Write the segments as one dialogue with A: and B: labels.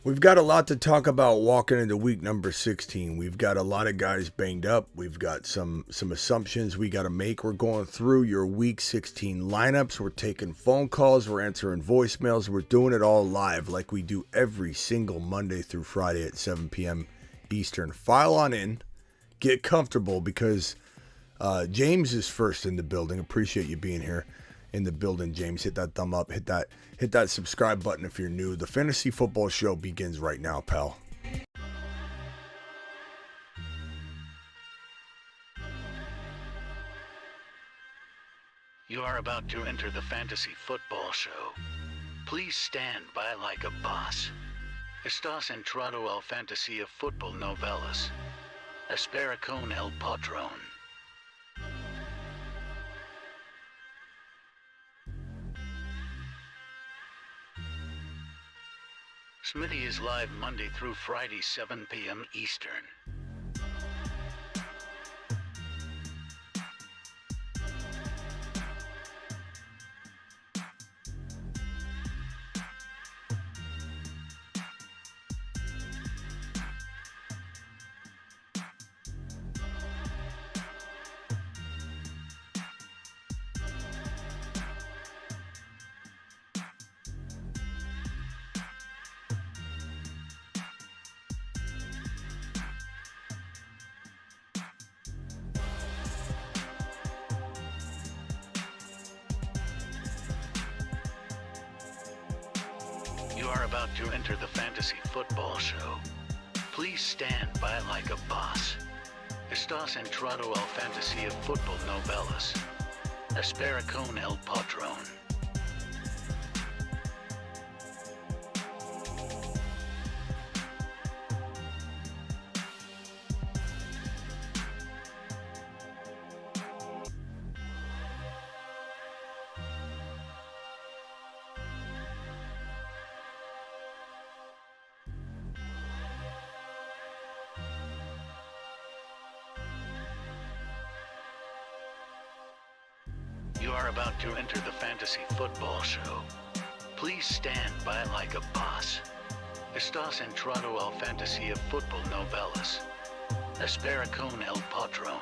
A: We've got a lot to talk about walking into week number 16. We've got a lot of guys banged up. We've got some assumptions we got to make. We're going through your week 16 lineups. We're taking phone calls. We're answering voicemails. We're doing it all live like we do every single Monday through Friday at 7 p.m. Eastern. File on in. Get comfortable because James is first in the building. Appreciate you being here in the building, James. Hit that thumb up. Hit that subscribe button if you're new. The Fantasy Football Show begins right now, pal.
B: You are about to enter the Fantasy Football Show. Please stand by like a boss. Estás entrado al fantasía fútbol novelas. Espera con el patrón. Smitty is live Monday through Friday, 7 p.m. Eastern. You are about to enter the Fantasy Football Show. Please stand by like a boss. Estás entrado al fantasía fútbol novelas. Espera con el patrón. You are about to enter the Fantasy Football Show. Please stand by like a boss. Estás entrado al fantasía fútbol novelas. Espera con el patrón.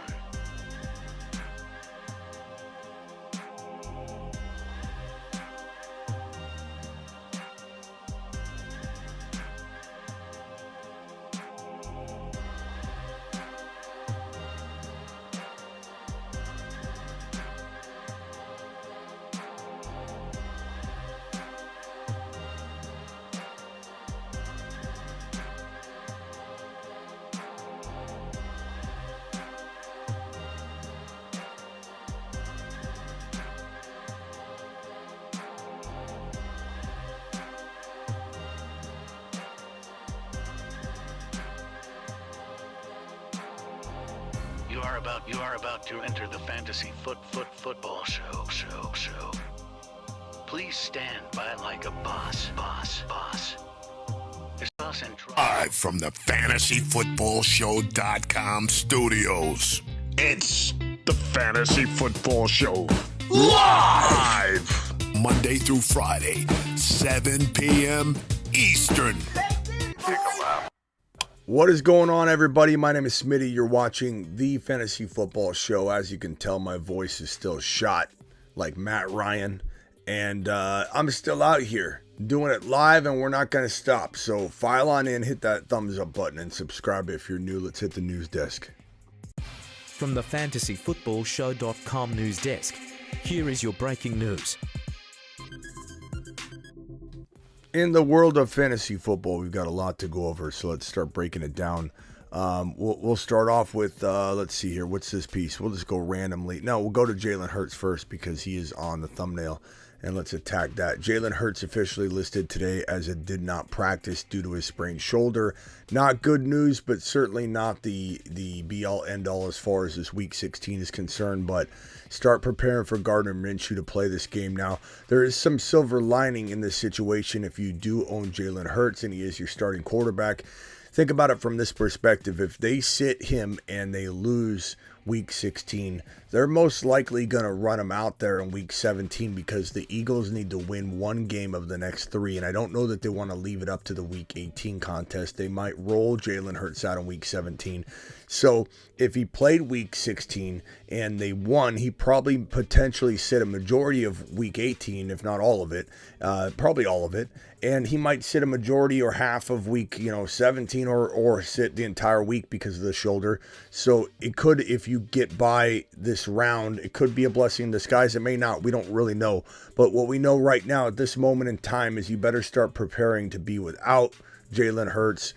B: You are about to enter the Fantasy Football Show. Please stand by like a boss.
C: Live from the FantasyFootballShow.com studios. It's the Fantasy Football Show. Live! Monday through Friday, 7 p.m. Eastern.
A: What is going on, everybody? My name is Smitty. You're watching the Fantasy Football Show. As you can tell, my voice is still shot like Matt Ryan. And I'm still out here doing it live, and we're not going to stop. So file on in, hit that thumbs up button, and subscribe if you're new. Let's hit the news desk.
D: From the FantasyFootballShow.com news desk, here is your breaking news.
A: In the world of fantasy football, we've got a lot to go over, so let's start breaking it down. We'll start off with, let's see here, what's this piece? We'll just go randomly. No, we'll go to Jalen Hurts first because he is on the thumbnail, and let's attack that. Jalen Hurts officially listed today as it did not practice due to his sprained shoulder. Not good news, but certainly not the be-all, end-all as far as this Week 16 is concerned, but start preparing for Gardner Minshew to play this game now. There is some silver lining in this situation if you do own Jalen Hurts and he is your starting quarterback. Think about it from this perspective. If they sit him and they lose week 16. They're most likely going to run him out there in week 17 because the Eagles need to win one game of the next 3, and I don't know that they want to leave it up to the week 18 contest. They might roll Jalen Hurts out in week 17. So if he played week 16 and they won, he probably potentially sit a majority of week 18, if not all of it, probably all of it, and he might sit a majority or half of week 17 or sit the entire week because of the shoulder. So it could, if you get by this round, it could be a blessing in disguise. It may not. We don't really know. But what we know right now at this moment in time is you better start preparing to be without Jalen Hurts.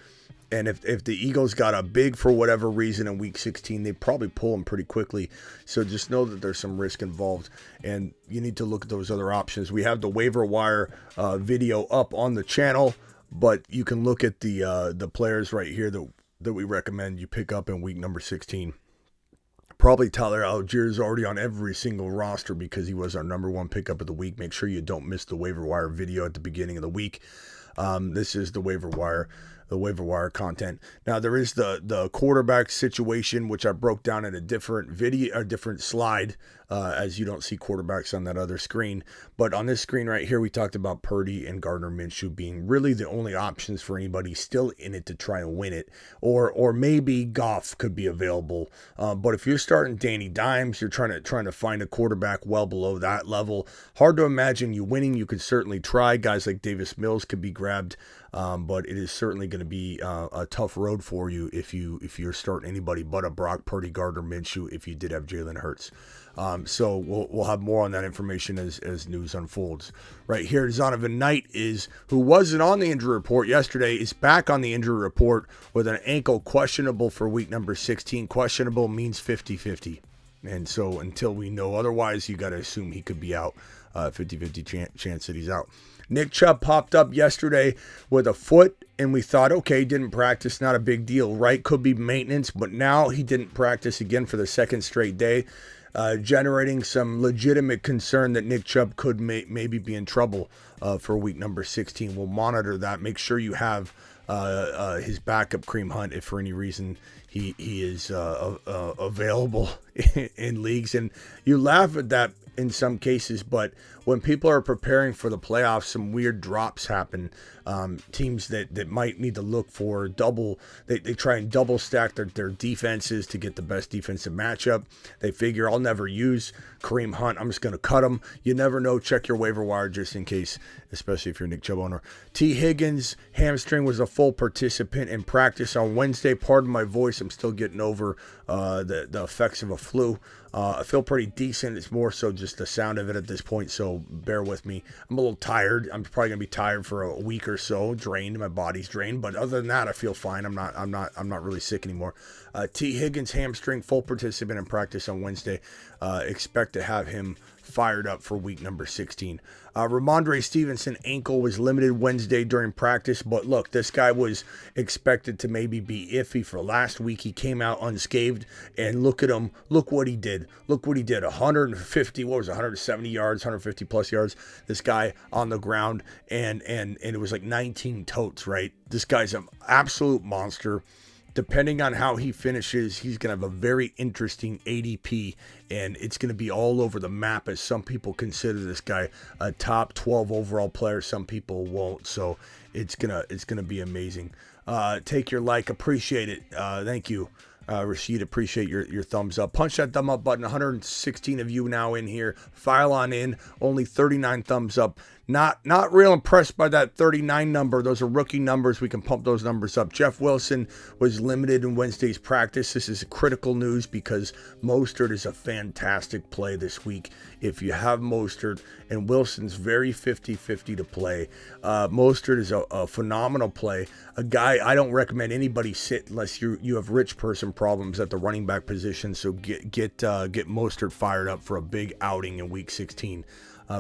A: And if the Eagles got a big for whatever reason in week 16, they probably pull him pretty quickly. So just know that there's some risk involved, and you need to look at those other options. We have the waiver wire video up on the channel, but you can look at the players right here that we recommend you pick up in week number 16. Probably Tyler Algier is already on every single roster because he was our number one pickup of the week. Make sure you don't miss the waiver wire video at the beginning of the week. This is the waiver wire content. Now there is the quarterback situation, which I broke down in a different video, a different slide, as you don't see quarterbacks on that other screen. But on this screen right here, we talked about Purdy and Gardner Minshew being really the only options for anybody still in it to try and win it, or maybe Goff could be available. But if you're starting Danny Dimes, you're trying to find a quarterback well below that level. Hard to imagine you winning. You could certainly try. Guys like Davis Mills could be grabbed. But it is certainly going to be a tough road for you if you're starting anybody but a Brock Purdy, Gardner Minshew, if you did have Jalen Hurts. So we'll have more on that information as news unfolds. Right here, Zonovan Knight who wasn't on the injury report yesterday, is back on the injury report with an ankle questionable for week number 16. Questionable means 50-50. And so until we know otherwise, you got to assume he could be out. 50-50 chance that he's out. Nick Chubb popped up yesterday with a foot, and we thought, okay, didn't practice, not a big deal, right? Could be maintenance, but now he didn't practice again for the second straight day, generating some legitimate concern that Nick Chubb could maybe be in trouble for week number 16. We'll monitor that. Make sure you have his backup, Kareem Hunt, if for any reason he is available in leagues. And you laugh at that in some cases, but when people are preparing for the playoffs, some weird drops happen. Teams that might need to look for they try and double stack their defenses to get the best defensive matchup. They figure, I'll never use Kareem Hunt, I'm just going to cut him. You never know. Check your waiver wire just in case, especially if you're a Nick Chubb owner. T. Higgins hamstring was a full participant in practice on Wednesday. Pardon my voice, I'm still getting over the effects of a flu. I feel pretty decent. It's more so just the sound of it at this point, so bear with me. I'm a little tired. I'm probably gonna be tired for a week or so, drained. My body's drained, but other than that, I feel fine. I'm not really sick anymore. T. Higgins hamstring, full participant in practice on Wednesday. Expect to have him fired up for week number 16. Ramondre Stevenson ankle was limited Wednesday during practice, but look, this guy was expected to maybe be iffy for last week. He came out unscathed, and look at him. Look what he did. 170 yards, 150 plus yards. This guy on the ground, and it was like 19 totes, right? This guy's an absolute monster. Depending on how he finishes, he's going to have a very interesting ADP, and it's going to be all over the map, as some people consider this guy a top 12 overall player. Some people won't, so it's gonna be amazing. Take your like, appreciate it. Thank you, Rashid. Appreciate your thumbs up. Punch that thumb up button. 116 of you now in here. File on in. Only 39 thumbs up. Not real impressed by that 39 number. Those are rookie numbers. We can pump those numbers up. Jeff Wilson was limited in Wednesday's practice. This is critical news because Mostert is a fantastic play this week. If you have Mostert, and Wilson's very 50-50 to play. Mostert is a phenomenal play. A guy I don't recommend anybody sit unless you have rich person problems at the running back position. So get Mostert fired up for a big outing in week 16.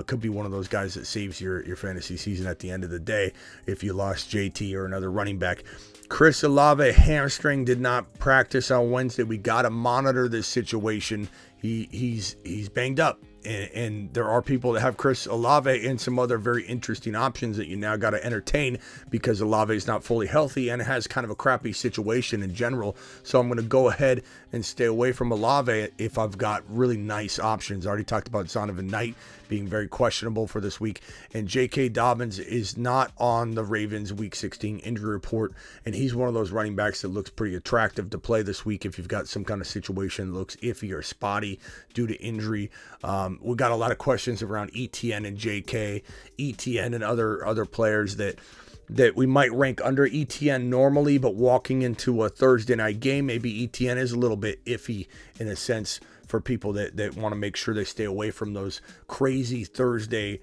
A: Could be one of those guys that saves your fantasy season at the end of the day if you lost JT or another running back. Chris Olave hamstring, did not practice on Wednesday. We got to monitor this situation. he's banged up. And there are people that have Chris Olave and some other very interesting options that you now got to entertain because Olave is not fully healthy and has kind of a crappy situation in general. So I'm going to go ahead and stay away from Olave if I've got really nice options. I already talked about Zonovan Knight being very questionable for this week. And J.K. Dobbins is not on the Ravens Week 16 injury report. And he's one of those running backs that looks pretty attractive to play this week if you've got some kind of situation that looks iffy or spotty due to injury. We got a lot of questions around ETN and JK, ETN and other players that we might rank under ETN normally, but walking into a Thursday night game, maybe ETN is a little bit iffy in a sense for people that want to make sure they stay away from those crazy Thursday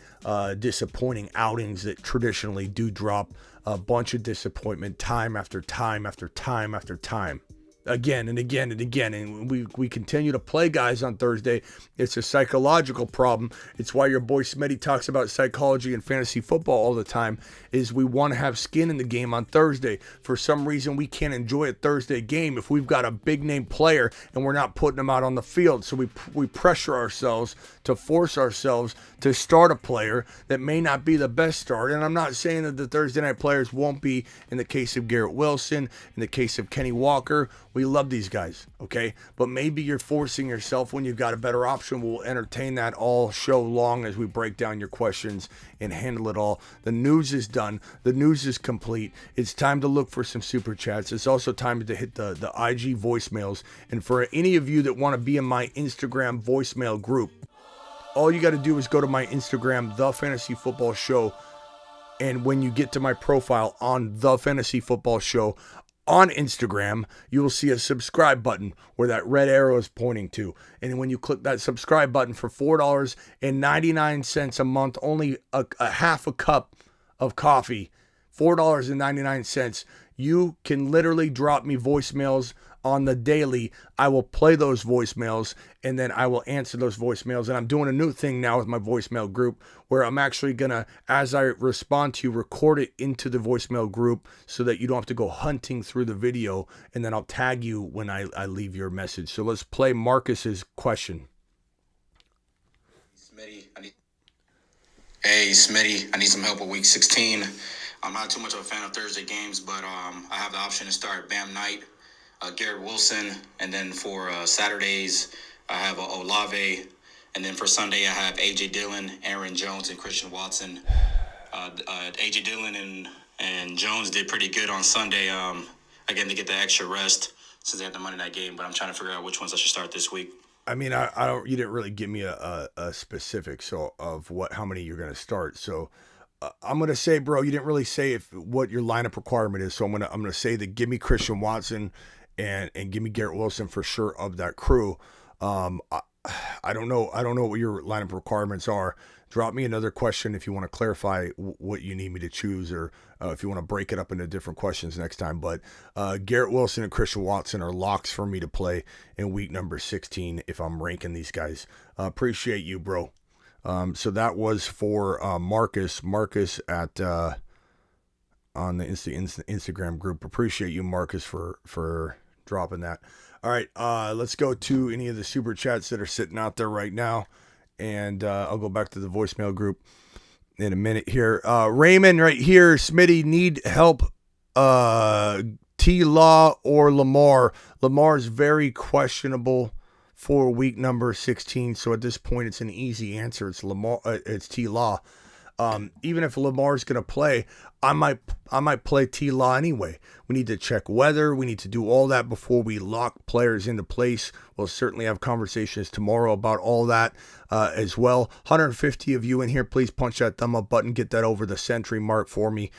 A: disappointing outings that traditionally do drop a bunch of disappointment time after time after time after time. Again and again and again, and we continue to play guys on Thursday. It's a psychological problem. It's why your boy Smitty talks about psychology and fantasy football all the time, is we want to have skin in the game on Thursday. For some reason, we can't enjoy a Thursday game if we've got a big name player and we're not putting them out on the field. So we pressure ourselves to force ourselves to start a player that may not be the best start. And I'm not saying that the Thursday night players won't be. In the case of Garrett Wilson, in the case of Kenny Walker, we love these guys, okay? But maybe you're forcing yourself when you've got a better option. We'll entertain that all show long as we break down your questions and handle it all. The news is done. The news is complete. It's time to look for some super chats. It's also time to hit the IG voicemails. And for any of you that want to be in my Instagram voicemail group, all you got to do is go to my Instagram, The Fantasy Football Show. And when you get to my profile on The Fantasy Football Show, on Instagram, you will see a subscribe button where that red arrow is pointing to. And when you click that subscribe button for $4.99 a month, only a half a cup of coffee, $4.99, you can literally drop me voicemails on the daily. I will play those voicemails and then I will answer those voicemails. And I'm doing a new thing now with my voicemail group where I'm actually gonna, as I respond to you, record it into the voicemail group so that you don't have to go hunting through the video, and then I'll tag you when I leave your message. So let's play Marcus's question.
E: Hey Smitty, I need some help with week 16. I'm not too much of a fan of Thursday games, but I have the option to start Bam Knight, Garrett Wilson, and then for Saturdays I have Olave, and then for Sunday I have A.J. Dillon, Aaron Jones, and Christian Watson. A.J. Dillon and Jones did pretty good on Sunday, again to get the extra rest since they had the Monday night game, but I'm trying to figure out which ones I should start this week.
A: I mean, I don't. You didn't really give me a specific of how many you're going to start. So I'm going to say, bro, you didn't really say what your lineup requirement is. So I'm going to say that give me Christian Watson and give me Garrett Wilson for sure of that crew. I don't know what your lineup requirements are. Drop me another question if you want to clarify what you need me to choose, or if you want to break it up into different questions next time. But Garrett Wilson and Christian Watson are locks for me to play in week number 16 if I'm ranking these guys. Appreciate you, bro. So that was for Marcus. Marcus at on the Instagram group. Appreciate you, Marcus, for dropping that. All right, let's go to any of the super chats that are sitting out there right now. And I'll go back to the voicemail group in a minute here. Raymond right here. Smitty, need help. T-Law or Lamar. Lamar is very questionable for week number 16. So at this point, it's an easy answer. It's Lamar. It's T-Law. Even if Lamar's going to play, I might play T-Law anyway. We need to check weather. We need to do all that before we lock players into place. We'll certainly have conversations tomorrow about all that as well. 150 of you in here, please punch that thumb up button. Get that over the century mark for me.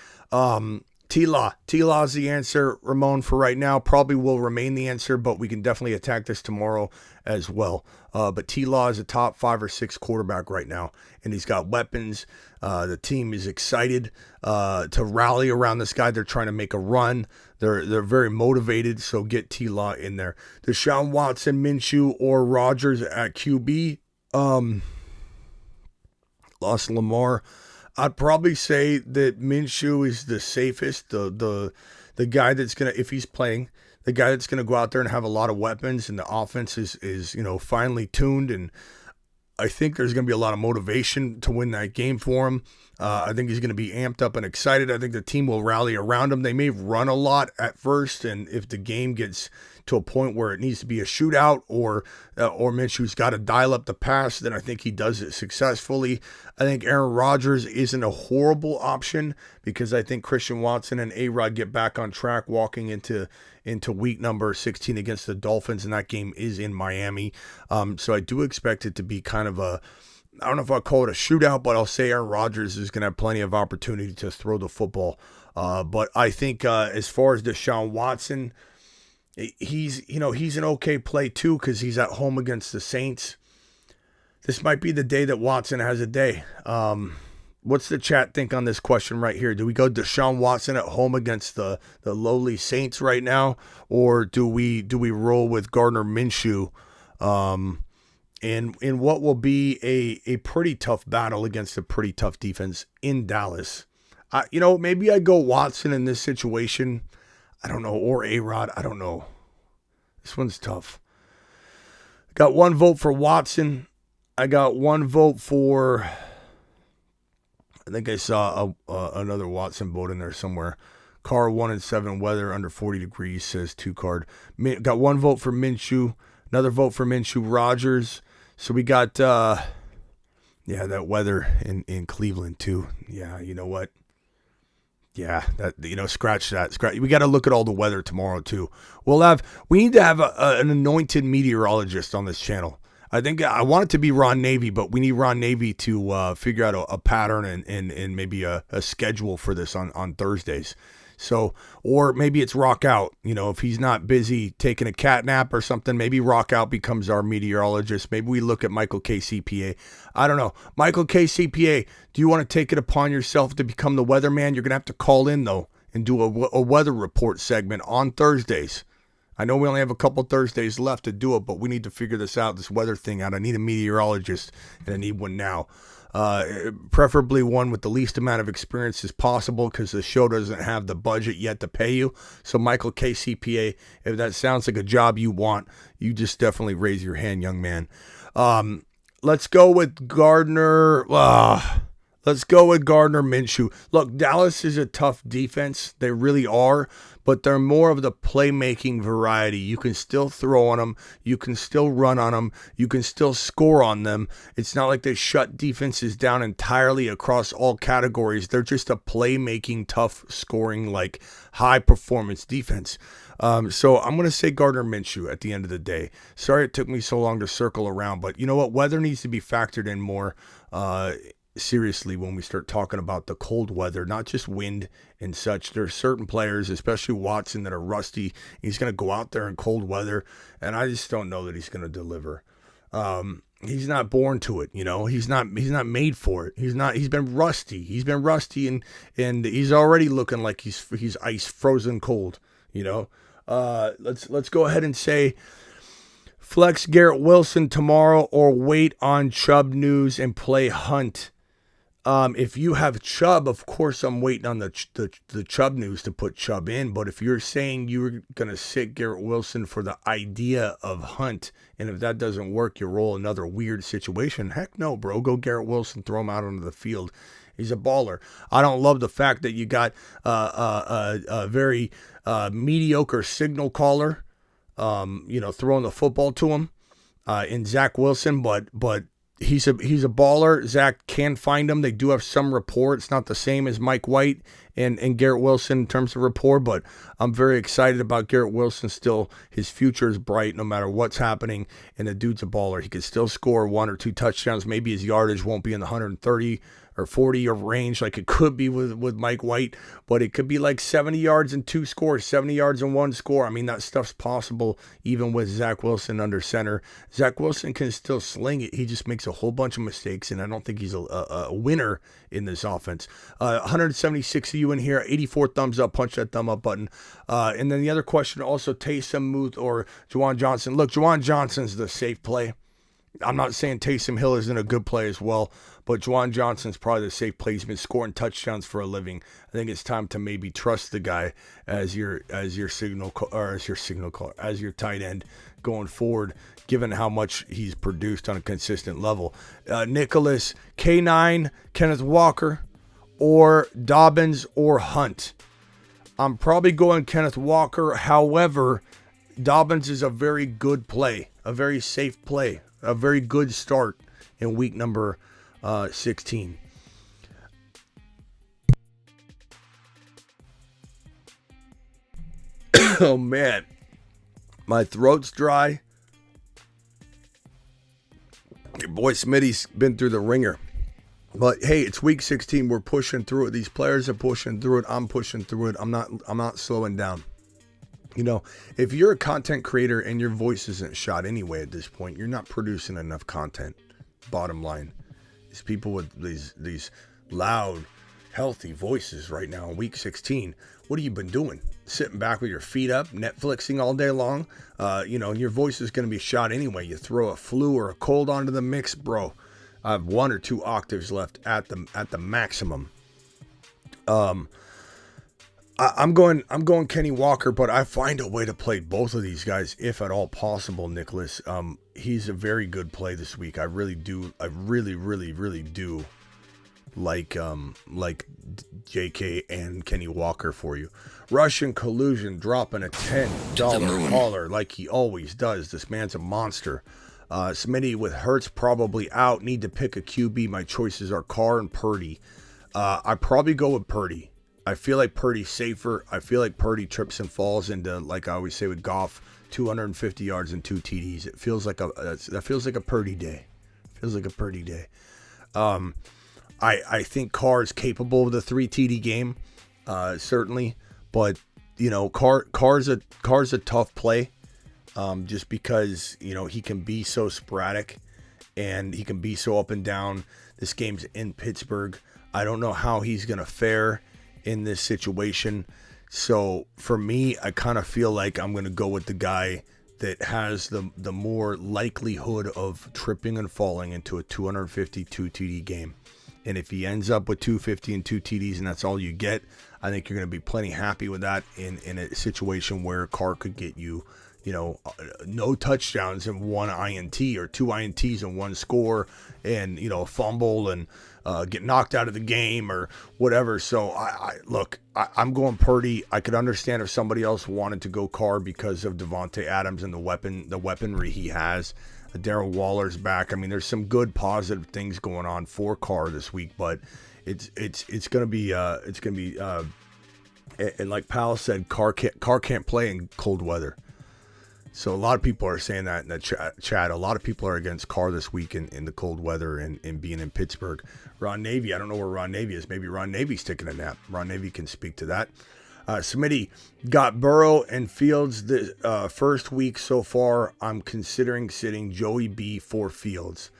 A: T-Law is the answer, Ramon, for right now. Probably will remain the answer, but we can definitely attack this tomorrow as well. But T-Law is a top 5 or 6 quarterback right now, and he's got weapons. The team is excited to rally around this guy. They're trying to make a run. They're very motivated, so get T-Law in there. Deshaun Watson, Minshew, or Rodgers at QB. Lost Lamar. I'd probably say that Minshew is the safest, the guy that's going to, if he's playing, the guy that's going to go out there and have a lot of weapons, and the offense is finely tuned, and I think there's going to be a lot of motivation to win that game for him. I think he's going to be amped up and excited. I think the team will rally around him. They may run a lot at first, and if the game gets to a point where it needs to be a shootout or Minshew's got to dial up the pass, then I think he does it successfully. I think Aaron Rodgers isn't a horrible option because I think Christian Watson and A-Rod get back on track walking into week number 16 against the Dolphins, and that game is in Miami. So I do expect it to be kind of I don't know if I'll call it a shootout, but I'll say Aaron Rodgers is going to have plenty of opportunity to throw the football. But I think as far as Deshaun Watson, he's an okay play too because he's at home against the Saints. This might be the day that Watson has a day. What's the chat think on this question right here? Do we go Deshaun Watson at home against the lowly Saints right now, or do we roll with Gardner Minshew? In what will be a pretty tough battle against a pretty tough defense in Dallas. Maybe I go Watson in this situation. I don't know, or A-Rod. I don't know. This one's tough. Got one vote for Watson. I got one vote for, I think I saw another Watson vote in there somewhere. Car 1 and 7, weather under 40 degrees, says 2 card. Got one vote for Minshew. Another vote for Minshew. Rodgers. So we got, that weather in Cleveland too. Yeah, you know what? Yeah, that scratch that. We got to look at all the weather tomorrow too. We need to have an anointed meteorologist on this channel. I think I want it to be Ron Navy, but we need Ron Navy to figure out a pattern and maybe a schedule for this on Thursdays. So, or maybe it's Rock Out. If he's not busy taking a cat nap or something, maybe Rock Out becomes our meteorologist. Maybe we look at Michael K. CPA. I don't know. Michael K. CPA, do you want to take it upon yourself to become the weatherman? You're going to have to call in, though, and do a weather report segment on Thursdays. I know we only have a couple Thursdays left to do it, but we need to figure this weather thing out. I need a meteorologist, and I need one now. Preferably one with the least amount of experience as possible because the show doesn't have the budget yet to pay you. So Michael K. CPA, if that sounds like a job you want, you just definitely raise your hand, young man. Let's go with Gardner. Let's go with Gardner Minshew. Look, Dallas is a tough defense. They really are. But they're more of the playmaking variety. You can still throw on them. You can still run on them. You can still score on them. It's not like they shut defenses down entirely across all categories. They're just a playmaking, tough scoring, high-performance defense. So I'm going to say Gardner Minshew at the end of the day. Sorry it took me so long to circle around, but you know what? Weather needs to be factored in more seriously when we start talking about the cold weather, not just wind and such. There are certain players, especially Watson, that are rusty. He's going to go out there in cold weather, and I just don't know that he's going to deliver. He's not born to it, He's not made for it. He's been rusty. He's been rusty, and he's already looking like he's ice frozen cold, Let's go ahead and say flex Garrett Wilson tomorrow or wait on Chubb news and play Hunt. If you have Chubb, of course I'm waiting on the Chubb news to put Chubb in. But if you're saying you're going to sit Garrett Wilson for the idea of Hunt, and if that doesn't work, you roll another weird situation. Heck no, bro. Go Garrett Wilson, throw him out onto the field. He's a baller. I don't love the fact that you got a very mediocre signal caller, throwing the football to him in Zach Wilson, but he's a baller. Zach can find him. They do have some rapport. It's not the same as Mike White and Garrett Wilson in terms of rapport, but I'm very excited about Garrett Wilson still. His future is bright no matter what's happening, and the dude's a baller. He could still score 1 or 2 touchdowns. Maybe his yardage won't be in the 130 or 40 of range like it could be with Mike White, but it could be like 70 yards and 2 scores, 70 yards and 1 score. I mean, that stuff's possible even with Zach Wilson under center. Zach Wilson can still sling it. He just makes a whole bunch of mistakes, and I don't think he's a winner in this offense. 176 of you in here, 84 thumbs up. Punch that thumb up button. And then the other question also, Taysom Muth or Juwan Johnson. Look, Juwan Johnson's the safe play. I'm not saying Taysom Hill isn't a good play as well, but Juwan Johnson's probably the safe play. He's been scoring touchdowns for a living. I think it's time to maybe trust the guy as your tight end going forward, given how much he's produced on a consistent level. Nicholas, K9, Kenneth Walker, or Dobbins or Hunt. I'm probably going Kenneth Walker. However, Dobbins is a very good play, a very safe play, a very good start in week number 16. Oh, man. My throat's dry. Your boy Smitty's been through the ringer. But, hey, it's week 16. We're pushing through it. These players are pushing through it. I'm pushing through it. I'm not slowing down. You know, if you're a content creator and your voice isn't shot anyway at this point, you're not producing enough content. Bottom line. These people with these loud, healthy voices right now in week 16, what have you been doing? Sitting back with your feet up, Netflixing all day long? Your voice is going to be shot anyway. You throw a flu or a cold onto the mix, bro. I have 1 or 2 octaves left at the maximum. I'm going Kenny Walker, but I find a way to play both of these guys if at all possible, Nicholas. He's a very good play this week. I really do. I really, really, really do like JK and Kenny Walker for you. Russian Collusion dropping a $10 hauler like he always does. This man's a monster. Smitty with Hurts probably out. Need to pick a QB. My choices are Carr and Purdy. I probably go with Purdy. I feel like Purdy's safer. I feel like Purdy trips and falls into, like I always say with Goff, 250 yards and 2 TDs. It feels like that feels like a Purdy day. Feels like a Purdy day. I think Carr is capable of the 3 TD game, certainly, but Carr's a tough play, just because he can be so sporadic and he can be so up and down. This game's in Pittsburgh. I don't know how he's gonna fare in this situation. So for me, I kind of feel like I'm going to go with the guy that has the more likelihood of tripping and falling into a 252 TD game. And if he ends up with 250 and 2 TDs and that's all you get, I think you're going to be plenty happy with that in a situation where Carr could get you, no touchdowns and 1 INT or 2 INTs and 1 score and, a fumble and get knocked out of the game or whatever. So I'm going Purdy. I could understand if somebody else wanted to go Carr because of Devontae Adams and the weaponry he has. Darren Waller's back. I mean, there's some good positive things going on for Carr this week, but it's gonna be and like Powell said, Carr can't play in cold weather. So a lot of people are saying that in the chat. A lot of people are against Carr this week in the cold weather and being in Pittsburgh. Ron Navy, I don't know where Ron Navy is. Maybe Ron Navy's taking a nap. Ron Navy can speak to that. Smitty got Burrow and Fields the first week so far. I'm considering sitting Joey B for Fields.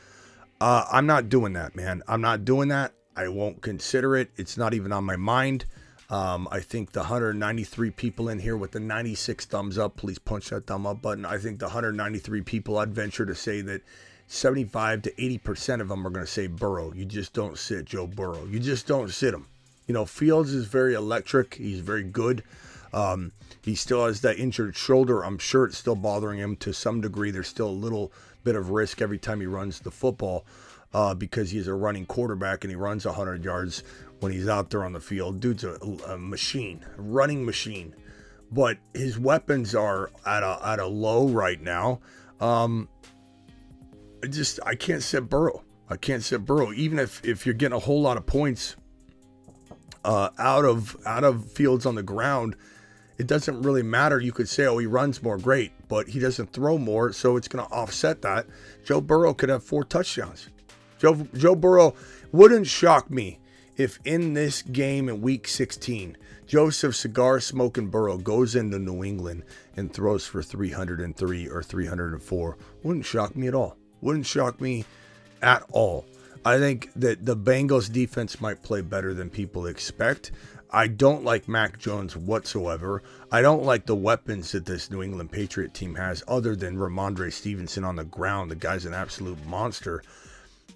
A: I'm not doing that, man. I'm not doing that. I won't consider it. It's not even on my mind. I think the 193 people in here with the 96 thumbs up, please punch that thumb up button. I think the 193 people, I'd venture to say that 75 to 80% of them are going to say Burrow. You just don't sit Joe Burrow. You just don't sit him. Fields is very electric. He's very good. He still has that injured shoulder. I'm sure it's still bothering him to some degree. There's still a little bit of risk every time he runs the football because he's a running quarterback and he runs 100 yards when he's out there on the field. Dude's a machine, a running machine. But his weapons are at a low right now. I can't sit Burrow. I can't sit Burrow. Even if you're getting a whole lot of points out of Fields on the ground, it doesn't really matter. You could say, he runs more, great, but he doesn't throw more, so it's going to offset that. Joe Burrow could have 4 touchdowns. Joe Burrow wouldn't shock me if in this game in week 16, Joseph Cigar Smoking Burrow goes into New England and throws for 303 or 304. Wouldn't shock me at all. Wouldn't shock me at all. I think that the Bengals defense might play better than people expect. I don't like Mac Jones whatsoever. I don't like the weapons that this New England Patriot team has other than Ramondre Stevenson on the ground. The guy's an absolute monster.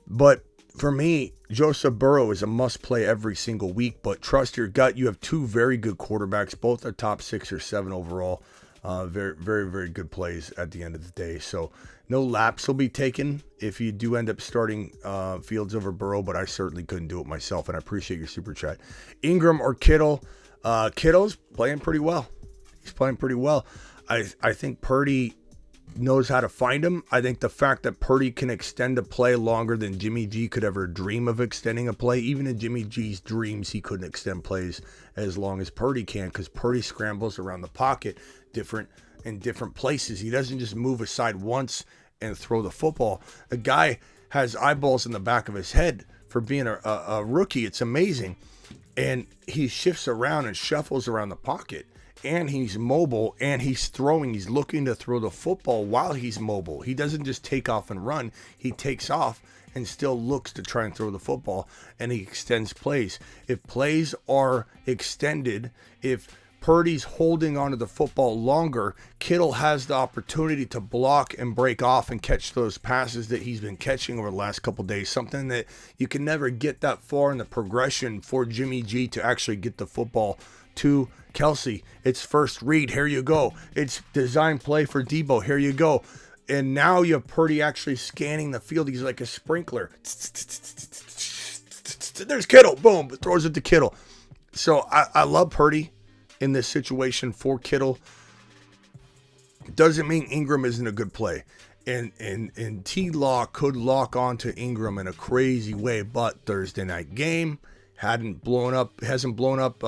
A: But for me, Joseph Burrow is a must-play every single week, but trust your gut. You have two very good quarterbacks. Both are top 6 or 7 overall. Very, very, very good plays at the end of the day. So no laps will be taken if you do end up starting Fields over Burrow, but I certainly couldn't do it myself, and I appreciate your super chat. Ingram or Kittle? Kittle's playing pretty well. He's playing pretty well. I think Purdy knows how to find him. I think the fact that Purdy can extend a play longer than Jimmy G could ever dream of extending a play, even in Jimmy G's dreams, he couldn't extend plays as long as Purdy can, because Purdy scrambles around the pocket in different places. He doesn't just move aside once and throw the football. The guy has eyeballs in the back of his head for being a rookie. It's amazing. And he shifts around and shuffles around the pocket. And he's mobile, and he's throwing. He's looking to throw the football while he's mobile. He doesn't just take off and run. He takes off and still looks to try and throw the football, and he extends plays. If plays are extended, if Purdy's holding onto the football longer, Kittle has the opportunity to block and break off and catch those passes that he's been catching over the last couple of days, something that you can never get that far in the progression for Jimmy G to actually get the football to Kelsey. It's first read, here you go. It's design play for Debo, here you go. And now you have Purdy actually scanning the field. He's like a sprinkler. There's Kittle, boom, throws it to Kittle. So I love Purdy in this situation for Kittle. Doesn't mean Ingram isn't a good play. And T-Law could lock onto Ingram in a crazy way, but Thursday night game hasn't blown up, for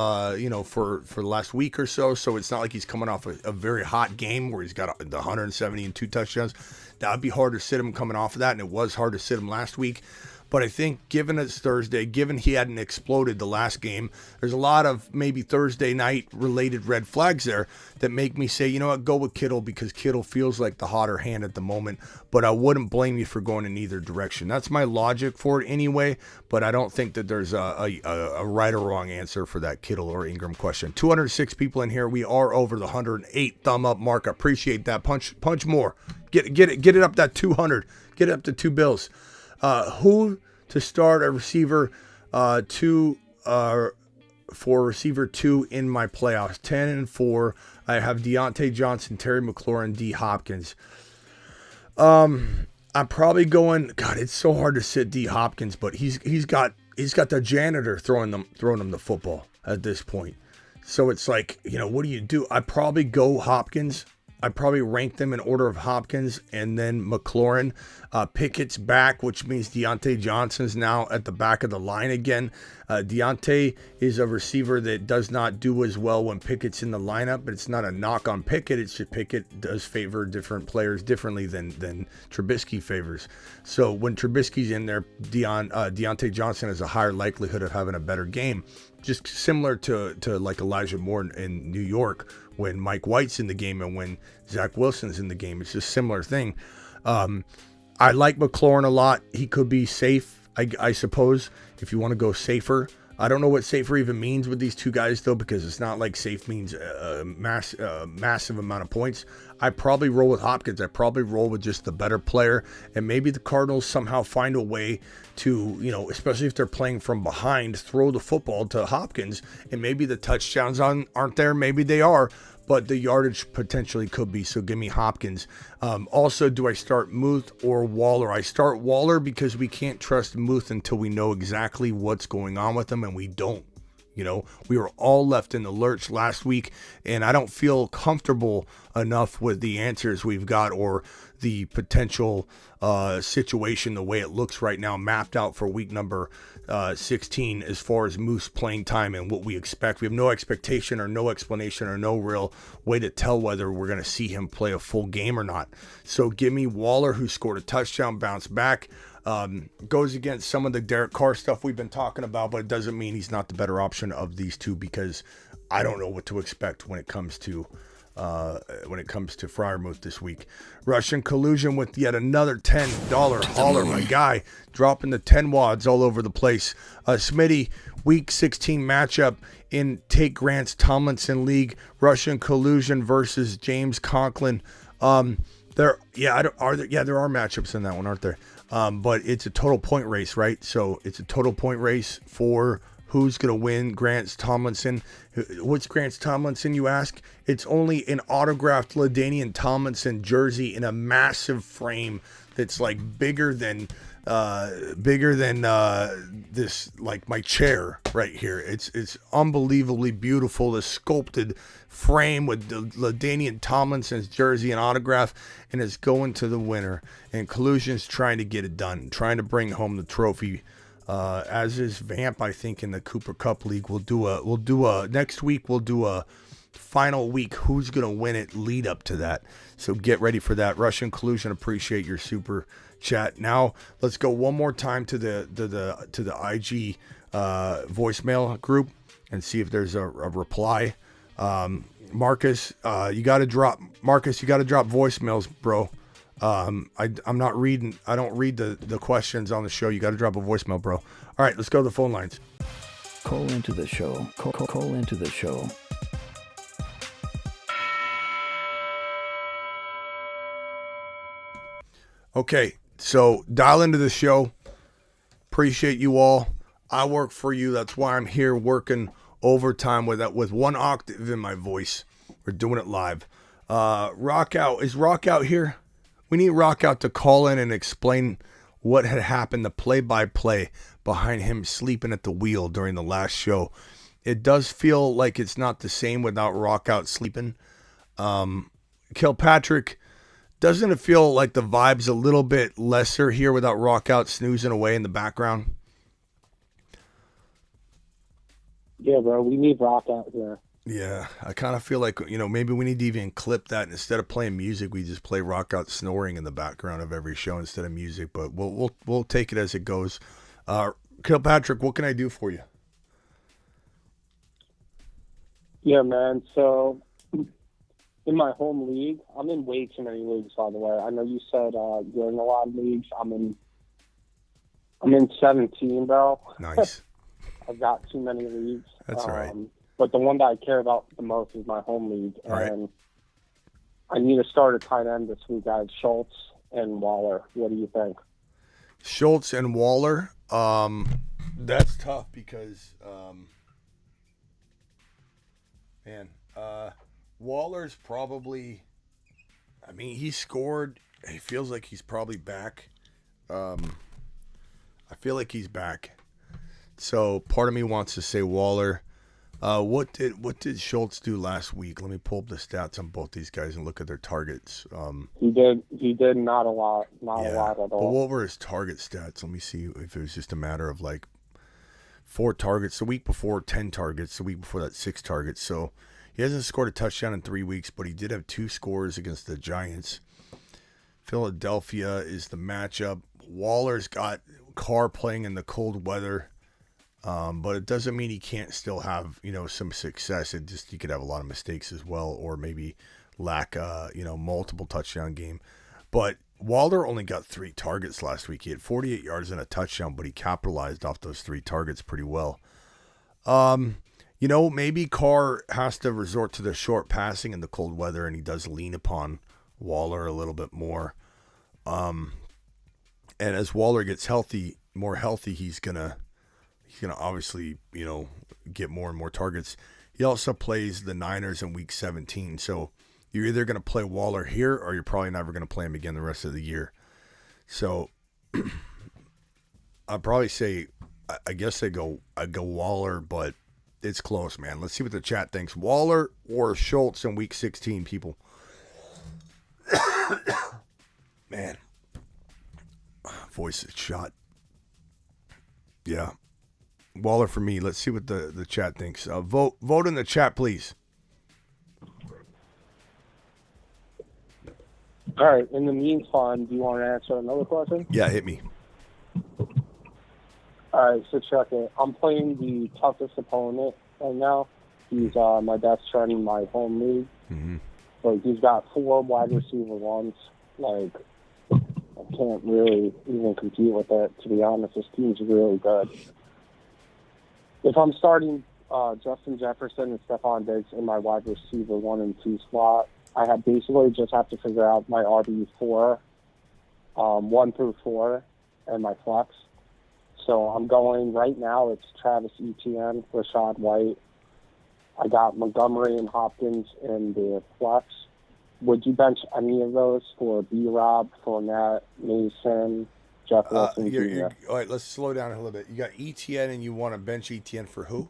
A: the last week or so. So it's not like he's coming off a very hot game where he's got the 170 and 2 touchdowns. That would be hard to sit him coming off of that, and it was hard to sit him last week. But I think given it's Thursday, given he hadn't exploded the last game, there's a lot of maybe Thursday night related red flags there that make me say, you know what, go with Kittle, because Kittle feels like the hotter hand at the moment. But I wouldn't blame you for going in either direction. That's my logic for it anyway. But I don't think that there's a right or wrong answer for that Kittle or Ingram question. 206 people in here. We are over the 108 thumb up mark. I appreciate that. Punch more. Get it up that 200. Get it up to 2 bills. Who to start a receiver for receiver 2 in my playoffs? 10 and 4. I have Deontay Johnson, Terry McLaurin, D Hopkins. I'm probably going. God, it's so hard to sit D Hopkins, but he's got the janitor throwing him the football at this point. So it's like, what do you do? I probably go Hopkins. I probably rank them in order of Hopkins and then McLaurin. Pickett's back, which means Deontay Johnson's now at the back of the line again. Deontay is a receiver that does not do as well when Pickett's in the lineup, but it's not a knock on Pickett. It's just Pickett does favor different players differently than Trubisky favors. So when Trubisky's in there, Deontay Johnson has a higher likelihood of having a better game. Just similar to like Elijah Moore in New York when Mike White's in the game and when Zach Wilson's in the game. It's just a similar thing. I like McLaurin a lot. He could be safe, I suppose, if you want to go safer. I don't know what safer even means with these two guys, though, because it's not like safe means a massive amount of points. I probably roll with Hopkins. I probably roll with just the better player. And maybe the Cardinals somehow find a way to, especially if they're playing from behind, throw the football to Hopkins. And maybe the touchdowns aren't there. Maybe they are. But the yardage potentially could be. So give me Hopkins. Also, do I start Muth or Waller? I start Waller because we can't trust Muth until we know exactly what's going on with him, and we don't. We were all left in the lurch last week, and I don't feel comfortable enough with the answers we've got or the potential situation, the way it looks right now, mapped out for week number 16 as far as Moose playing time and what we expect. We have no expectation or no explanation or no real way to tell whether we're going to see him play a full game or not. So give me Waller, who scored a touchdown, bounced back. Goes against some of the Derek Carr stuff we've been talking about, but it doesn't mean he's not the better option of these two, because I don't know what to expect when it comes to when it comes to Friarmouth this week. Russian Collusion with yet another $10 hauler. My guy dropping the 10 wads all over the place. Smitty, week 16 matchup in Take Grant's Tomlinson League. Russian Collusion versus James Conklin. There are matchups in that one, aren't there? But it's a total point race, right? So it's a total point race for who's going to win Grant's Tomlinson. What's Grant's Tomlinson, you ask? It's only an autographed LaDainian Tomlinson jersey in a massive frame that's like bigger than this, like my chair right here. It's unbelievably beautiful. The sculpted frame with the LaDainian Tomlinson's jersey and autograph, and it's going to the winner. And Collusion's trying to get it done, trying to bring home the trophy. As is Vamp, I think, in the Cooper Cup League. Next week we'll do a final week who's gonna win it lead up to that. So get ready for that. Russian Collusion, appreciate your super chat. Now let's go one more time to the IG voicemail group and see if there's a reply. Marcus, you got to drop voicemails, bro. I'm not reading. I don't read the questions on the show. You got to drop a voicemail, bro. All right, let's go to the phone lines.
F: Call into the show. Call into the show.
A: Okay, so dial into the show. Appreciate you all. I work for you. That's why I'm here working overtime with one octave in my voice. We're doing it live. Rock Out. Is Rock Out here? We need Rock Out to call in and explain what had happened, the play-by-play behind him sleeping at the wheel during the last show. It does feel like it's not the same without Rock Out sleeping. Kilpatrick, doesn't it feel like the vibe's a little bit lesser here without Rock Out snoozing away in the background?
G: Yeah, bro, we need Rock Out here.
A: Yeah, I kind of feel like, maybe we need to even clip that. And instead of playing music, we just play Rock Out snoring in the background of every show instead of music. But we'll take it as it goes. Kilpatrick, what can I do for you?
G: Yeah, man. So in my home league, I'm in way too many leagues, by the way. I know you said you're in a lot of leagues. I'm in 17, bro.
A: Nice.
G: I've got too many leagues.
A: That's all right.
G: But the one that I care about the most is my home league.
A: All right.
G: And I need to start a tight end this week. I have Schultz and Waller. What do you think?
A: Schultz and Waller. That's tough because, Waller's probably, he scored. He feels like he's probably back. I feel like he's back. So part of me wants to say Waller. What did Schultz do last week? Let me pull up the stats on both these guys and look at their targets.
G: He did not a lot at all.
A: But what were his target stats? Let me see if it was just a matter of like 4 targets. The week before, 10 targets. The week before that, 6 targets. So he hasn't scored a touchdown in 3 weeks, but he did have 2 scores against the Giants. Philadelphia is the matchup. Waller's got Carr playing in the cold weather. But it doesn't mean he can't still have, some success. It just, he could have a lot of mistakes as well, or maybe lack, multiple touchdown game. But Waller only got 3 targets last week. He had 48 yards and a touchdown, but he capitalized off those 3 targets pretty well. Maybe Carr has to resort to the short passing in the cold weather, and he does lean upon Waller a little bit more. And as Waller gets more healthy, he's gonna obviously, get more and more targets. He also plays the Niners in week 17. So you're either going to play Waller here or you're probably never going to play him again the rest of the year. So I'd probably say, I guess I go Waller, but it's close, man. Let's see what the chat thinks. Waller or Schultz in week 16, people. Man. Voice is shot. Yeah. Waller for me. Let's see what the chat thinks. Vote in the chat, please.
G: All right. In the meantime, do you want to answer another question?
A: Yeah, hit me.
G: All right. So check it. I'm playing the toughest opponent right now. He's my best friend in my home league.
A: Mm-hmm.
G: Like, he's got 4 wide receiver ones. Like, I can't really even compete with it, to be honest. This team's really good. If I'm starting Justin Jefferson and Stephon Diggs in my wide receiver 1 and 2 slot, I basically just have to figure out my RB4, 1 through 4, and my flex. So I'm going right now. It's Travis Etienne, Rachaad White. I got Montgomery and Hopkins in the flex. Would you bench any of those for B-Rob, Fournette, Mason, Jeff Wilson Jr.?
A: All right, let's slow down a little bit. You got ETN, and you want to bench ETN for who?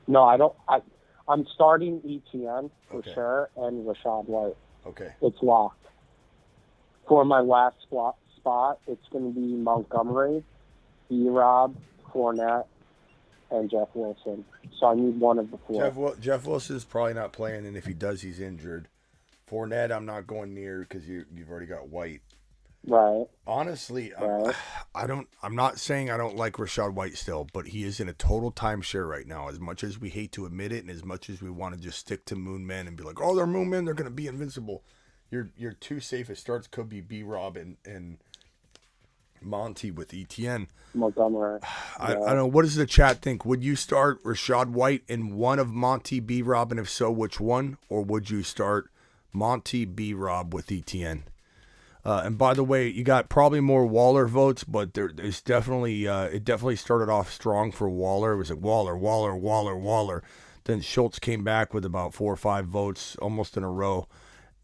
G: No, I don't. I'm starting ETN for
A: Okay.
G: sure and Rachaad White.
A: Okay.
G: It's locked. For my last spot, it's going to be Montgomery, B-Rob, Fournette, and Jeff Wilson. So I need one of the 4.
A: Jeff Wilson's probably not playing, and if he does, he's injured. Fournette, I'm not going near because you've already got White.
G: Right.
A: Honestly,
G: Right.
A: I'm not saying I don't like Rachaad White still, but he is in a total timeshare right now. As much as we hate to admit it, and as much as we want to just stick to Moon Men and be like, "Oh, they're Moon Men, they're going to be invincible." Your 2 safest starts could be B-Rob and Monty with ETN.
G: Montgomery.
A: I don't know. What does the chat think? Would you start Rachaad White in one of Monty, B-Rob, and if so, which one? Or would you start Monty, B-Rob with ETN? And by the way, you got probably more Waller votes, but there's definitely it definitely started off strong for Waller. It was like Waller. Then Schultz came back with about 4 or 5 votes almost in a row,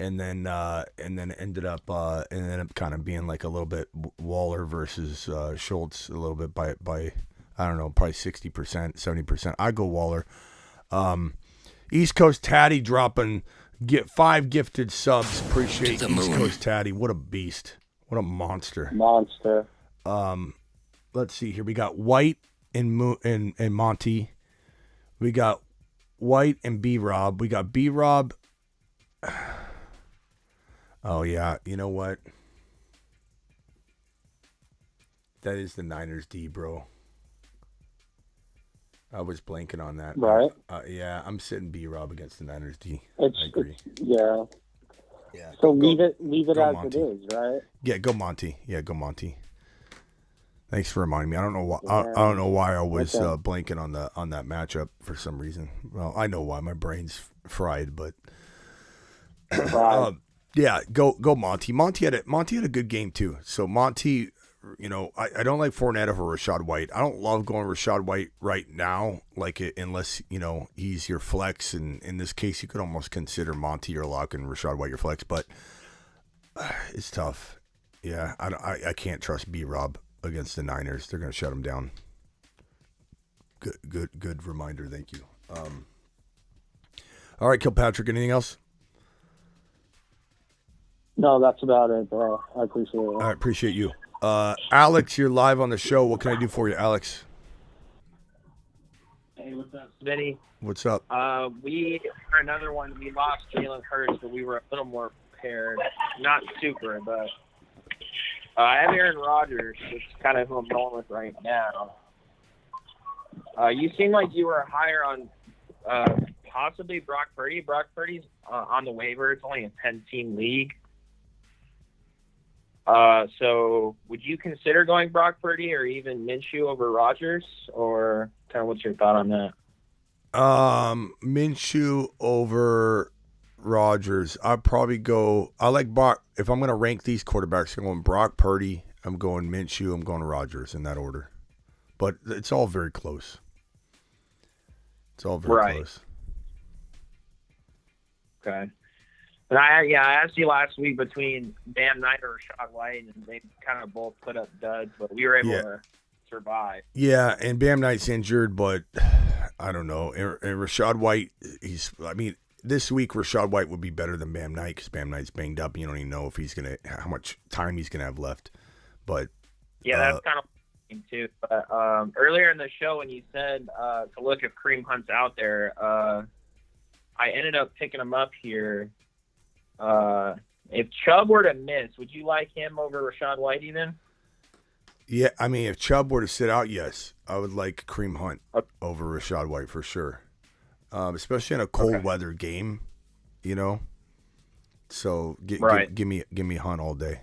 A: and then ended up kind of being like a little bit Waller versus Schultz a little bit by I don't know, probably 60%, 70%. I go Waller. East Coast Tatty dropping. Get 5 gifted subs. Appreciate East Coast Tatty. What a beast. What a monster.
G: Monster.
A: Let's see here. We got White and Monty. We got White and B-Rob. We got B-Rob. Oh, yeah. You know what? That is the Niners D, bro. I was blanking on that.
G: Right.
A: Yeah, I'm sitting B-Rob against the Niners D.
G: I
A: agree.
G: Yeah.
A: Yeah.
G: So leave it as
A: Monty.
G: it is, right?
A: Yeah, go Monty. Thanks for reminding me. I don't know why. I don't know why I was blanking on that matchup for some reason. Well, I know why. My brain's fried, but yeah, go Monty. Monty had a good game too. So Monty, you know, I don't like Fournette over Rachaad White. I don't love going Rachaad White right now, unless, you know, he's your flex. And in this case, you could almost consider Monty your lock and Rachaad White your flex, but it's tough. Yeah, I can't trust B-Rob against the Niners. They're going to shut him down. Good reminder. Thank you. All right, Kilpatrick, anything else?
G: No, that's about it, bro. I appreciate it.
A: All right, appreciate you. Alex, you're live on the show. What can I do for you, Alex?
H: Hey, what's up, Smitty?
A: What's up?
H: We for another one. We lost Jalen Hurts, but we were a little more prepared. Not super, but I have Aaron Rodgers. It's kind of who I'm going with right now. You seem like you were higher on possibly Brock Purdy. Brock Purdy's on the waiver. It's only a 10-team league. So would you consider going Brock Purdy or even Minshew over Rodgers, or kind of what's your thought on that?
A: Minshew over Rodgers. I'd probably go. I like Brock. If I'm going to rank these quarterbacks, I'm going Brock Purdy. I'm going Minshew. I'm going Rodgers in that order. But it's all very close. It's all very close.
H: Okay. But I asked you last week between Bam Knight or Rachaad White, and they kind of both put up duds, but we were able to survive.
A: Yeah, and Bam Knight's injured, but I don't know. And Rachaad White, this week Rachaad White would be better than Bam Knight because Bam Knight's banged up. You don't even know if how much time he's gonna have left. But
H: yeah, that's kind of too. But earlier in the show when you said to look if Kareem Hunt's out there, I ended up picking him up here. If Chubb were to miss, would you like him over Rachaad White even?
A: Yeah, I mean, if Chubb were to sit out, yes, I would like Kareem Hunt over Rachaad White for sure. Especially in a cold weather game. you know. So give me Hunt all day.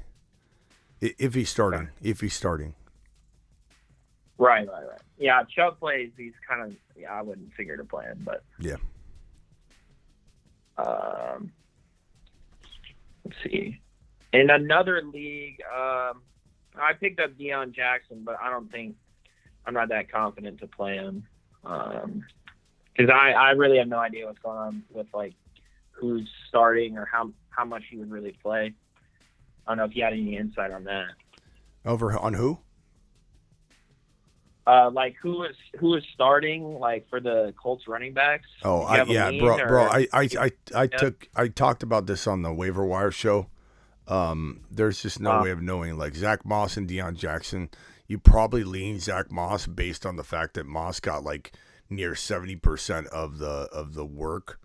A: If he's starting,
H: Right. Yeah, Chubb plays. He's kind of. Yeah, I wouldn't figure to play him, but
A: yeah.
H: Let's see. In another league, I picked up Deion Jackson, but I'm not that confident to play him because I really have no idea what's going on with like who's starting or how much he would really play. I don't know if you had any insight on that.
A: Over on who?
H: Like who is starting like for the Colts running backs?
A: Oh, I talked about this on the waiver wire show. There's just no way of knowing. Like Zach Moss and Deion Jackson, you probably lean Zach Moss based on the fact that Moss got like near 70% of the work,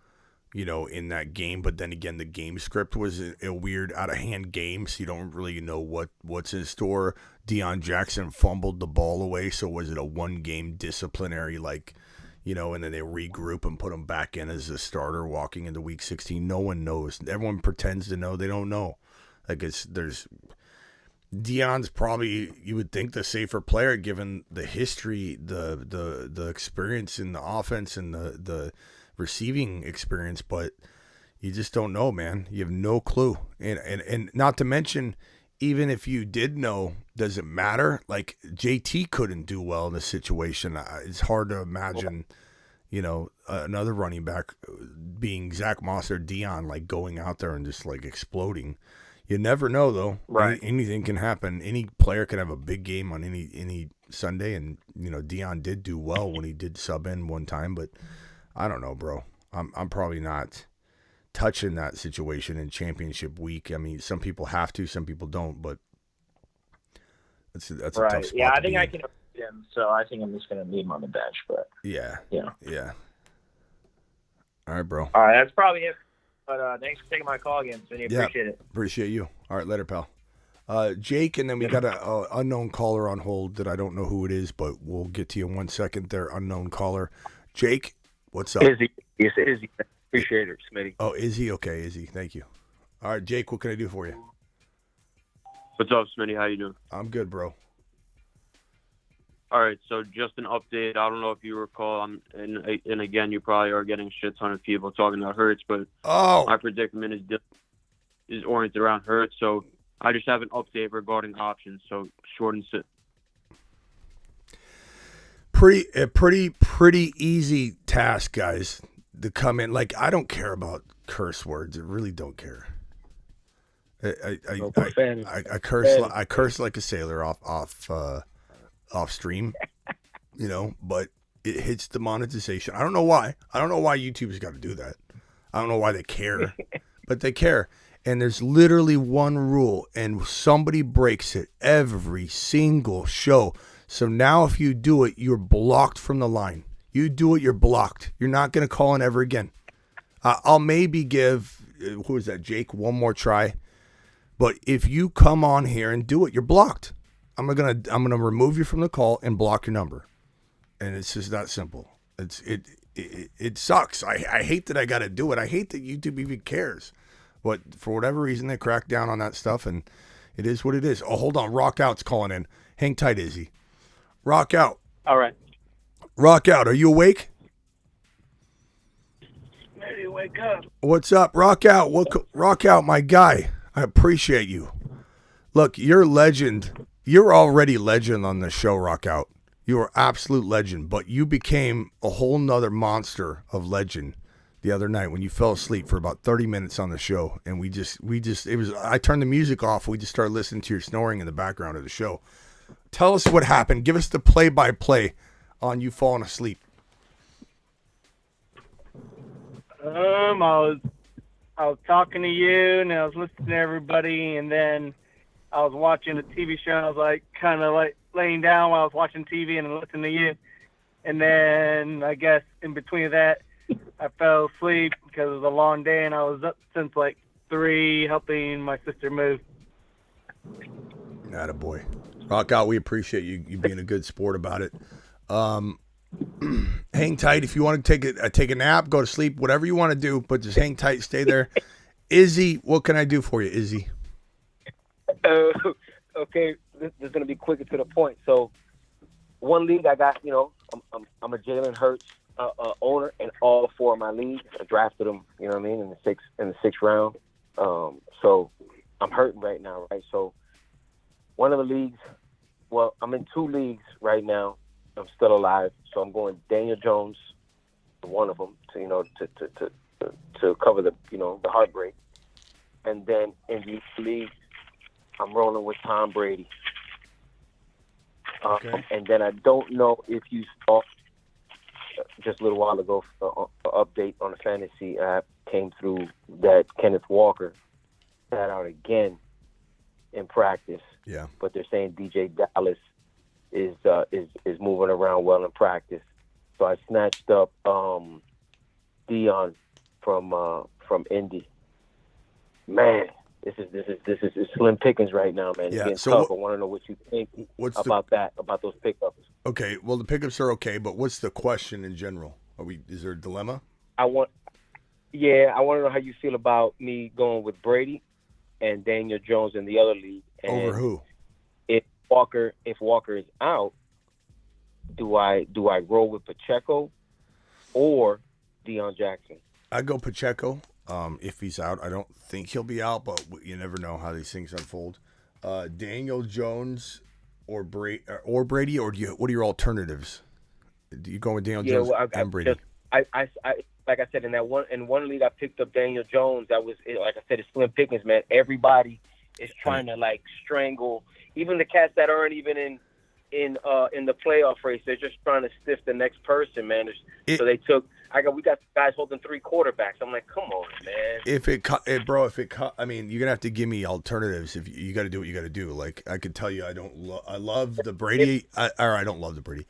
A: you know, in that game. But then again, the game script was a weird out of hand game, so you don't really know what's in store. Deion Jackson fumbled the ball away, so was it a one game disciplinary, like, you know, and then they regroup and put him back in as a starter walking into week 16? No one knows. Everyone pretends to know. They don't know. Like Deion's probably, you would think, the safer player given the history, the experience in the offense and the receiving experience, but you just don't know, man. You have no clue. And not to mention, even if you did know, does it matter? Like JT couldn't do well in this situation. It's hard to imagine, you know, another running back being Zach Moss or Deion, like going out there and just like exploding. You never know, though.
H: Right.
A: Anything can happen. Any player can have a big game on any Sunday, and you know Deion did do well when he did sub in one time, but I don't know, bro. I'm probably not touching that situation in championship week. I mean, some people have to, some people don't, but that's a tough spot.
H: Yeah, I think I can avoid him, so I think I'm just going to leave him on the bench. But
A: yeah. All right, bro.
H: All right, that's probably it. But thanks for taking my call again, Smitty. Appreciate it.
A: Appreciate you. All right, later, pal. Jake, and then we got an unknown caller on hold that I don't know who it is, but we'll get to you in 1 second there, unknown caller. Jake, what's up?
I: Izzy. Yes, Izzy. Appreciate it, Smitty.
A: Oh, Izzy? Okay, Izzy. Thank you. All right, Jake, what can I do for you?
I: What's up, Smitty? How you doing?
A: I'm good, bro.
I: All right, so just an update. I don't know if you recall, and again, you probably are getting shit ton of people talking about Hurts, but my predicament is oriented around Hurts, so I just have an update regarding options. So short and sit.
A: Pretty easy task, guys, to come in. Like, I don't care about curse words. I really don't care. I curse like a sailor off stream, you know, but it hits the monetization. I don't know why. I don't know why YouTube's got to do that. I don't know why they care, but they care. And there's literally one rule, and somebody breaks it every single show. So now if you do it, you're blocked from the line. You do it, you're blocked. You're not going to call in ever again. I'll maybe give, who is that, Jake, one more try. But if you come on here and do it, you're blocked. I'm gonna remove you from the call and block your number, and it's just that simple. It sucks. I hate that I got to do it. I hate that YouTube even cares, but for whatever reason they crack down on that stuff, and it is what it is. Oh, hold on, Rock Out's calling in. Hang tight, Izzy. Rock Out.
H: All right.
A: Rock Out. Are you awake?
H: Maybe wake up.
A: What's up, Rock Out? Rock Out, my guy. I appreciate you. Look, you're legend. You're already legend on the show, Rock Out. You are absolute legend, but you became a whole nother monster of legend the other night when you fell asleep for about 30 minutes on the show. And I turned the music off. We just started listening to your snoring in the background of the show. Tell us what happened. Give us the play-by-play on you falling asleep.
J: I was talking to you and I was listening to everybody, and then I was watching a TV show, and I was like kind of like laying down while I was watching TV and listening to you. And then I guess in between that, I fell asleep because it was a long day, and I was up since like 3 helping my sister move.
A: Attaboy. Rock Out, we appreciate you being a good sport about it. Hang tight. If you want to take a nap, go to sleep, whatever you want to do, but just hang tight, stay there. Izzy, what can I do for you, Izzy?
K: Okay, this is going to be quicker to the point. So, one league I got, I'm a Jalen Hurts owner in all 4 of my leagues. I drafted him, in the sixth round. So I'm hurting right now, right? So one of the leagues, well, I'm in 2 leagues right now. I'm still alive, so I'm going Daniel Jones, one of them, to cover the the heartbreak, and then in the league, I'm rolling with Tom Brady.
A: Okay.
K: And then I don't know if you saw just a little while ago an update on the fantasy app came through that Kenneth Walker sat out again in practice.
A: Yeah.
K: But they're saying DJ Dallas is moving around well in practice. So I snatched up Dion from Indy. Man, this is slim pickings right now, man. It's getting tough. I want to know what you think about those pickups.
A: Okay, well the pickups are okay, but what's the question in general? Is there a dilemma?
K: I want to know how you feel about me going with Brady and Daniel Jones in the other league. And
A: over who?
K: If Walker is out, do I roll with Pacheco or Deion Jackson?
A: I go Pacheco. If he's out, I don't think he'll be out, but you never know how these things unfold. Daniel Jones or Brady, or what are your alternatives? Do you go with Daniel Jones and Brady?
K: I like I said in one league I picked up Daniel Jones. That was, like I said, it's slim pickings, man. Everybody is trying to strangle, even the cats that aren't even in the playoff race. They're just trying to stiff the next person, man. So we got guys holding 3 quarterbacks. I'm like, come on, man.
A: I mean, you're gonna have to give me alternatives. If you got to do what you got to do. Like I could tell you, I love the Brady. I don't love the Brady.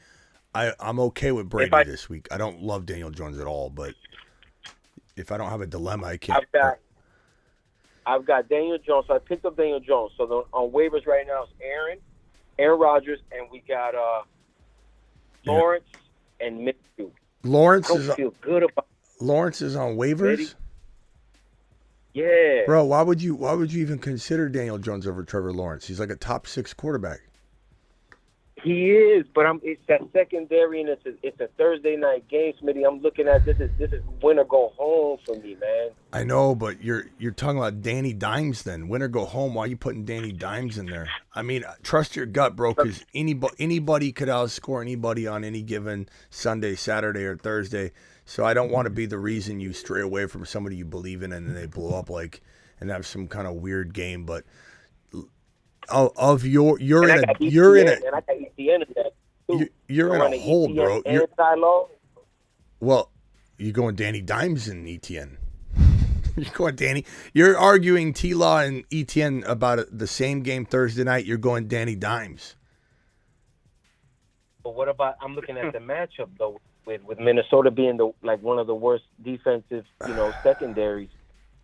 A: I'm okay with Brady this week. I don't love Daniel Jones at all, but if I don't have a dilemma, I can't.
K: I've got Daniel Jones. So I picked up Daniel Jones. So on waivers right now is Aaron Rodgers, and we got Lawrence and Minshew.
A: Lawrence
K: feel good about
A: Lawrence is on waivers.
K: Brady. Yeah,
A: bro. Why would you even consider Daniel Jones over Trevor Lawrence? He's like a top 6 quarterback.
K: He is, but it's that secondary, and it's a Thursday night game, Smitty. I'm looking at this is win or go home for me, man.
A: I know, but you're talking about Danny Dimes then. Win or go home. Why are you putting Danny Dimes in there? I mean, trust your gut, bro, because anybody could outscore anybody on any given Sunday, Saturday, or Thursday. So I don't want to be the reason you stray away from somebody you believe in and then they blow up and have some kind of weird game, but. You're in a hole, bro. Well, you're going Danny Dimes and ETN. You're going Danny. You're arguing T-Law and ETN about the same game Thursday night. You're going Danny Dimes.
K: But what about? I'm looking at the matchup though, with Minnesota being one of the worst defensive, secondaries.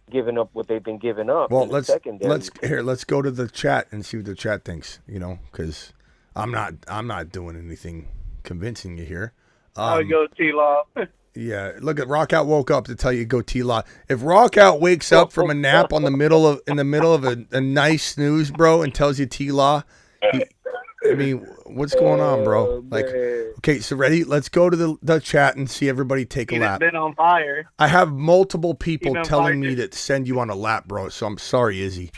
K: Giving up what they've been giving up.
A: Well, let's go to the chat and see what the chat thinks. Because I'm not doing anything convincing you here.
J: I'll go T-Law.
A: Yeah, look at Rockout woke up to tell you go T-Law. If Rockout wakes up from a nap in the middle of a nice snooze, bro, and tells you T-Law, what's going on, bro? Okay, so ready? Let's go to the chat and see everybody take a lap.
J: Been on fire.
A: I have multiple people telling me to send you on a lap, bro. So I'm sorry, Izzy.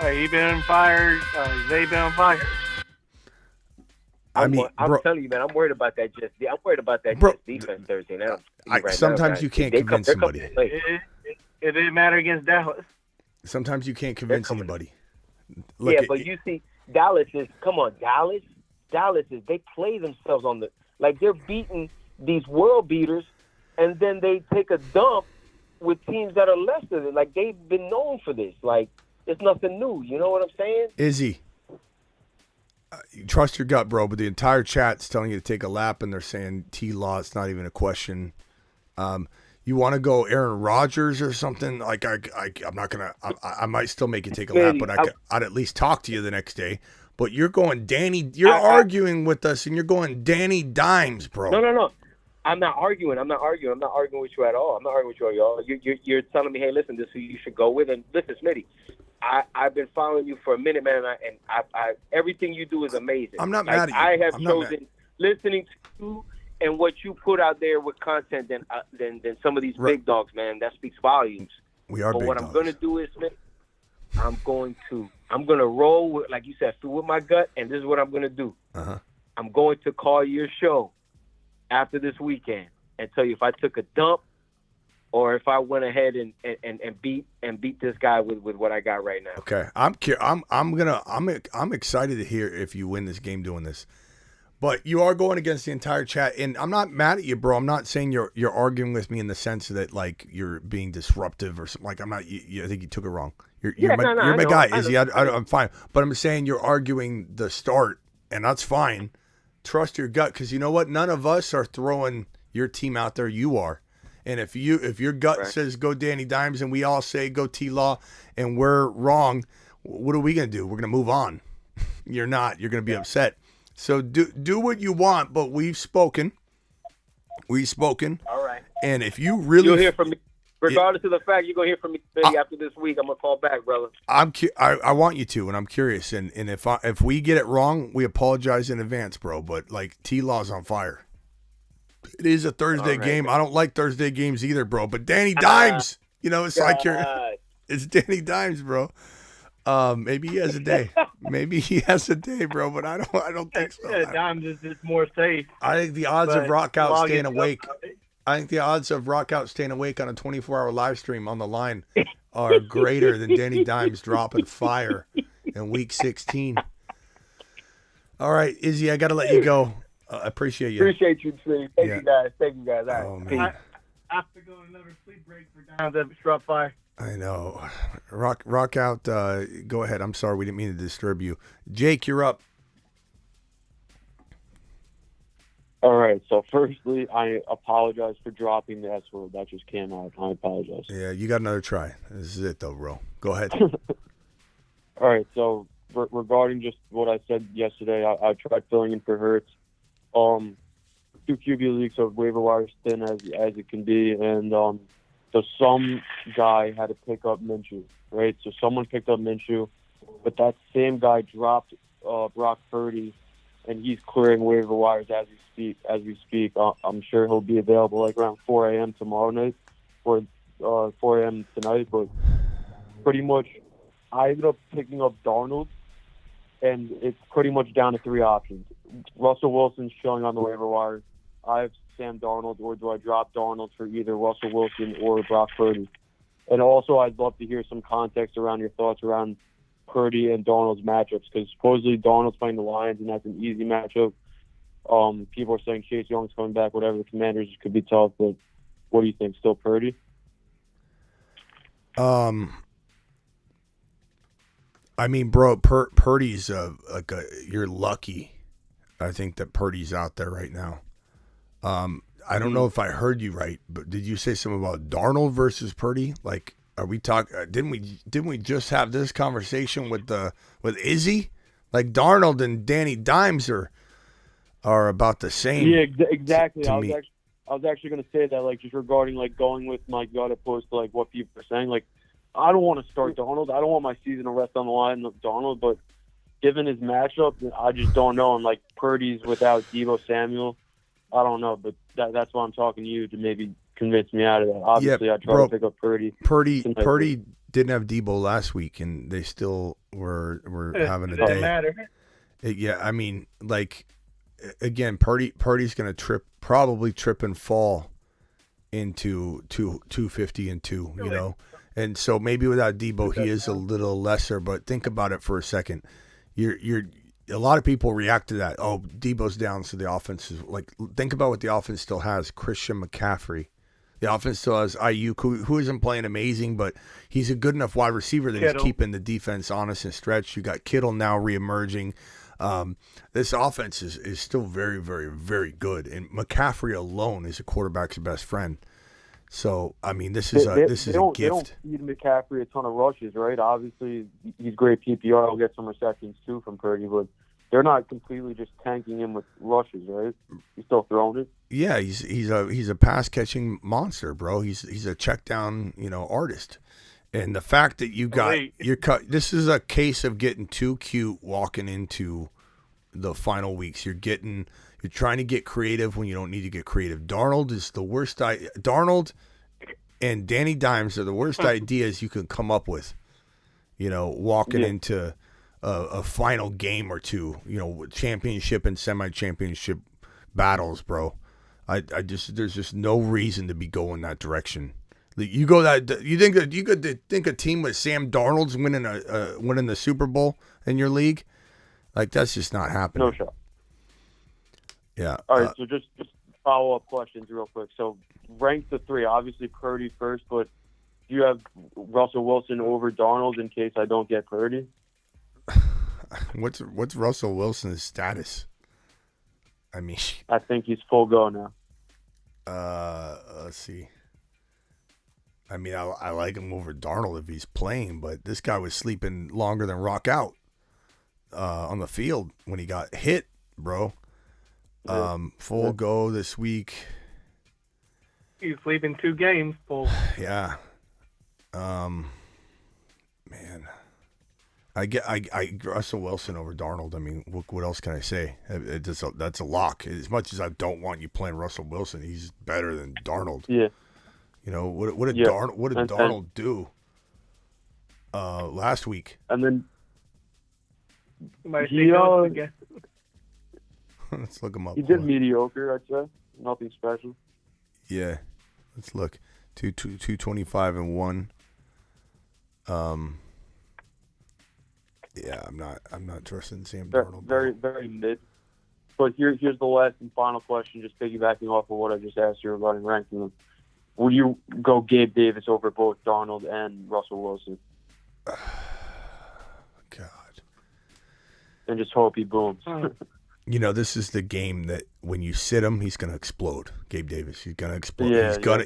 J: He been on fire. They been on fire.
K: I'm telling you, man. I'm worried about that. I'm worried about that defense Thursday now.
A: Sometimes you can't convince somebody.
J: It didn't matter against Dallas.
A: Sometimes you can't convince anybody.
K: But you see, Dallas is they play themselves on they're beating these world beaters, and then they take a dump with teams that are less than it. Like they've been known for this. Like it's nothing new. You know what I'm saying?
A: Izzy, you trust your gut, bro. But the entire chat's telling you to take a lap, and they're saying T-Law. It's not even a question. You want to go Aaron Rodgers or something? Like I'm not gonna. I might still make you take a lap, but I'd at least talk to you the next day. But you're going Danny. You're arguing with us, and you're going Danny Dimes, bro.
K: No. I'm not arguing. I'm not arguing with you at all. I'm not arguing with you at all. You're telling me, hey, listen, this is who you should go with. And listen, Smitty, I've been following you for a minute, man, and I everything you do is amazing.
A: I'm not mad at you.
K: I have chosen listening to you and what you put out there with content than some of these big dogs, man. That speaks volumes.
A: We are
K: but
A: big
K: what
A: dogs.
K: I'm gonna do is, Smith, I'm gonna roll with, like you said, with my gut, and this is what I'm gonna do. I'm going to call your show after this weekend and tell you if I took a dump or if I went ahead and beat this guy with what I got right now.
A: Okay, I'm excited to hear if you win this game doing this. But you are going against the entire chat, and I'm not mad at you, bro. I'm not saying you're arguing with me in the sense that like you're being disruptive or something. Like I'm not. I think you took it wrong. You're my guy, Izzy. I'm fine. But I'm saying you're arguing the start, and that's fine. Trust your gut, because you know what? None of us are throwing your team out there. You are. And if your gut says go Danny Dimes and we all say go T-Law and we're wrong, what are we going to do? We're going to move on. You're not. You're going to be upset. So do what you want, but we've spoken. All right. And if you really...
K: You'll hear from me. Regardless of the fact, you're going to hear from me after this week. I'm going to call back, brother.
A: I want you to, and I'm curious. And if we get it wrong, we apologize in advance, bro. But, like, T-Law's on fire. It is a Thursday game. I don't like Thursday games either, bro. But Danny Dimes, it's like it's Danny Dimes, bro. Maybe he has a day. Bro. But I don't think so.
J: Yeah, Dimes is just more safe.
A: I think the odds of Rockout staying awake. I think the odds of Rockout staying awake on a 24-hour live stream on the line are greater than Danny Dimes dropping fire in Week 16. All right, Izzy, I got to let you go. I appreciate you.
K: Appreciate you, too. Thank you, guys. All right.
A: Oh, man.
J: I have to go on another sleep break for Dimes that drop fire.
A: I know. Rockout, go ahead. I'm sorry. We didn't mean to disturb you. Jake, you're up.
I: All right. So, firstly, I apologize for dropping the S word. That just came out. I apologize.
A: Yeah, you got another try. This is it, though, bro. Go ahead.
I: All right. So, regarding just what I said yesterday, I tried filling in for Hurts. 2 QB leagues of waiver wire thin as it can be, and so some guy had to pick up Minshew, right? So someone picked up Minshew, but that same guy dropped Brock Purdy, and he's clearing waiver wires as we speak. I'm sure he'll be available like around 4 a.m. tomorrow night or 4 a.m. tonight. But pretty much, I ended up picking up Darnold, and it's pretty much down to 3 options. Russell Wilson's showing on the waiver wire. I have Sam Darnold, or do I drop Darnold for either Russell Wilson or Brock Purdy? And also, I'd love to hear some context around your thoughts around Purdy and Darnold's matchups, because supposedly Darnold's playing the Lions, and that's an easy matchup. People are saying Chase Young's coming back, whatever. The Commanders could be tough, but what do you think? Still Purdy?
A: I mean, bro, Purdy's you're lucky. I think that Purdy's out there right now. I don't know if I heard you right, but did you say something about Darnold versus Purdy? Like, are we talking? Didn't we just have this conversation with Izzy? Like Darnold and Danny Dimes are about the same.
I: Yeah, exactly.
A: To
I: I
A: me.
I: was actually going to say that, like, just regarding like going with my gut opposed to like what people are saying. Like, I don't want to start Darnold. I don't want my season to rest on the line of Darnold, but given his matchup, I just don't know. And like Purdy's without Deebo Samuel, I don't know. But that's why I'm talking to you to maybe convince me out of that. Obviously, I tried to pick up Purdy.
A: Purdy didn't have Deebo last week, and they still were having a day.
J: Doesn't matter.
A: Yeah, I mean, like, again, Purdy's going to probably trip and fall into 250 and 2, you know. And so maybe without Deebo, he is a little lesser. But think about it for a second. You're a lot of people react to that. Oh, Deebo's down, so the offense is like. Think about what the offense still has. Christian McCaffrey. The offense still has Ayuk, who isn't playing amazing, but he's a good enough wide receiver that he's keeping the defense honest and stretched. You got Kittle now reemerging. This offense is still very, very, very good. And McCaffrey alone is a quarterback's best friend. So I mean, this is a gift.
L: They don't feed McCaffrey a ton of rushes, right? Obviously, he's great PPR. He'll get some receptions too from Purdy, but they're not completely just tanking him with rushes, right? He's still throwing it.
A: Yeah, he's a pass catching monster, bro. He's a check down, artist. And the fact that you got this is a case of getting too cute walking into the final weeks. You're trying to get creative when you don't need to get creative. Darnold is the worst. Darnold and Danny Dimes are the worst ideas you can come up with. Walking into a final game or two. Championship and semi-championship battles, bro. There's just no reason to be going that direction. You go that you could think a team with Sam Darnold's winning the Super Bowl in your league, like that's just not happening.
L: No shot.
A: Yeah.
L: All right. So just follow up questions real quick. So rank the three. Obviously Purdy first, but do you have Russell Wilson over Darnold in case I don't get Purdy?
A: What's Russell Wilson's status? I mean,
L: I think he's full go now.
A: Let's see. I mean, I like him over Darnold if he's playing, but this guy was sleeping longer than rock out on the field when he got hit, bro. Full go this week.
J: He's sleeping 2 games full.
A: Yeah. Man, I Russell Wilson over Darnold. I mean, what else can I say? That's a lock. As much as I don't want you playing Russell Wilson, he's better than Darnold.
L: Yeah.
A: What did Darnold do last week?
L: And then
J: let's
A: look him up.
L: He did mediocre, I'd say. Nothing special.
A: Yeah, let's look. 225 and 1. Yeah, I'm not trusting Sam Darnold.
L: Very, very mid. But here's the last and final question, just piggybacking off of what I just asked you regarding ranking them. Would you go Gabe Davis over both Darnold and Russell Wilson?
A: God.
L: And just hope he booms.
A: This is the game that when you sit him, he's going to explode. Gabe Davis, he's going to explode.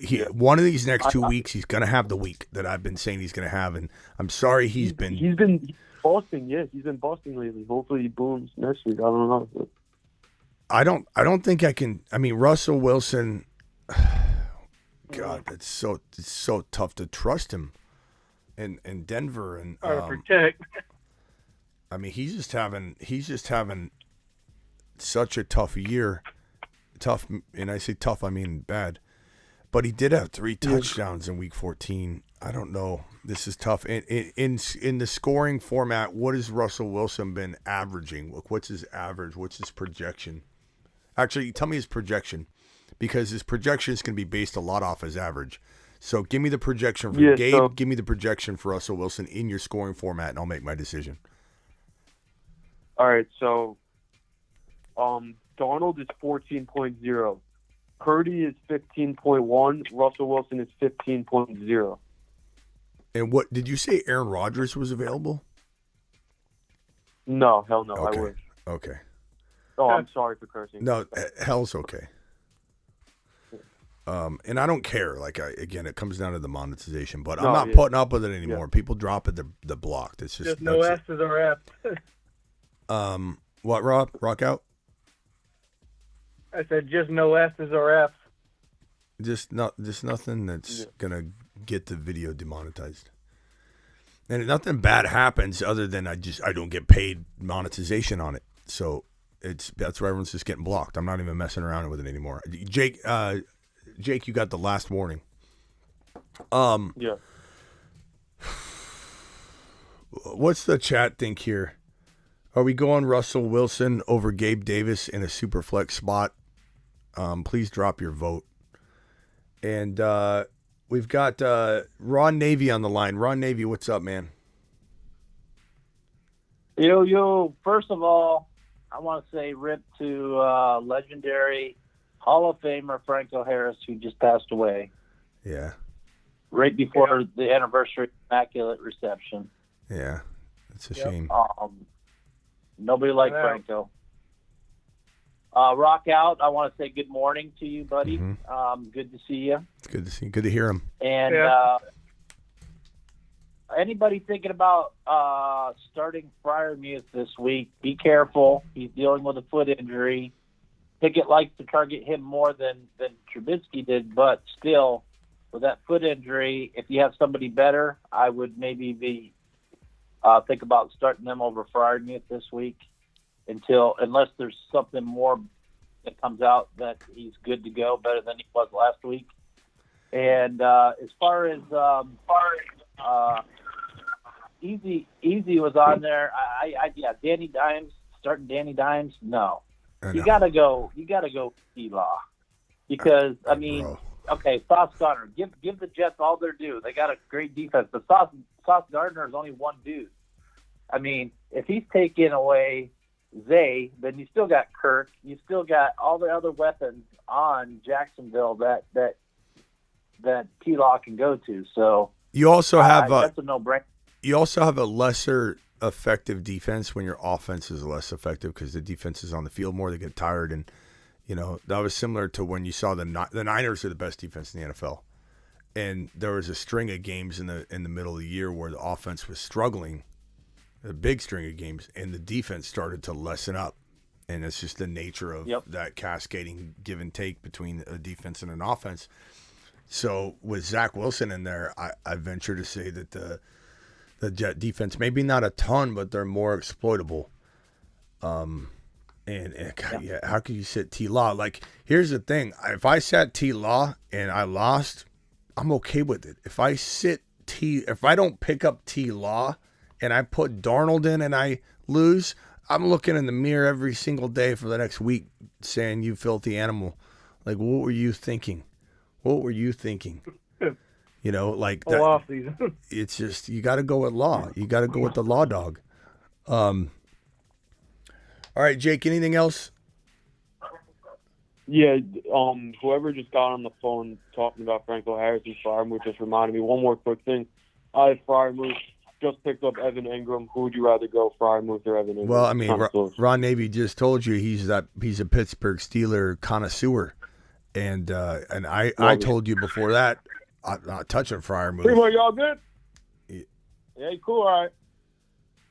L: Yeah,
A: one of these next 2 weeks, he's going to have the week that I've been saying he's going to have. And I'm sorry he's been
L: busting. Yeah, he's been busting lately. Hopefully he booms next week. I don't know. But
A: I don't think I can. I mean, Russell Wilson. God, it's so tough to trust him in Denver and
J: protect.
A: I mean, he's just having such a tough year. Tough, and I say tough, I mean bad. But he did have 3 touchdowns in Week 14. I don't know. This is tough. In the scoring format, what has Russell Wilson been averaging? What's his average? What's his projection? Actually, tell me his projection, because his projection is going to be based a lot off his average. So give me the projection for Gabe. Give me the projection for Russell Wilson in your scoring format, and I'll make my decision.
L: All right, so Darnold is 14.0. Purdy is 15.1. Russell Wilson is 15.0.
A: And what did you say? Aaron Rodgers was available?
L: No, hell no.
A: Okay.
L: I wish.
A: Okay.
L: Oh, I'm sorry for cursing.
A: No, hell's okay. And I don't care. Again, it comes down to the monetization, but I'm not putting up with it anymore. Yeah. People drop it, they're blocked. It's just
J: no S's or F's.
A: What, Rob? Rock out?
J: I said just no S's or F's.
A: Just nothing that's gonna get the video demonetized. And nothing bad happens other than I don't get paid monetization on it. So that's why everyone's just getting blocked. I'm not even messing around with it anymore. Jake, you got the last warning.
L: Yeah.
A: What's the chat think here? Are we going Russell Wilson over Gabe Davis in a super flex spot? Please drop your vote. And we've got Ron Navy on the line. Ron Navy, what's up, man?
M: Yo. First of all, I want to say rip to legendary Hall of Famer Franco Harris, who just passed away.
A: Yeah.
M: Right before the anniversary Immaculate Reception.
A: Yeah, it's a shame.
M: Nobody liked Franco. Rock Out, I want to say good morning to you, buddy. Good to see you.
A: It's good to see. Good to hear him.
M: And anybody thinking about starting Freiermuth this week, be careful. He's dealing with a foot injury. Pickett likes to target him more than Trubisky did, but still, with that foot injury, if you have somebody better, I would maybe think about starting them over Freiermuth this week unless there's something more that comes out that he's good to go, better than he was last week. And as far as Easy was on there. Danny Dimes, starting Danny Dimes. No, you gotta go T-Law, because okay, Sauce Gardner. Give the Jets all their due. They got a great defense, but Sauce Gardner is only one dude. I mean, if he's taking away Zay, then you still got Kirk. You still got all the other weapons on Jacksonville that T-Law can go to. So
A: you also have
M: that's a no-brainer.
A: You also have a lesser effective defense when your offense is less effective because the defense is on the field more. They get tired, and that was similar to when you saw the Niners are the best defense in the NFL, and there was a string of games in the middle of the year where the offense was struggling, a big string of games, and the defense started to lessen up, and it's just the nature of that cascading give and take between a defense and an offense. So with Zach Wilson in there, I venture to say that the Jet defense, maybe not a ton, but they're more exploitable. How could you sit T-Law? Like, here's the thing. If I sat T-Law and I lost, I'm okay with it. If I don't pick up T-Law and I put Darnold in and I lose, I'm looking in the mirror every single day for the next week saying, you filthy animal. Like, what were you thinking? What were you thinking? Like that.
J: Off season.
A: It's just, you got to go with Law. You got to go with the Law dog. All right, Jake, anything else?
L: Yeah, whoever just got on the phone talking about Franco Harris and Freiermuth just reminded me one more quick thing. Freiermuth just picked up Evan Ingram. Who would you rather go, Freiermuth or Evan Ingram?
A: Well, I mean, Ron Navy just told you he's a Pittsburgh Steeler connoisseur, and I told you before that. I'm not touching Freiermuth.
N: Primo, y'all good? Yeah, cool, all right.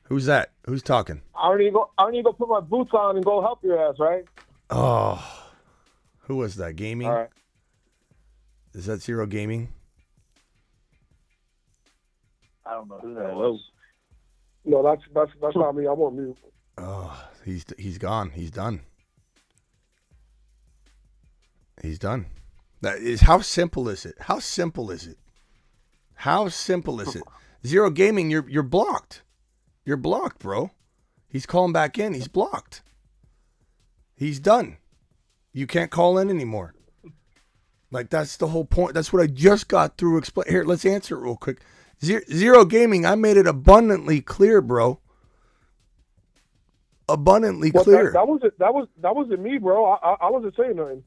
A: Who's that? Who's talking?
N: I don't need to go put my boots on and go help your ass, right?
A: Oh, who was that? Gaming?
N: All right.
A: Is that Zero Gaming?
M: I don't know who that was.
N: No, that's not me. I'm on mute.
A: Oh, he's gone. He's done. He's done. That is, how simple is it? How simple is it? How simple is it? Zero Gaming, you're blocked. You're blocked, bro. He's calling back in. He's blocked. He's done. You can't call in anymore. Like, that's the whole point. That's what I just got through. Here, let's answer it real quick. Zero Gaming, I made it abundantly clear, bro. Abundantly clear.
N: That wasn't me, bro. I wasn't saying nothing.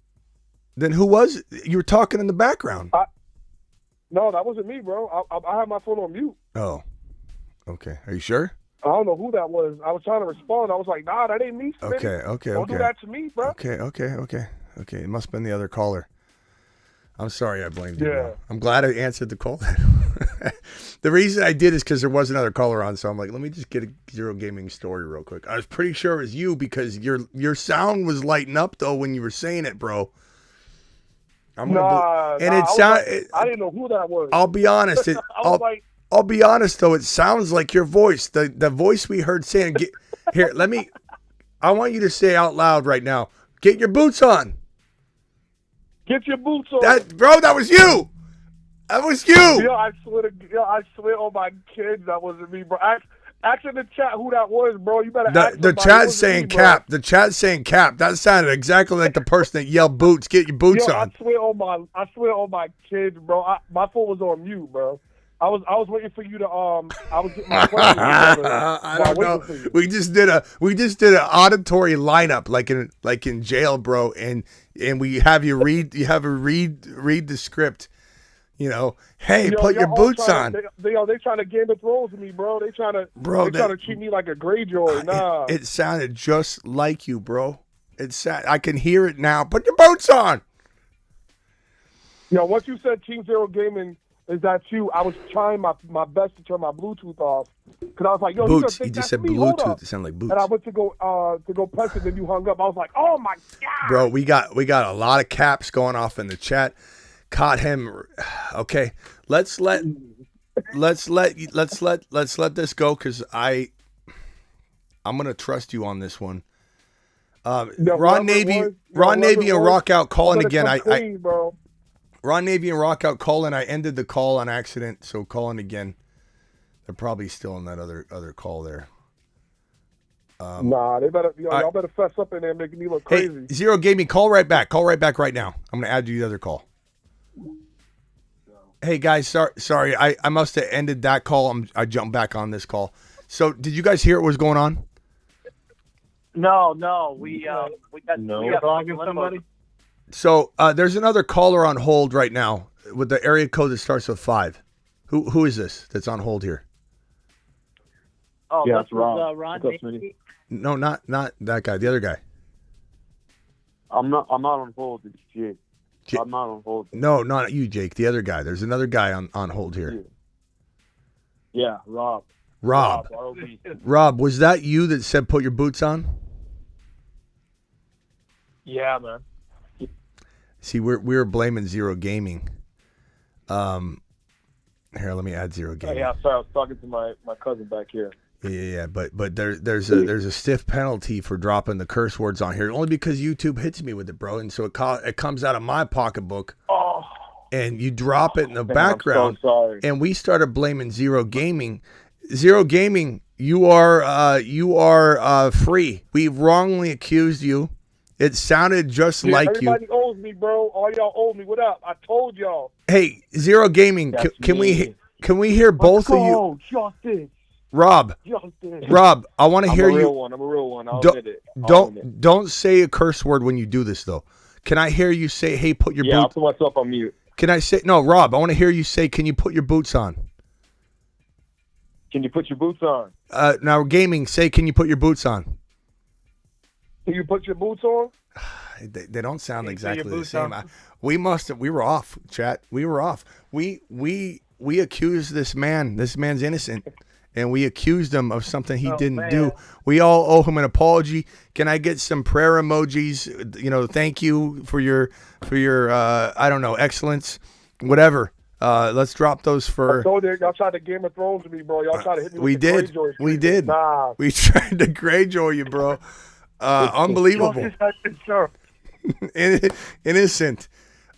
A: Then who was it? You were talking in the background.
N: No, that wasn't me, bro. I had my phone on mute.
A: Oh, okay. Are you sure?
N: I don't know who that was. I was trying to respond. I was like, nah, that ain't me.
A: Okay.
N: Don't do that to me, bro.
A: Okay. It must have been the other caller. I'm sorry I blamed you.
N: Yeah.
A: Bro. I'm glad I answered the call. The reason I did is because there was another caller on, so I'm like, let me just get a Zero Gaming story real quick. I was pretty sure it was you because your sound was lighting up, though, when you were saying it, bro. I didn't
N: know who that was.
A: I'll be honest. I'll be honest though. It sounds like your voice. The voice we heard saying. Here, I want you to say out loud right now. Get your boots on.
N: Get your boots on.
A: That was you. That was you.
N: Yeah, I swear on my kids, that wasn't me, bro. Ask in the chat who that was, bro. You better ask
A: the chat's saying Cap. The chat's saying Cap. That sounded exactly like the person that yelled boots. Get your boots on.
N: I swear on my kids, bro. My phone was on mute, bro. I was waiting for you to I was getting my questions together.
A: I don't know. We just did an auditory lineup like in jail, bro, and we have you read the script. Hey, put your boots on.
N: They trying to Game of Thrones with me, bro. They trying to treat me like a Greyjoy. Nah.
A: It sounded just like you, bro. It's sad. I can hear it now. Put your boots on.
N: Once you said Team Zero Gaming, is that you? I was trying my best to turn my Bluetooth off because I was like,
A: boots. You just said Bluetooth. It sounded like boots.
N: And I went to go press it, then you hung up. I was like, oh my god,
A: bro. We got a lot of caps going off in the chat. Caught him. Okay, let's let this go because I'm gonna trust you on this one. Ron Navy and Rock Out calling again. Ron Navy and Rock Out calling. I ended the call on accident, so calling again. They're probably still in that other call there.
N: Nah, they better y'all better fess up in there, making me look crazy.
A: Hey, Zero gave me call right back. Call right back right now. I'm gonna add you the other call. Hey guys, sorry, I must have ended that call. I jumped back on this call. So did you guys hear what was going on?
M: No, we got
J: somebody.
A: So there's another caller on hold right now with the area code that starts with 5. Who is this that's on hold here?
M: Oh,
L: yeah,
M: that's
L: Ron.
M: Ron.
A: No, not that guy. The other guy.
L: I'm not on hold. It's Jake. I'm not on hold.
A: No, not you, Jake. The other guy. There's another guy on hold here.
L: Yeah, Rob.
A: Rob, was that you that said put your boots on?
N: Yeah, man.
A: See, we were blaming Zero Gaming. Here, let me add Zero Gaming.
N: Yeah, sorry, I was talking to my cousin back here.
A: Yeah. But there's a stiff penalty for dropping the curse words on here, only because YouTube hits me with it, bro, and so it comes out of my pocketbook.
N: Oh.
A: And you drop it in the
N: Man,
A: background.
N: I'm so sorry.
A: And we started blaming Zero Gaming. Zero Gaming, you are free. We wrongly accused you. It sounded just like you.
N: Everybody owes me, bro. All y'all owe me. What up? I told y'all.
A: Hey, Zero Gaming, can we hear both of you?
N: Justice.
A: Rob, I want to hear you.
N: I'm a real one. I'll admit it.
A: Don't say a curse word when you do this, though. Can I hear you say, "Hey, put your boots"?
N: Yeah, I'll put myself on mute.
A: Can I say no, Rob? I want to hear you say, "Can you put your boots on"?
N: Can you put your boots on?
A: Now, Gaming, say, "Can you put your boots on"?
N: Can you put your boots on?
A: They don't sound exactly the same. We were off, chat. We were off. We accused this man. This man's innocent, and we accused him of something he didn't do. We all owe him an apology. Can I get some prayer emojis? Thank you for your I don't know, excellence, whatever. Let's drop those for.
N: I told you, y'all tried to Game of Thrones to me, bro. Y'all tried to hit me.
A: We did. We did.
N: Nah.
A: We tried to Greyjoy you, bro. Unbelievable. Innocent.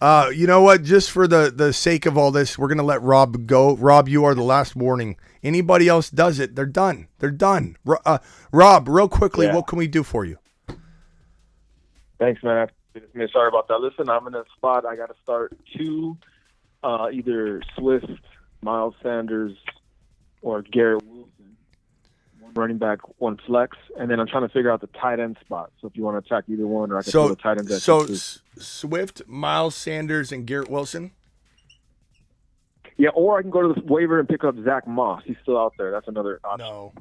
A: You know what? Just for the sake of all this, we're gonna let Rob go. Rob, you are the last warning. Anybody else does it, they're done. They're done. Rob, real quickly, what can we do for you?
N: Thanks, man. Sorry about that. Listen, I'm in a spot. I got to start 2, either Swift, Miles Sanders, or Garrett Wilson. 1 running back, 1 flex, and then I'm trying to figure out the tight end spot. So if you want to attack either one, or I can throw the tight end.
A: So Swift, Miles Sanders, and Garrett Wilson.
N: Yeah, or I can go to the waiver and pick up Zach Moss. He's still out there. That's another option.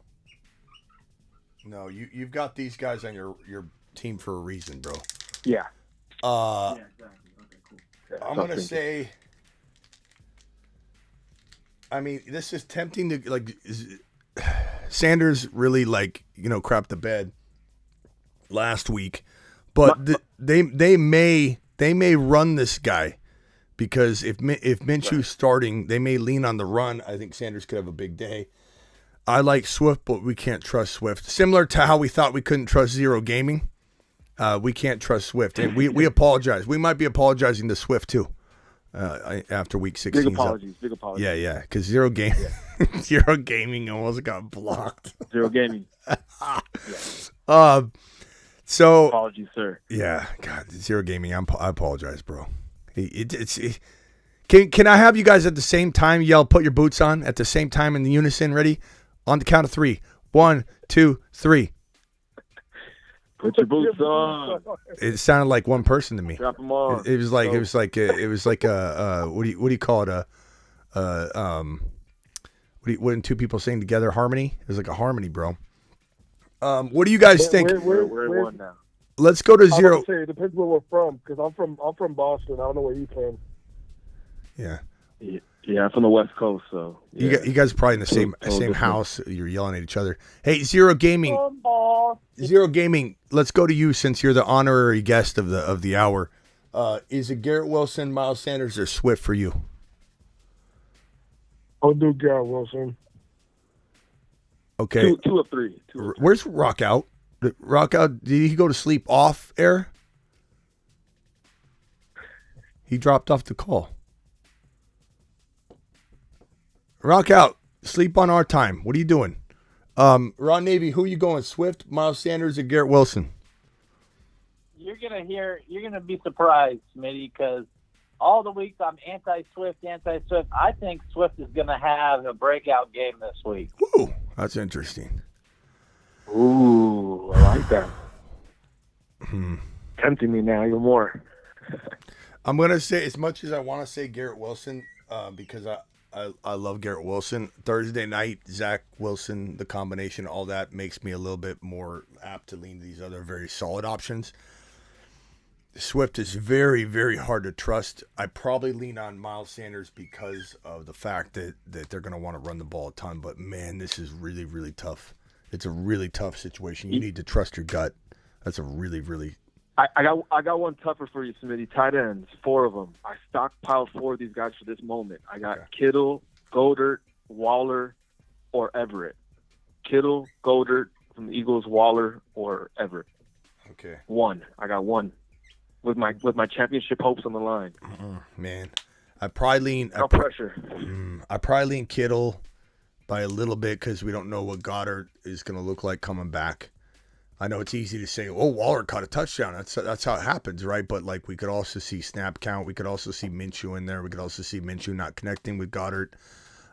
A: No, you've got these guys on your team for a reason, bro.
N: Yeah.
A: Yeah, exactly. Okay, cool. Yeah, I'm gonna say. I mean, this is tempting to like. Sanders really crapped the bed last week, but they may run this guy because if Minshew's starting, they may lean on the run. I think Sanders could have a big day. I like Swift, but we can't trust Swift. Similar to how we thought we couldn't trust Zero Gaming, we can't trust Swift, and we apologize. We might be apologizing to Swift too. After week 16.
N: Big apologies.
A: Yeah, because Zero Gaming almost got blocked.
N: Zero Gaming.
A: So
N: apologies, sir.
A: Yeah, God, Zero Gaming. I apologize, bro. Can I have you guys at the same time yell, "Put your boots on" at the same time in the unison? Ready? On the count of 3. 1, 2, 3.
N: Put your boots on.
A: It sounded like one person to me.
N: Drop them on.
A: It was like what do you call it? When 2 people sing together, harmony. It was like a harmony, bro. What do you guys think?
N: We're one now.
A: Let's go to
O: I was
A: zero.
O: about to say, it depends where we're from, because I'm from Boston. I don't know where he's from.
A: Yeah.
N: Yeah, I'm from the West Coast, so yeah.
A: You guys are probably in the same
N: different.
A: house. You're yelling at each other. Hey, Zero Gaming. Zero Gaming. Let's go to you since you're the honorary guest of the hour. Is it Garrett Wilson, Miles Sanders, or Swift for you?
O: I'll do Garrett Wilson.
A: Okay.
N: Two of three.
A: Where's Rock Out? Rock Out, did he go to sleep off air? He dropped off the call. Rock Out, sleep on our time. What are you doing? Ron Navy, who are you going? Swift, Miles Sanders, or Garrett Wilson?
M: You're gonna be surprised, Smitty, because all the weeks I'm anti-Swift. I think Swift is gonna have a breakout game this week.
A: Ooh, that's interesting.
N: Ooh, I like that. Tempting me now even more.
A: I'm gonna say, as much as I want to say Garrett Wilson, because I love Garrett Wilson. Thursday night, Zach Wilson, the combination, all that makes me a little bit more apt to lean to these other very solid options. Swift is very, very hard to trust. I probably lean on Miles Sanders because of the fact that they're going to want to run the ball a ton. But, man, this is really, really tough. It's a really tough situation. You need to trust your gut. That's a really, really...
N: I got one tougher for you, Smitty. Tight ends, 4 of them. I stockpiled 4 of these guys for this moment. I got Kittle, Goddard, Waller, or Everett. Kittle, Goddard from the Eagles, Waller, or Everett.
A: Okay.
N: I got one. With my championship hopes on the line.
A: Man, I probably lean...
N: No pressure.
A: I probably lean Kittle by a little bit because we don't know what Goddard is going to look like coming back. I know it's easy to say, oh, Waller caught a touchdown. That's how it happens, right? But, like, we could also see snap count. We could also see Minshew in there. We could also see Minshew not connecting with Goddard.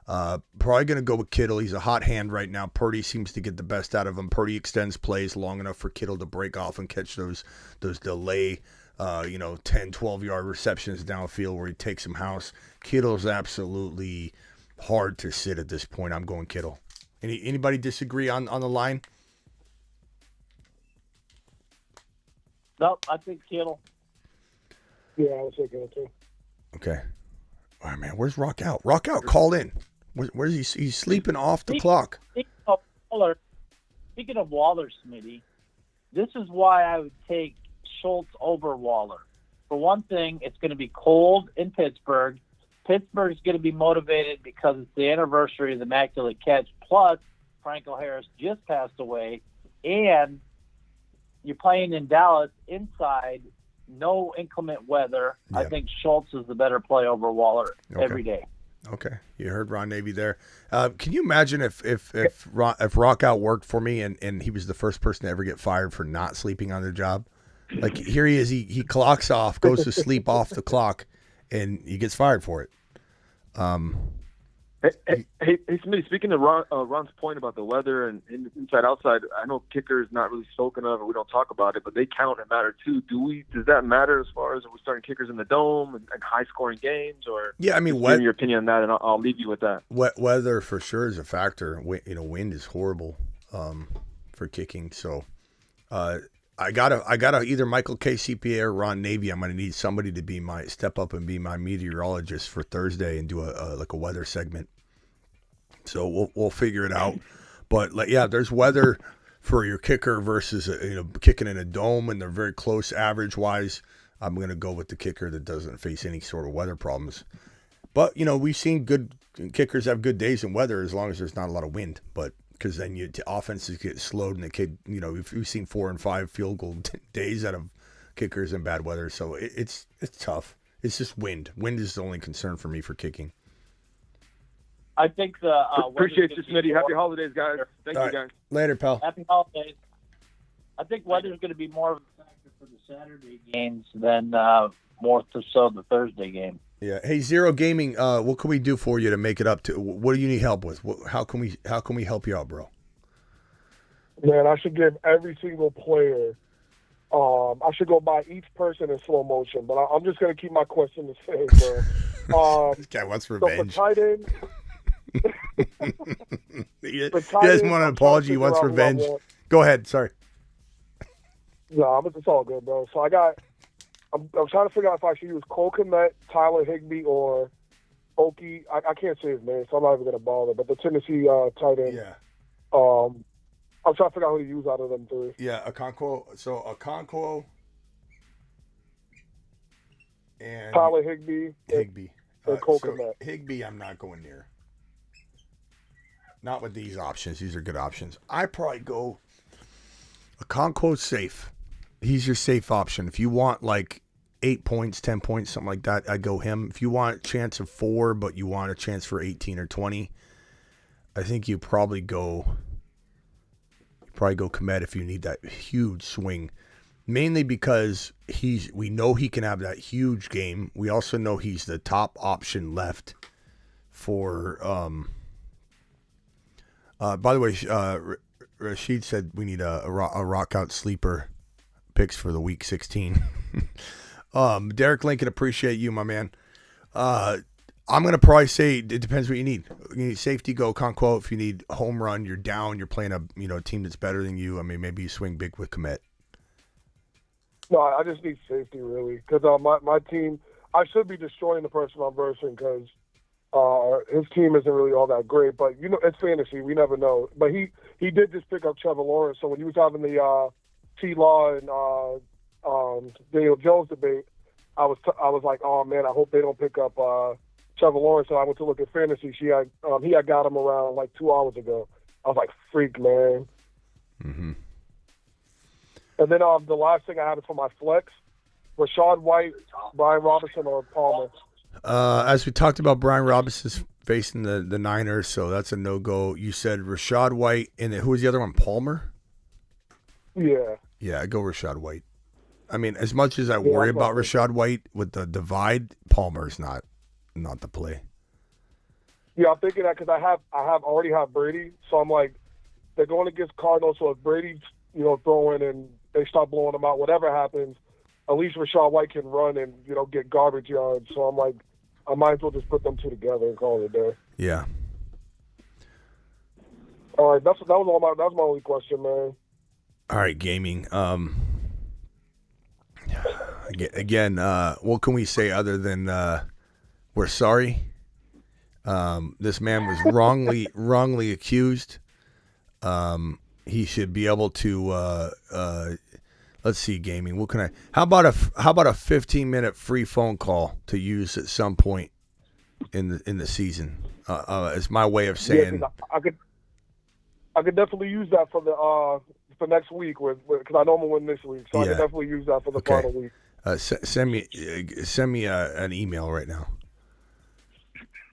A: Probably going to go with Kittle. He's a hot hand right now. Purdy seems to get the best out of him. Purdy extends plays long enough for Kittle to break off and catch those delay 10, 12-yard receptions downfield where he takes some house. Kittle's absolutely hard to sit at this point. I'm going Kittle. Anybody disagree on the line?
M: Nope, I think Kittle.
O: Yeah, I was thinking it too.
A: Okay. All right, man. Where's Rock Out? Rock Out, call in. Where's he? He's sleeping off the clock.
M: Speaking of Waller, Smitty, this is why I would take Schultz over Waller. For one thing, it's going to be cold in Pittsburgh. Pittsburgh's going to be motivated because it's the anniversary of the Immaculate Catch. Plus, Franco Harris just passed away, and you're playing in Dallas inside, no inclement weather.
A: Yeah.
M: I think Schultz is the better play over Waller every day.
A: Okay, you heard Ron Navy there. Can you imagine if Rock Out worked for me and he was the first person to ever get fired for not sleeping on the job? Like, here he is, he clocks off, goes to sleep off the clock, and he gets fired for it.
N: Hey, Smitty, speaking of Ron's point about the weather and inside outside, I know kicker is not really spoken of, or we don't talk about it, but they count and matter too. Does that matter as far as we're starting kickers in the dome and high scoring games? Or
A: yeah, I mean,
N: give me your opinion on that, and I'll leave you with that.
A: Weather for sure is a factor. Wind is horrible for kicking. So I gotta either Michael K. CPA or Ron Navy. I'm gonna need somebody to step up and be my meteorologist for Thursday and do a weather segment. So we'll figure it out. But there's weather for your kicker versus kicking in a dome, and they're very close average wise. I'm gonna go with the kicker that doesn't face any sort of weather problems. But we've seen good kickers have good days in weather as long as there's not a lot of wind. But because then offenses get slowed, and we've seen 4 and 5 field goal days out of kickers in bad weather. So it's tough. It's just wind. Wind is the only concern for me for kicking.
M: I think
N: appreciate you, Smitty. Happy holidays, guys. Thank you, guys.
A: Later, pal.
M: Happy holidays. I think weather's going to be more of a factor for the Saturday games than more so the Thursday game.
A: Yeah. Hey, Zero Gaming, what can we do for you to make it up to? What do you need help with? How can we help you out, bro?
O: Man, I should give every single player. I should go by each person in slow motion, but I'm just going to keep my question the same, bro.
A: This guy wants revenge.
O: So for tight end,
A: he doesn't want an apology. He wants revenge. Go ahead. Sorry.
O: No, it's all good, bro. So I'm trying to figure out if I should use Cole Kmet, Tyler Higbee, or Oki. I can't say his name, so I'm not even gonna bother. But the Tennessee tight end.
A: Yeah.
O: I'm trying to figure out who to use out of them three.
A: Yeah, Okonkwo. So Okonkwo and
O: Tyler Higbee. And Cole
A: so
O: Kmet.
A: Higbee, I'm not going near. Not with these options. These are good options. I probably go Okonkwo's safe. He's your safe option. If you want like 8 points, 10 points, something like that, I'd go him. If you want a chance of 4, but you want a chance for 18 or 20, I think you probably go Kmet if you need that huge swing. Mainly because we know he can have that huge game. We also know he's the top option left for by the way, Rashid said we need a rock out sleeper picks for the week 16. Derek Lincoln, appreciate you, my man. I'm going to probably say it depends what you need. You need safety, go Okonkwo. If you need home run, you're down, you're playing a team that's better than you. I mean, maybe you swing big with Kmet.
O: No, I just need safety, really. Because my team, I should be destroying the person I'm versing because his team isn't really all that great. But, it's fantasy. We never know. But he did just pick up Trevor Lawrence. So when he was having the T-Law and Daniel Jones debate, I was like, oh, man, I hope they don't pick up Trevor Lawrence. So I went to look at fantasy. He had got him around like 2 hours ago. I was like, freak, man.
A: Mm-hmm.
O: And then the last thing I have is for my flex, Rachaad White, Brian Robinson, or Palmer.
A: As we talked about, Brian Robinson's facing the Niners, so that's a no-go. You said Rachaad White, and who was the other one, Palmer?
O: Yeah.
A: Yeah, I go Rachaad White. I mean, as much as I worry about Rachaad White with the divide, Palmer's not the play.
O: Yeah, I'm thinking that because I already have Brady, so I'm like, they're going against Cardinals, so if Brady's throwing and they start blowing them out, whatever happens, at least Rachaad White can run and get garbage yards. So I'm like, I might as well just put them two together and call it a day.
A: Yeah.
O: All right, that was my only question, man.
A: All right, gaming. Again, what can we say other than we're sorry? This man was wrongly accused. He should be able to. Let's see, gaming. What can I? How about a 15-minute free phone call to use at some point in the season? As my way of saying.
O: Yeah, I could definitely use that for next week because I know I'm gonna win this week, so I could definitely use that for the final week.
A: Send me an email right now.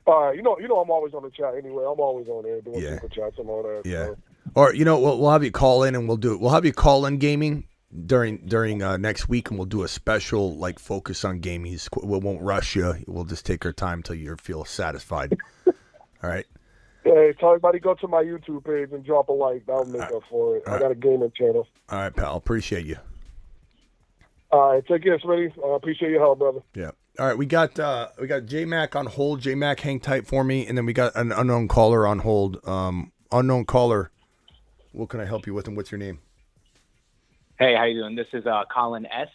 O: All right, I'm always on the chat anyway. I'm always on there doing super chats and all that.
A: Yeah.
O: So.
A: Or we'll have you call in and we'll do it. We'll have you call in gaming during next week, and we'll do a special focus on gaming. We won't rush you. We'll just take our time till you feel satisfied. All right.
O: Hey, tell everybody go to my YouTube page and drop a like. That'll make up for it. I got a gaming channel.
A: All right, pal. Appreciate you.
O: All right, take care, Smitty. I appreciate your help, brother.
A: Yeah. All right, we got J-Mac on hold. J-Mac, hang tight for me, and then we got an unknown caller on hold. Unknown caller, what can I help you with, and what's your name?
P: Hey, how you doing? This is Colin S.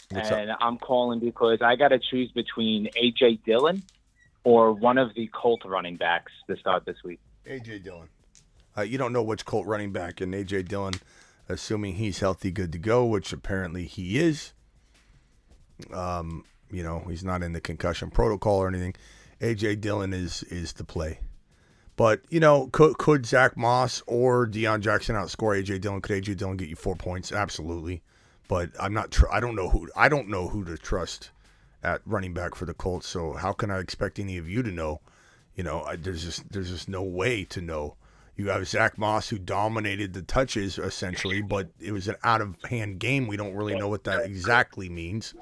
P: And I'm calling because I got to choose between A.J. Dillon or one of the Colt running backs to start this week.
A: A.J. Dillon. You don't know which Colt running back, and A.J. Dillon, assuming he's healthy, good to go, which apparently he is. He's not in the concussion protocol or anything. A.J. Dillon is the play. But, could Zach Moss or Deion Jackson outscore A.J. Dillon? Could A.J. Dillon get you 4 points? Absolutely. But I'm not. I don't know who to trust at running back for the Colts. So how can I expect any of you to know? There's just no way to know. You have Zach Moss, who dominated the touches essentially, but it was an out of hand game. We don't really know what that exactly means.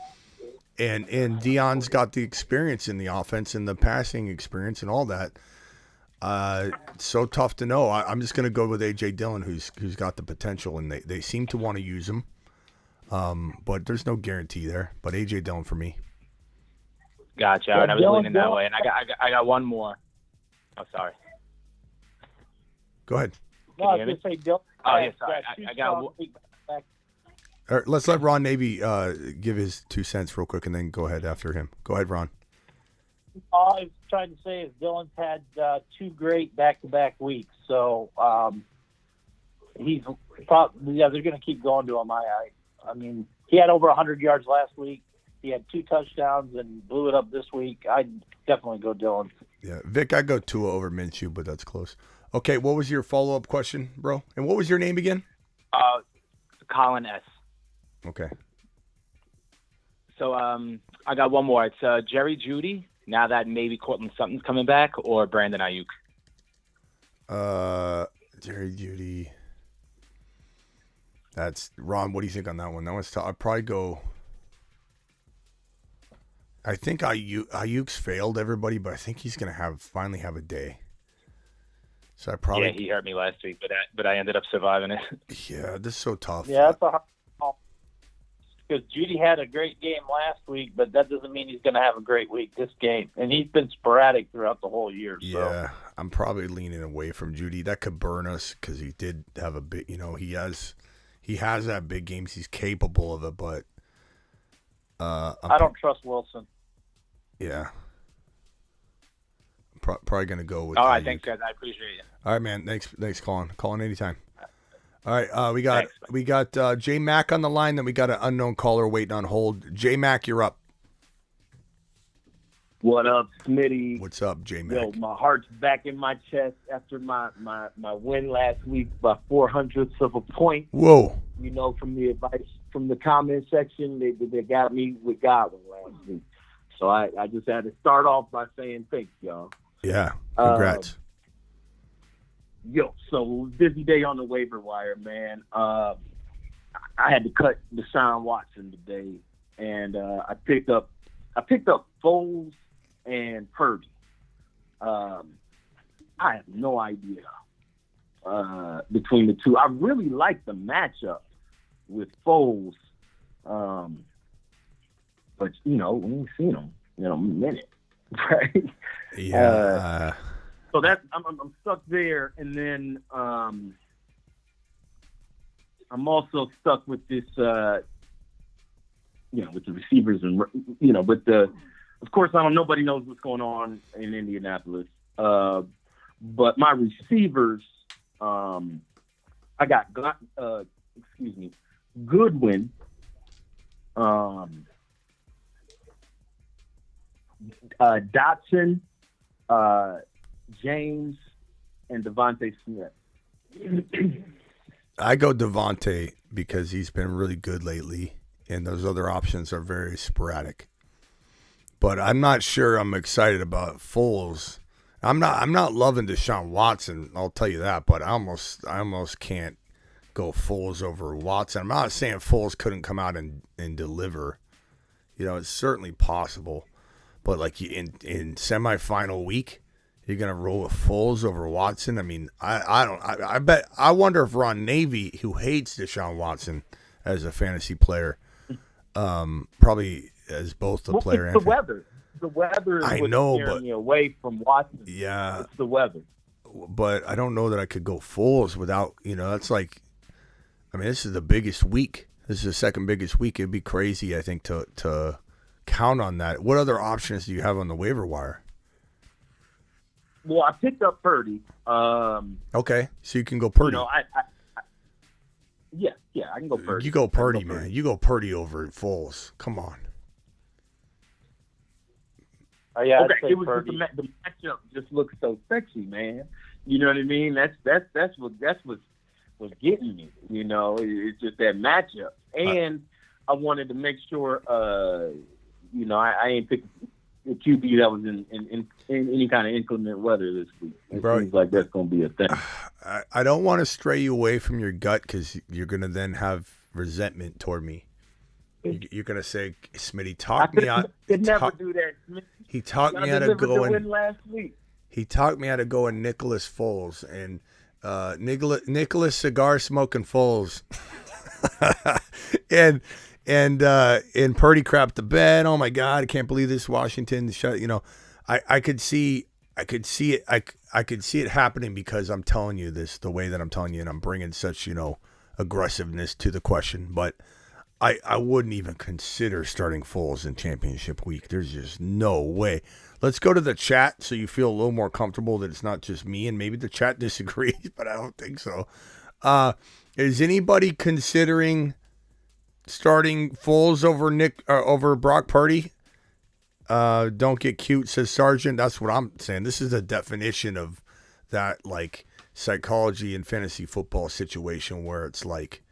A: And Deion's got the experience in the offense and the passing experience and all that. It's so tough to know. I'm just going to go with A.J. Dillon, who's got the potential, and they seem to want to use him. But there's no guarantee there. But A.J. Dillon for me.
P: Gotcha. I was leaning that way, and I got one more. Oh, sorry.
A: Go ahead.
M: No, I was going to say Dillon.
P: Oh, yeah, sorry. I got.
A: Let's let Ron Navy give his 2 cents real quick, and then go ahead after him. Go ahead, Ron.
M: All I was trying to say is Dylan's had 2 great back-to-back weeks, so he's probably they're going to keep going to him. I mean, he had over 100 yards last week. He had 2 touchdowns and blew it up this week. I'd definitely go Dylan.
A: Yeah, Vic, I go Tua over Minshew, but that's close. Okay, what was your follow-up question, bro? And what was your name again?
P: Colin S.
A: Okay.
P: So I got one more. It's Jerry Jeudy, now that maybe Cortland Sutton's coming back, or Brandon Ayuk.
A: Jerry Jeudy. That's Ron. What do you think on that one? That one's tough. I'd probably go. I think Ayuk's failed everybody, but I think he's gonna finally have a day. So I probably.
P: Yeah, he hurt me last week, but I ended up surviving it.
A: Yeah, this is so tough.
M: Yeah, that's a hard call. Because Judy had a great game last week, but that doesn't mean he's going to have a great week this game. And he's been sporadic throughout the whole year. So.
A: Yeah, I'm probably leaning away from Judy. That could burn us because he did have a big. He has that big games. He's capable of it, but
M: I don't trust Wilson.
A: Yeah. Probably going to go with.
P: All right, thanks, guys. I appreciate you.
A: All right, man. Thanks, Colin. Calling anytime. All right, we got J Mac on the line. Then we got an unknown caller waiting on hold. J Mac, you're up.
Q: What up, Smitty?
A: What's up, J Mac?
Q: Yo, my heart's back in my chest after my win last week by 0.04 of a point.
A: Whoa!
Q: From the advice from the comment section, they got me with Godwin last week. So I just had to start off by saying thanks, y'all.
A: Yeah, congrats.
Q: So busy day on the waiver wire, man. I had to cut Deshaun Watson today, and I picked up Foles and Purdy. I have no idea between the two. I really like the matchup with Foles, but we ain't seen him in a minute, right?
A: Yeah.
Q: So that's I'm stuck there, and then I'm also stuck with this, with the receivers and of course nobody knows what's going on in Indianapolis, but my receivers, I got Goodwin, Dotson, James, and Devontae Smith.
A: I go Devontae because he's been really good lately, and those other options are very sporadic. But I'm not sure I'm excited about Foles. I'm not loving Deshaun Watson, I'll tell you that, but I almost can't go Foles over Watson. I'm not saying Foles couldn't come out and deliver. It's certainly possible. But like in semifinal week, you're gonna roll with Foles over Watson. I mean, I wonder if Ron Navy, who hates Deshaun Watson as a fantasy player, probably as both the player
Q: and
A: the
Q: weather. The weather is scaring me away from Watson.
A: Yeah,
Q: it's the weather.
A: But I don't know that I could go Foles without. That's like, this is the biggest week. This is the second biggest week. It'd be crazy, I think, to count on that. What other options do you have on the waiver wire?
Q: Well, I picked up Purdy.
A: Okay, so you can go Purdy.
Q: Yeah, I can go Purdy.
A: You go Purdy, man. You go Purdy over Foles. Come on.
M: Yeah,
Q: okay, it was just the matchup just looks so sexy, man. You know what I mean? That's what's getting me. It's just that matchup, and I wanted to make sure. I ain't picked a QB that was in any kind of inclement weather this week. It seems like that's going to be a thing.
A: I don't want to stray you away from your gut because you're going to then have resentment toward me. You're going to say, Smitty, talk me out.
Q: Never do that, Smitty.
A: He talked me out of going.
Q: Last week.
A: He talked me out of going Nicholas Foles and Nicholas cigar smoking Foles, and Purdy crapped the bed. Oh my God, I can't believe this Washington shut. I could see it. I could see it happening because I'm telling you this the way that I'm telling you, and I'm bringing such aggressiveness to the question. But I wouldn't even consider starting Foles in championship week. There's just no way. Let's go to the chat so you feel a little more comfortable that it's not just me, and maybe the chat disagrees, but I don't think so. Is anybody considering starting Foles over Brock Purdy? Don't get cute, says Sargent. That's what I'm saying. This is a definition of that, like, psychology and fantasy football situation where it's like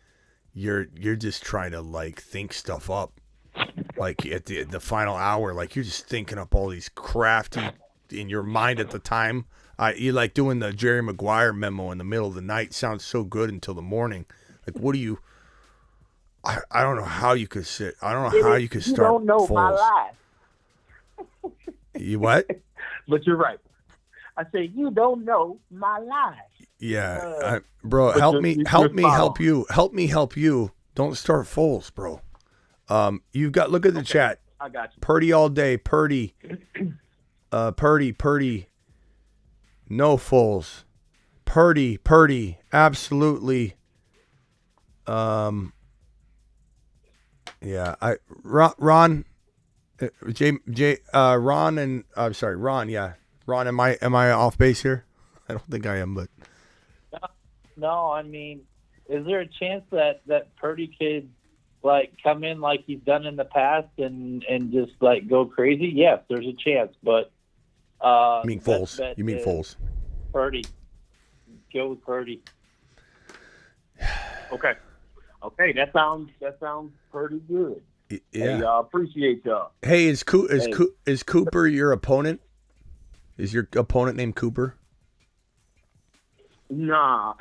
A: you're just trying to, like, think stuff up, like at the final hour, like you're just thinking up all these crafty in your mind at the time. You like doing the Jerry Maguire memo in the middle of the night. Sounds so good until the morning. Like, what do you? I don't know how you could sit. I don't know how you could start.
Q: You don't know my
A: Foles.
Q: life.
A: You what?
Q: But you're right. I say you don't know my life.
A: Yeah, bro, help me help you. Don't start Foles, bro. You've got, look at the chat.
Q: I got you.
A: Purdy all day. Purdy. Purdy. No Foles. Purdy. Absolutely. Yeah. Ron. Ron and I'm sorry, Ron. Yeah, Ron. Am I off base here? I don't think I am, but.
M: No, I mean, is there a chance that Purdy could, like, come in like he's done in the past and just, like, go crazy? Yes, there's a chance, but
A: You mean Foles? You mean Foles?
M: Purdy. Go with Purdy.
Q: Okay, that sounds pretty good.
A: Yeah,
Q: Hey, appreciate y'all.
A: Hey, is Cooper your opponent? Is your opponent named Cooper?
Q: Nah.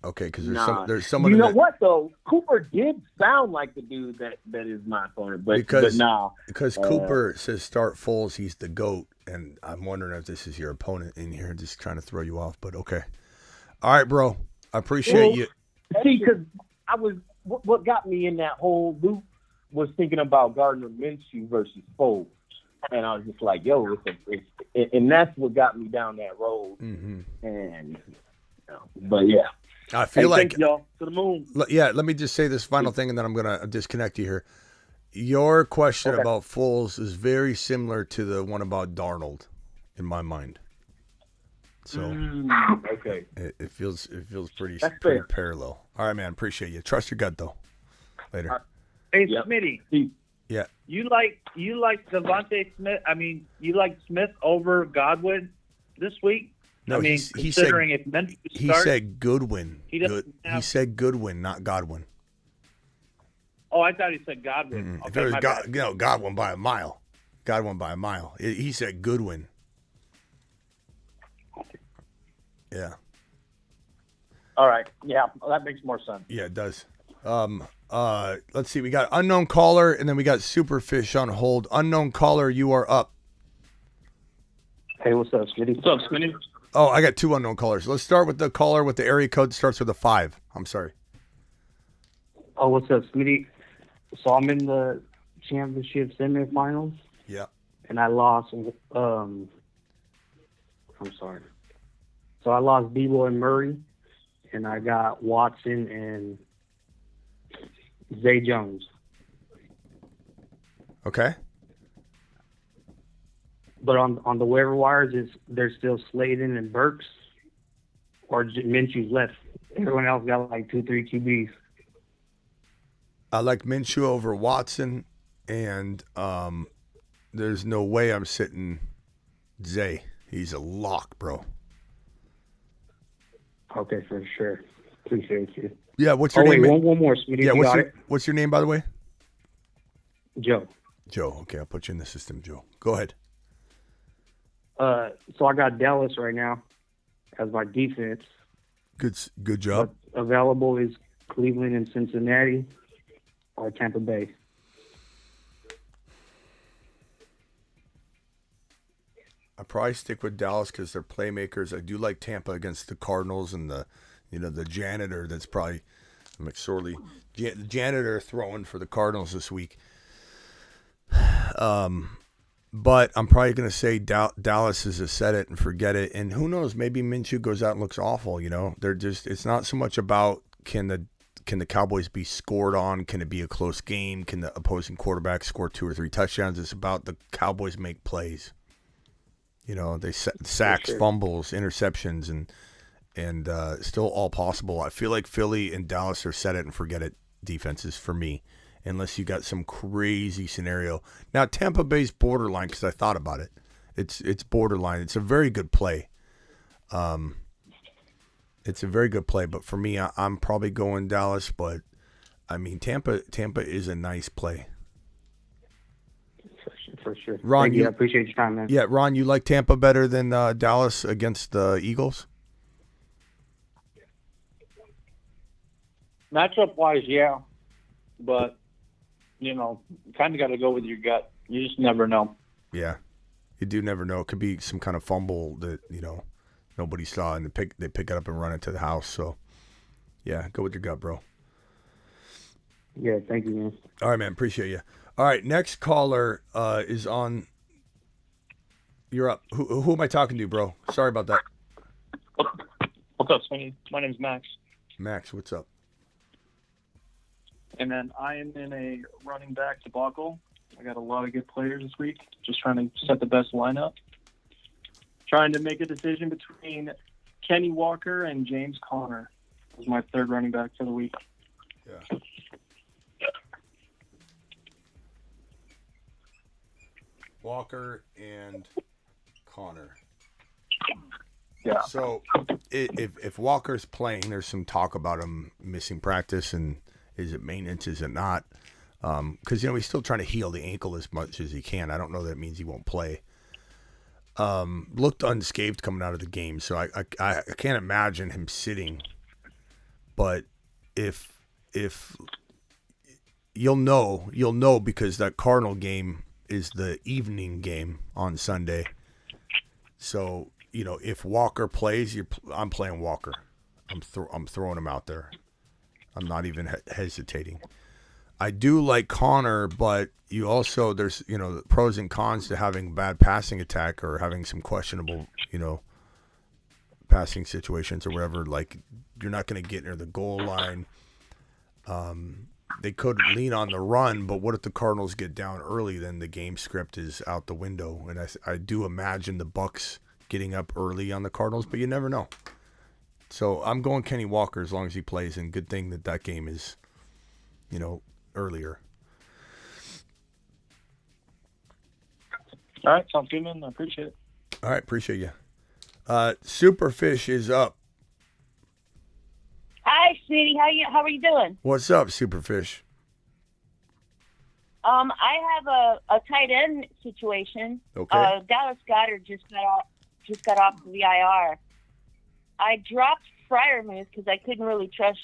A: Okay, because there's
Q: someone. You know what though? Cooper did sound like the dude that is my opponent, but nah.
A: Because Cooper says start Foles, he's the GOAT, and I'm wondering if this is your opponent in here, just trying to throw you off. But okay, all right, bro. I appreciate you.
Q: See, because what got me in that whole loop was thinking about Gardner Minshew versus Foles, and I was just like, yo, and that's what got me down that road.
A: Mm-hmm.
Q: And but yeah,
A: I feel like
Q: thank y'all to the moon.
A: Yeah, let me just say this final thing, and then I'm gonna disconnect you here. Your question about Foles is very similar to the one about Darnold, in my mind. So
Q: okay,
A: it feels pretty
Q: fair.
A: parallel. All right, man. Appreciate you. Trust your gut, though. Later.
M: Hey, Smitty.
A: Yeah.
M: You like Devontae Smith? I mean, you like Smith over Godwin this week?
A: No,
M: I mean,
A: he
M: considering
A: said,
M: if Memphis
A: he
M: starts,
A: said Goodwin.
M: He doesn't have-
A: He said Goodwin, not Godwin.
M: Oh, I thought he said Godwin.
A: If
M: Okay,
A: it was
M: my bad.
A: Godwin by a mile. Godwin by a mile. He said Goodwin. Yeah.
M: All right. Yeah, that makes more sense.
A: Yeah, it does. Let's see. We got unknown caller, and then we got Superfish on hold. Unknown caller, you are up.
R: Hey, what's up, Smitty?
M: What's up, Smitty?
A: Oh, I got two unknown callers. Let's start with the caller with the area code starts with a 5. I'm sorry.
R: Oh, what's up, Smitty? So I'm in the championship semifinals.
A: Yeah.
R: And I lost. I'm sorry. So I lost Debo and Murray, and I got Watson and Zay Jones.
A: Okay.
R: But on the waiver wires, there's still Slayton and Burks, or Minshew's left. Everyone else got like 2-3 QBs.
A: I like Minshew over Watson, and there's no way I'm sitting Zay. He's a lock, bro.
R: Okay, for sure. Appreciate you.
A: Yeah, what's your name?
R: One more, Smitty.
A: Yeah, what's your name, by the way?
R: Joe.
A: Joe. Okay, I'll put you in the system, Joe. Go ahead.
R: So I got Dallas right now as my defense.
A: Good job.
R: Available is Cleveland and Cincinnati or Tampa Bay.
A: I probably stick with Dallas because they're playmakers. I do like Tampa against the Cardinals and the janitor. That's probably McSorley. The janitor throwing for the Cardinals this week. But I'm probably going to say Dallas is a set it and forget it. And who knows? Maybe Minshew goes out and looks awful. They're just. It's not so much about can can the Cowboys be scored on? Can it be a close game? Can the opposing quarterback score 2 or 3 touchdowns? It's about the Cowboys make plays. You know, they sacks, fumbles, interceptions, and still all possible. I feel like Philly and Dallas are set it and forget it defenses for me, unless you got some crazy scenario. Now Tampa Bay's borderline because I thought about it. It's borderline. It's a very good play. It's a very good play, but for me, I'm probably going Dallas. But I mean, Tampa is a nice play.
R: For sure.
A: Ron,
R: I appreciate your time, man.
A: Yeah, Ron, you like Tampa better than Dallas against the Eagles?
M: Matchup wise, yeah, but you know, kind of got to go with your gut. You just never know.
A: Yeah, you do never know. It could be some kind of fumble that nobody saw, and they pick it up and run it to the house. So, yeah, go with your gut, bro.
R: Yeah, thank you, man.
A: All right, man. Appreciate you. All right, next caller is on. You're up. Who am I talking to, bro? Sorry about that.
S: What's up, Sweeney? My name's Max.
A: Max, what's up?
S: And then I am in a running back debacle. I got a lot of good players this week. Just trying to set the best lineup. Trying to make a decision between Kenny Walker and James Conner as my third running back for the week.
A: Yeah. Walker and Conner.
S: Yeah.
A: So if Walker's playing, there's some talk about him missing practice, and is it maintenance? Is it not? Because he's still trying to heal the ankle as much as he can. I don't know that it means he won't play. Looked unscathed coming out of the game, so I can't imagine him sitting. But if you'll know because that Cardinal game is the evening game on Sunday. So if Walker plays, I'm playing Walker. I'm throwing him out there. I'm not even hesitating. I do like Conner, but you also there's the pros and cons to having bad passing attack or having some questionable passing situations or whatever. Like you're not going to get near the goal line. They could lean on the run, but what if the Cardinals get down early? Then the game script is out the window, and I do imagine the Bucs getting up early on the Cardinals, but you never know. So I'm going Kenny Walker as long as he plays, and good thing that game is, earlier.
S: All right, sounds good, man. I appreciate it.
A: All right, appreciate you. Superfish is up.
T: Hi, sweetie. How are you doing?
A: What's up, Superfish?
T: I have a tight end situation.
A: Okay.
T: Dallas Goedert just got off the IR. I dropped Freiermuth because I couldn't really trust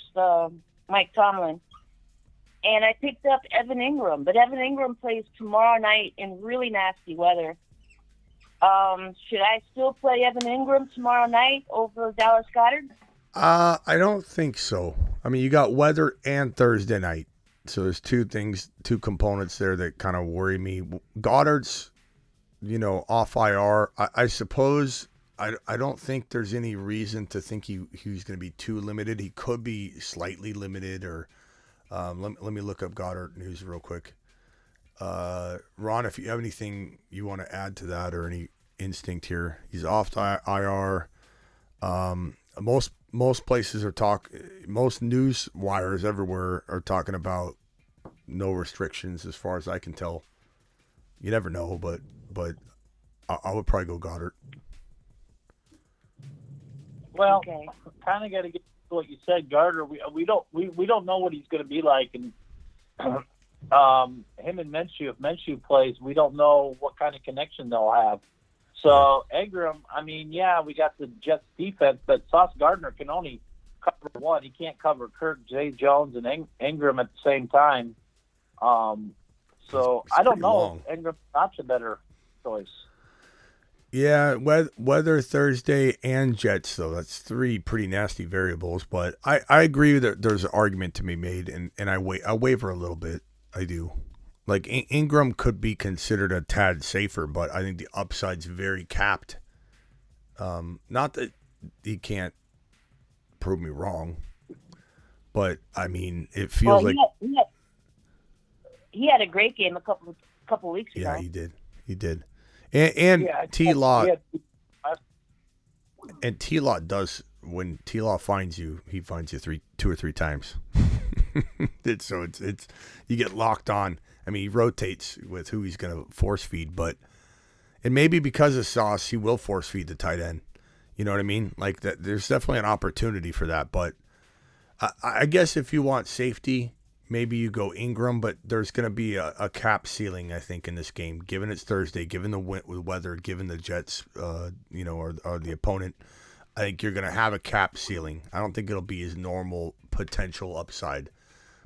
T: Mike Tomlin. And I picked up Evan Ingram. But Evan Ingram plays tomorrow night in really nasty weather. Should I still play Evan Ingram tomorrow night over Dallas Goedert?
A: I don't think so. I mean, you got weather and Thursday night. So there's two components there that kind of worry me. Goddard's, off IR. I suppose I don't think there's any reason to think he's going to be too limited. He could be slightly limited or let me look up Goddard news real quick. Ron, if you have anything you want to add to that or any instinct here, he's off to IR. Most places most news wires everywhere are talking about no restrictions as far as I can tell. You never know, but I would probably go Goddard.
M: Well, kind of got to get to what you said, Gardner. We don't know what he's going to be like, and him and Minshew. If Minshew plays, we don't know what kind of connection they'll have. So Ingram, we got the Jets defense, but Sauce Gardner can only cover one. He can't cover Kirk, Zay Jones, and Ingram at the same time. So I don't know. Ingram's not a better choice.
A: Yeah, weather Thursday and Jets, though. That's three pretty nasty variables. But I agree that there's an argument to be made, and I waver a little bit. I do. Like, Ingram could be considered a tad safer, but I think the upside's very capped. Not that he can't prove me wrong, But I mean, it feels like
T: he had a great game a couple weeks ago.
A: Yeah, he did. He did. And T-Law. And T-Law does, when T-Law finds you, he finds you 2 or 3 times. it's you get locked on. I mean, he rotates with who he's going to force feed, but and maybe because of Sauce, he will force feed the tight end. You know what I mean? Like that. There's definitely an opportunity for that. But I guess if you want safety, maybe you go Ingram. But there's going to be a cap ceiling, I think, in this game. Given it's Thursday, given the weather, given the Jets, or the opponent, I think you're going to have a cap ceiling. I don't think it'll be his normal potential upside.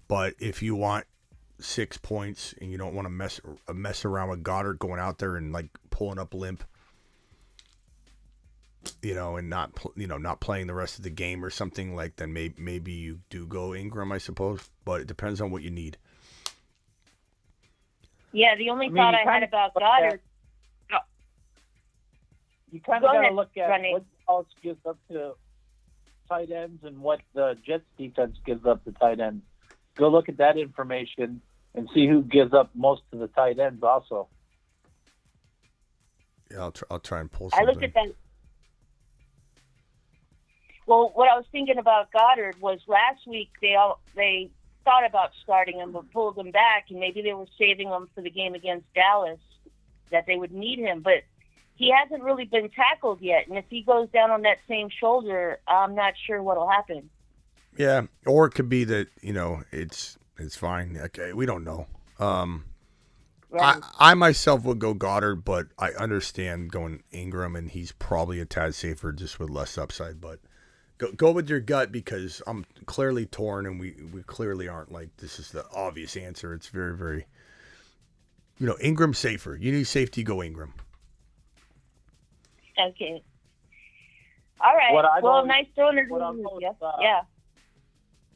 A: But if you want 6 points and you don't want to mess around with Goddard going out there and like pulling up limp, and not playing the rest of the game or something, like, then maybe you do go Ingram, I suppose. But it depends on what you need.
T: Yeah, the only thought I had about Goddard.
M: You kind of got to look at what Dallas gives up to tight ends and what the Jets defense gives up to tight ends. Go look at that information and see who gives up most to the tight ends also.
A: Yeah, I'll try and pull something.
T: I looked at that. Well, what I was thinking about Goddard was last week they thought about starting him but pulled him back, and maybe they were saving him for the game against Dallas, that they would need him. But he hasn't really been tackled yet, and if he goes down on that same shoulder, I'm not sure what'll happen.
A: Yeah, or it could be that it's fine. Okay, we don't know. Right. I myself would go Goddard, but I understand going Ingram, and he's probably a tad safer just with less upside. But go with your gut, because I'm clearly torn, and we clearly aren't like this is the obvious answer. It's very, very Ingram's safer. You need safety, go Ingram.
T: Okay. All right. Nice throwing it. Yeah.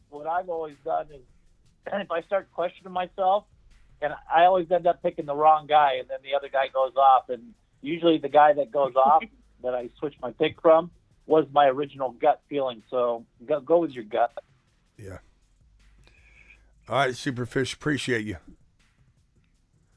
M: What I've always done is, if I start questioning myself, and I always end up picking the wrong guy, and then the other guy goes off, and usually the guy that goes off that I switch my pick from was my original gut feeling. So go with your gut.
A: Yeah. All right, Superfish, appreciate you.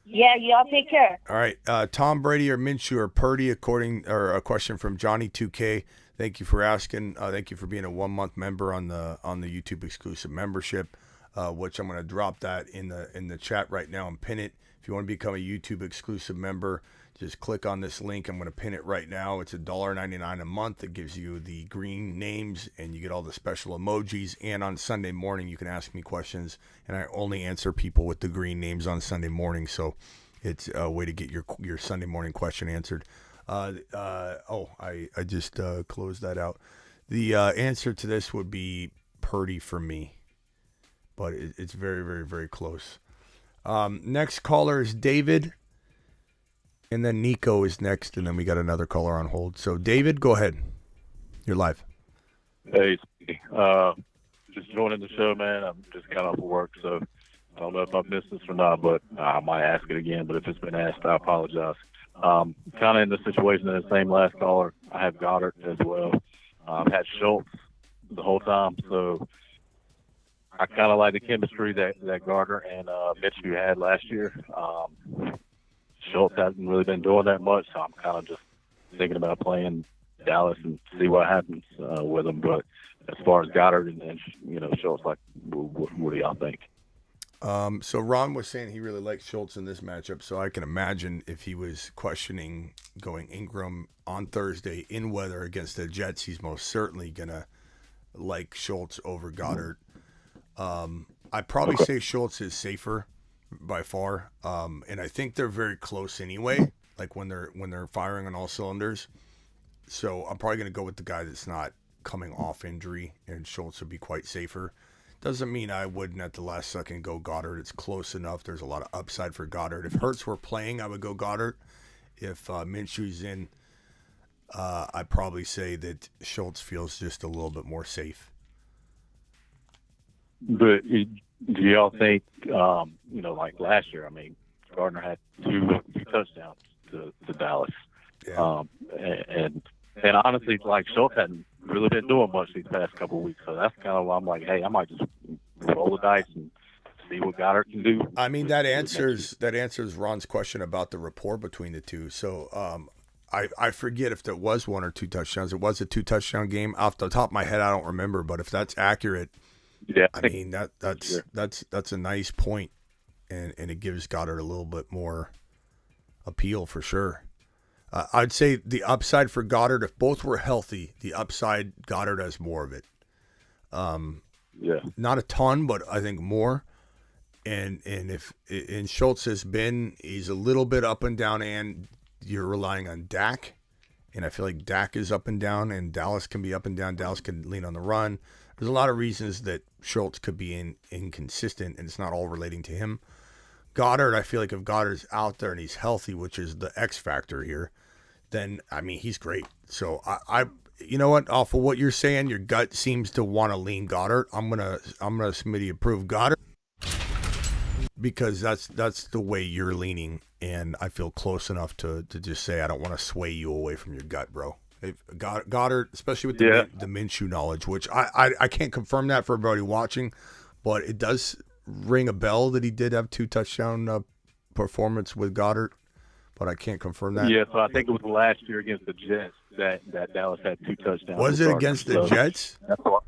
T: Yeah, y'all take care.
A: All right, Tom Brady or Minshew or Purdy, a question from Johnny 2K. Thank you for asking. Thank you for being a 1-month member on the YouTube exclusive membership, which I'm going to drop that in the chat right now and pin it. If you want to become a YouTube exclusive member, just click on this link. I'm going to pin it right now. It's $1.99 a month. It gives you the green names, and you get all the special emojis. And on Sunday morning, you can ask me questions, and I only answer people with the green names on Sunday morning. So it's a way to get your Sunday morning question answered. I just closed that out. The answer to this would be Purdy for me, but it's very, very, very close. Next caller is David, and then Nico is next, and then we got another caller on hold. So David, go ahead. You're live.
U: Hey, just joining the show, man. I'm just got off of work, so I don't know if I've missed this or not, but I might ask it again. But if it's been asked, I apologize. Kind of in the situation of the same last caller. I have Goddard as well. I've had Schultz the whole time, so I kind of like the chemistry that Gardner and Minshew had last year. Schultz hasn't really been doing that much, so I'm kind of just thinking about playing Dallas and see what happens with him. But as far as Goddard and Schultz, like, what do y'all think?
A: So Ron was saying he really likes Schultz in this matchup, so I can imagine if he was questioning going Ingram on Thursday in weather against the Jets, he's most certainly going to like Schultz over Goddard. I'd probably say Schultz is safer by far, and I think they're very close anyway, like when they're firing on all cylinders. So I'm probably going to go with the guy that's not coming off injury, and Schultz would be quite safer. Doesn't mean I wouldn't at the last second go Goddard. It's close enough. There's a lot of upside for Goddard. If Hurts were playing, I would go Goddard. If Minshew's in, I'd probably say that Schultz feels just a little bit more safe.
U: But do y'all think, like last year, I mean, Gardner had two touchdowns to Dallas.
A: Yeah.
U: And honestly, like, Schultz hadn't really been doing much these past couple of weeks. So that's kind of why I'm like, hey, I might just, roll the dice and see what Goddard can do.
A: I mean, that answers Ron's question about the rapport between the two. So I forget if there was 1 or 2 touchdowns. It was a 2-touchdown game. Off the top of my head, I don't remember. But if that's accurate,
U: yeah,
A: I mean that's a nice point, and it gives Goddard a little bit more appeal for sure. I'd say the upside for Goddard, if both were healthy, the upside Goddard has more of it.
U: Yeah,
A: not a ton, but I think more. And Schultz he's a little bit up and down, and you're relying on Dak, and I feel like Dak is up and down, and Dallas can be up and down. Dallas can lean on the run. There's a lot of reasons that Schultz could be inconsistent, and it's not all relating to him. Goddard, I feel like if Goddard's out there and he's healthy, which is the X factor here, then I mean he's great. So I you know what, off of what you're saying, your gut seems to want to lean Goddard. I'm gonna Smitty approve Goddard because that's the way you're leaning, and I feel close enough to just say I don't want to sway you away from your gut, bro. Goddard, especially with the Minshew knowledge, which I can't confirm that for everybody watching, but it does ring a bell that he did have 2 touchdown performance with Goddard, but I can't confirm that.
U: Yeah, so I think it was last year against the Jets that Dallas had 2 touchdowns.
A: Was it against the Jets?
U: That's what,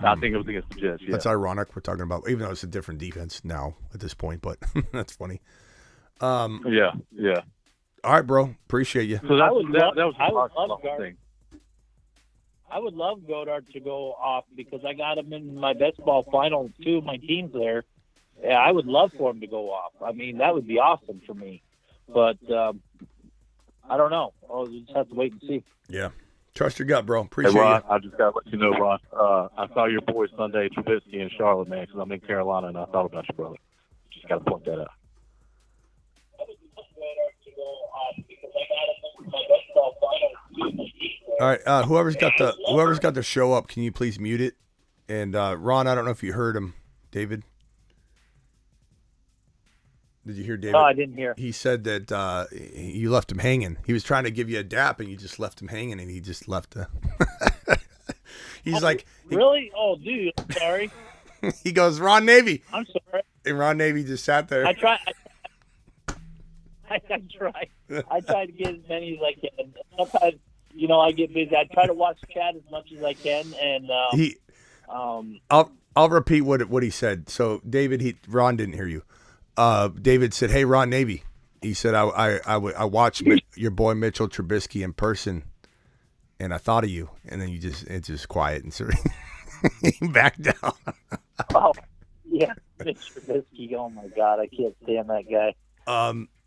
U: I think it was against the Jets. Yeah.
A: That's ironic. We're talking about, even though it's a different defense now at this point, but that's funny.
U: Yeah.
A: All right, bro. Appreciate you.
U: So that was
M: Goddard. I would love Goddard to go off because I got him in my best ball final, 2 of my teams there. Yeah, I would love for him to go off. I mean, that would be awesome for me. But I don't know. I'll just have to wait and see.
A: Yeah. Trust your gut, bro. Appreciate
U: hey, Ron,
A: you.
U: I just got to let you know, Ron. I saw your boy Sunday Trubisky in Charlotte, man, because I'm in Carolina, and I thought about you, brother. Just got to point that out.
A: All right, whoever's got the show up, can you please mute it? And Ron, I don't know if you heard him, David. Did you hear David?
M: No, I didn't hear.
A: He said that you left him hanging. He was trying to give you a dap, and you just left him hanging, and he just left. He's like,
M: really? Oh, dude, I'm sorry.
A: He goes, Ron Navy.
M: I'm sorry.
A: And Ron Navy just sat there.
M: I tried. I try to get as many as I can. Sometimes, I get busy. I try to watch chat as much as I can, and
A: I'll repeat what he said. So David, Ron didn't hear you. David said, "Hey, Ron Navy." He said, "I watched your boy Mitchell Trubisky in person, and I thought of you." And then it's just quiet, and so he backed down.
M: Oh, yeah, Mitch Trubisky. Oh my God, I can't stand that guy.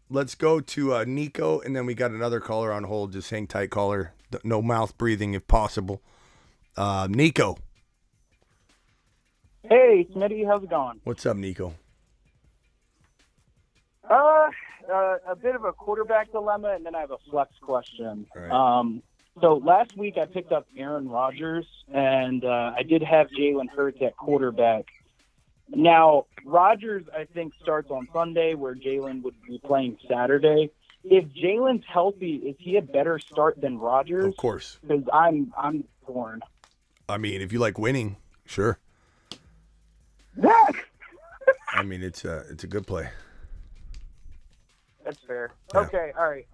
A: Let's go to Nico, and then we got another caller on hold. Just hang tight, caller. No mouth breathing if possible. Nico.
B: Hey, Smitty, how's it going?
A: What's up, Nico?
B: A bit of a quarterback dilemma, and then I have a flex question.
A: Right.
B: So last week I picked up Aaron Rodgers, and I did have Jalen Hurts at quarterback. Now, Rodgers, I think, starts on Sunday, where Jalen would be playing Saturday. If Jalen's healthy, is he a better start than Rodgers?
A: Of course.
B: Because I'm torn.
A: I mean, if you like winning, sure. I mean, it's a good play.
B: That's fair.
A: Yeah.
B: Okay, all right.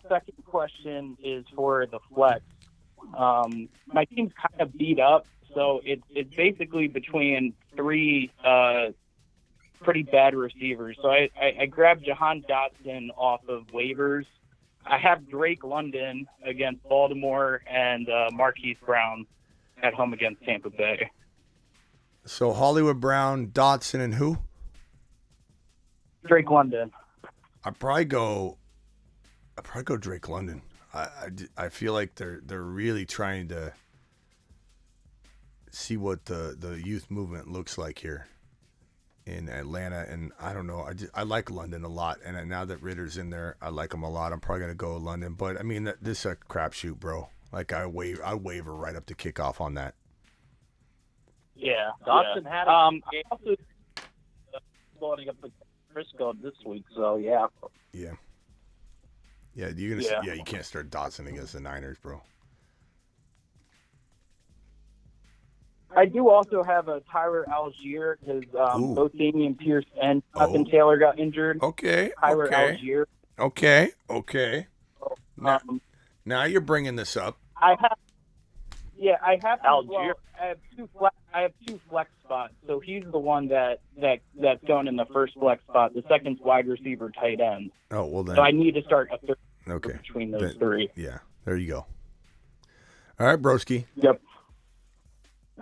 B: Second question is for the flex. My team's kind of beat up, so it's basically between 3 pretty bad receivers. So I grabbed Jahan Dotson off of waivers. I have Drake London against Baltimore and Marquise Brown at home against Tampa Bay.
A: So Hollywood Brown, Dotson, and who?
B: Drake London.
A: I'd probably go Drake London. I feel like they're really trying to see what the youth movement looks like here in Atlanta, and I don't know. I like London a lot, and now that Ritter's in there, I like him a lot. I'm probably gonna go London, but I mean this is a crapshoot, bro. Like I waver right up to kickoff on that.
M: Yeah, Dotson had also loading up the Frisco this week, so yeah.
A: Yeah. Yeah, you're gonna. Yeah, you can't start Dotson against the Niners, bro.
B: I do also have a Tyler Algier because both Damian Pierce and Jonathan
A: Oh.
B: Taylor got injured.
A: Okay.
B: Tyler
A: okay.
B: Algier.
A: Okay. Now you're bringing this up.
B: I have
H: Algier.
B: Well, I have two flex spots. So he's the one that's going in the first flex spot. The second's wide receiver, tight end.
A: Oh, well then.
B: So I need to start a third
A: Okay.
B: between those
A: Then-
B: three.
A: Yeah. There you go. All right, broski.
B: Yep.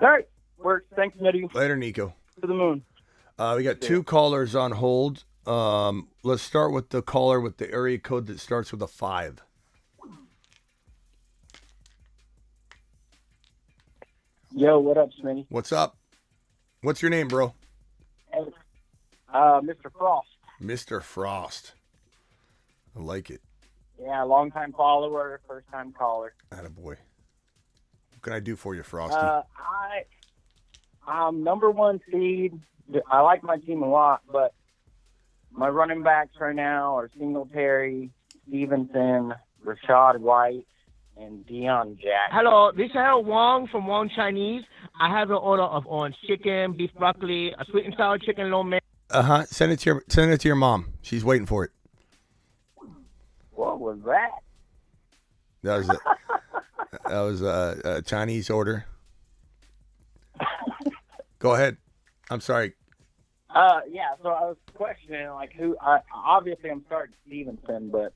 B: All right. Works. Thanks, Mitty.
A: Later, Nico.
B: To the moon.
A: We got two callers on hold. Let's start with the caller with the area code that starts with a 5.
B: Yo, what up, Smitty?
A: What's up? What's your name, bro?
B: Mr. Frost.
A: Mr. Frost. I like it.
B: Yeah, long-time follower, first-time caller.
A: Attaboy. What can I do for you, Frosty?
B: I'm number 1 seed. I like my team a lot, but my running backs right now are Singletary, Stevenson, Rashad White, and Deion Jackson.
C: Hello, this is Harold Wong from Wong Chinese. I have an order of orange chicken, beef broccoli, a sweet and sour chicken lo mein.
A: Send it to your mom. She's waiting for it.
B: What was that?
A: That was a Chinese order. Go ahead. I'm sorry.
B: Yeah, so I was questioning, like, obviously I'm starting Stevenson, but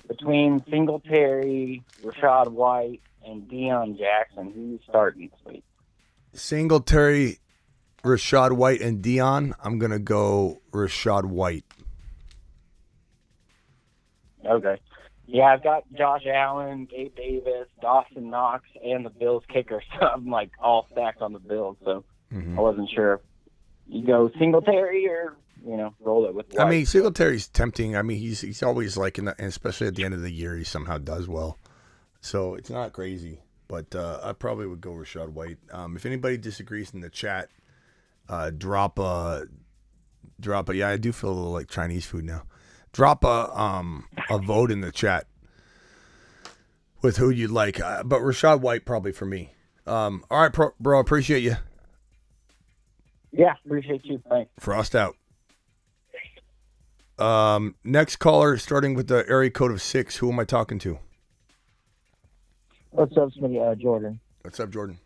B: between Singletary, Rashad White, and Deion Jackson, who's starting this week?
A: Singletary, Rashad White, and Dion. I'm going to go Rashad White.
B: Okay. Yeah, I've got Josh Allen, Gabe Davis, Dawson Knox, and the Bills kicker, so I'm, like, all stacked on the Bills, so I wasn't sure if you go Singletary or, roll it with White.
A: I mean, Singletary's tempting. I mean, he's always like, and especially at the end of the year, he somehow does well. So it's not crazy. But I probably would go Rashad White. If anybody disagrees in the chat, drop a. Yeah, I do feel a little like Chinese food now. Drop a vote in the chat with who you'd like. But Rashad White probably for me. All right, bro. Appreciate you.
B: Yeah, appreciate you. Thanks.
A: Frost out. Next caller, starting with the area code of 6. Who am I talking to?
V: What's up, Smitty? Jordan.
A: What's up, Jordan?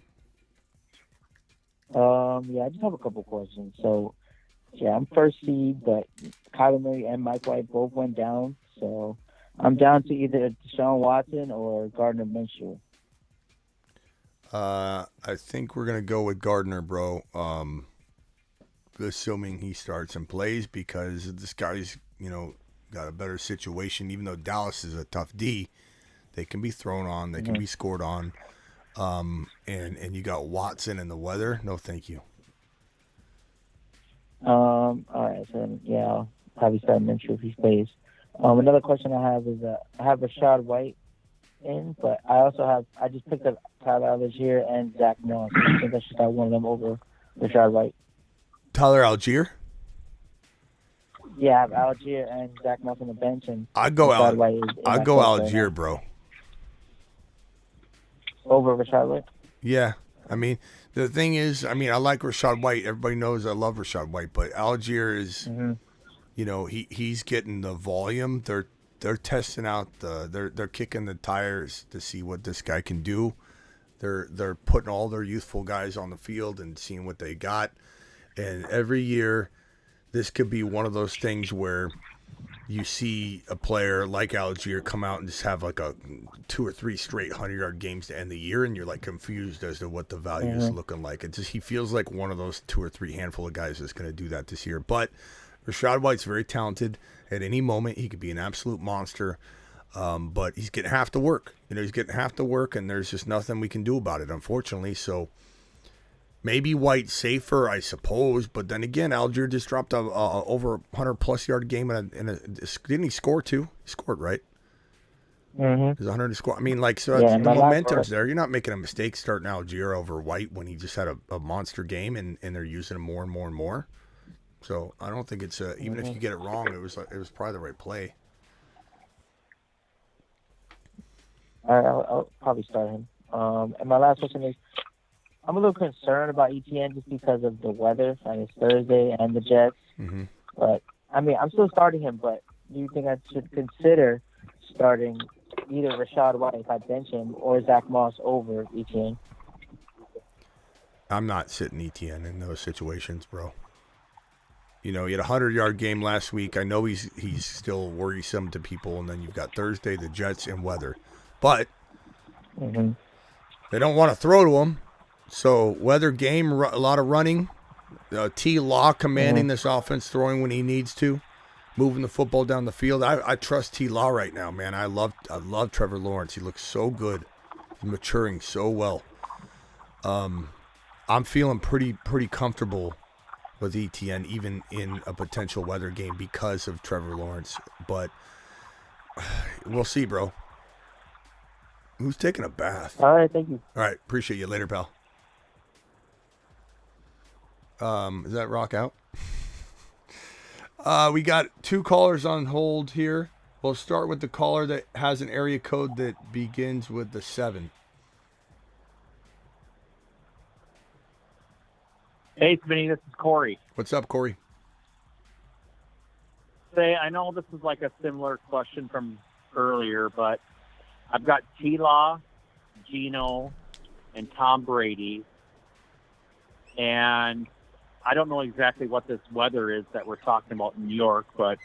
V: Yeah, I just have a couple questions. So, yeah, I'm first seed, but Kyler Murray and Mike White both went down. So I'm down to either Deshaun Watson or Gardner Minshew.
A: I think we're going to go with Gardner, bro. Assuming he starts and plays, because this guy's, got a better situation. Even though Dallas is a tough D, they can be thrown on, they can be scored on. And you got Watson and the weather. No, thank you.
V: All right, so yeah, I'll probably start Minshew if he plays. Another question I have is I have Rashad White in, but I just picked up Tyler Algier and Zach Moss. I think I should start one of them over Rashad White.
A: Tyler Algier?
V: Yeah, I have Algier and Zach Moss on the bench, and
A: I'd go
V: Rashad White is in
A: I'd
V: my
A: go
V: first right
A: Algier,
V: now.
A: bro.
V: Over Rashad White.
A: Yeah. I mean, the thing is, I like Rashad White. Everybody knows I love Rashad White, but Algier is, he's getting the volume. They're testing out they're kicking the tires to see what this guy can do. They're putting all their youthful guys on the field and seeing what they got. And every year, this could be one of those things where you see a player like Algier come out and just have like a 2 or 3 straight 100-yard games to end the year, and you're like confused as to what the value is looking like. He feels like one of those 2 or 3 handful of guys that's going to do that this year. But Rashad White's very talented. At any moment, he could be an absolute monster. But he's getting half the work. He's getting half the work, and there's just nothing we can do about it, unfortunately. So maybe White's safer, I suppose. But then again, Algier just dropped a over 100-plus yard game didn't he score too? He scored, right?
V: Mm-hmm.
A: There's 100 to score. I mean, the momentum's there. You're not making a mistake starting Algier over White when he just had a monster game, and they're using him more and more and more. So I don't think it's even if you get it wrong, it was probably the right play.
V: All right, I'll probably start him. And my last question is, I'm a little concerned about ETN just because of the weather. I mean, it's Thursday and the Jets.
A: Mm-hmm.
V: But, I mean, I'm still starting him, but do you think I should consider starting either Rashad White if I bench him or Zach Moss over ETN?
A: I'm not sitting ETN in those situations, bro. You know, he had a 100-yard game last week. I know he's still worrisome to people, and then you've got Thursday, the Jets, and weather. But they don't want to throw to him. So weather game, a lot of running. T. Law commanding this offense, throwing when he needs to, moving the football down the field. I trust T. Law right now, man. I love Trevor Lawrence. He looks so good. He's maturing so well. I'm feeling pretty comfortable with ETN, even in a potential weather game because of Trevor Lawrence. But we'll see, bro. Who's taking a bath?
V: All right, thank you.
A: All right, appreciate you. Later, pal. Is that rock out? We got 2 callers on hold here. We'll start with the caller that has an area code that begins with the 7.
D: Hey, Smitty, this is Corey.
A: What's up, Corey?
D: I know this is like a similar question from earlier, but I've got T-Law, Geno, and Tom Brady. And I don't know exactly what this weather is that we're talking about in New York, but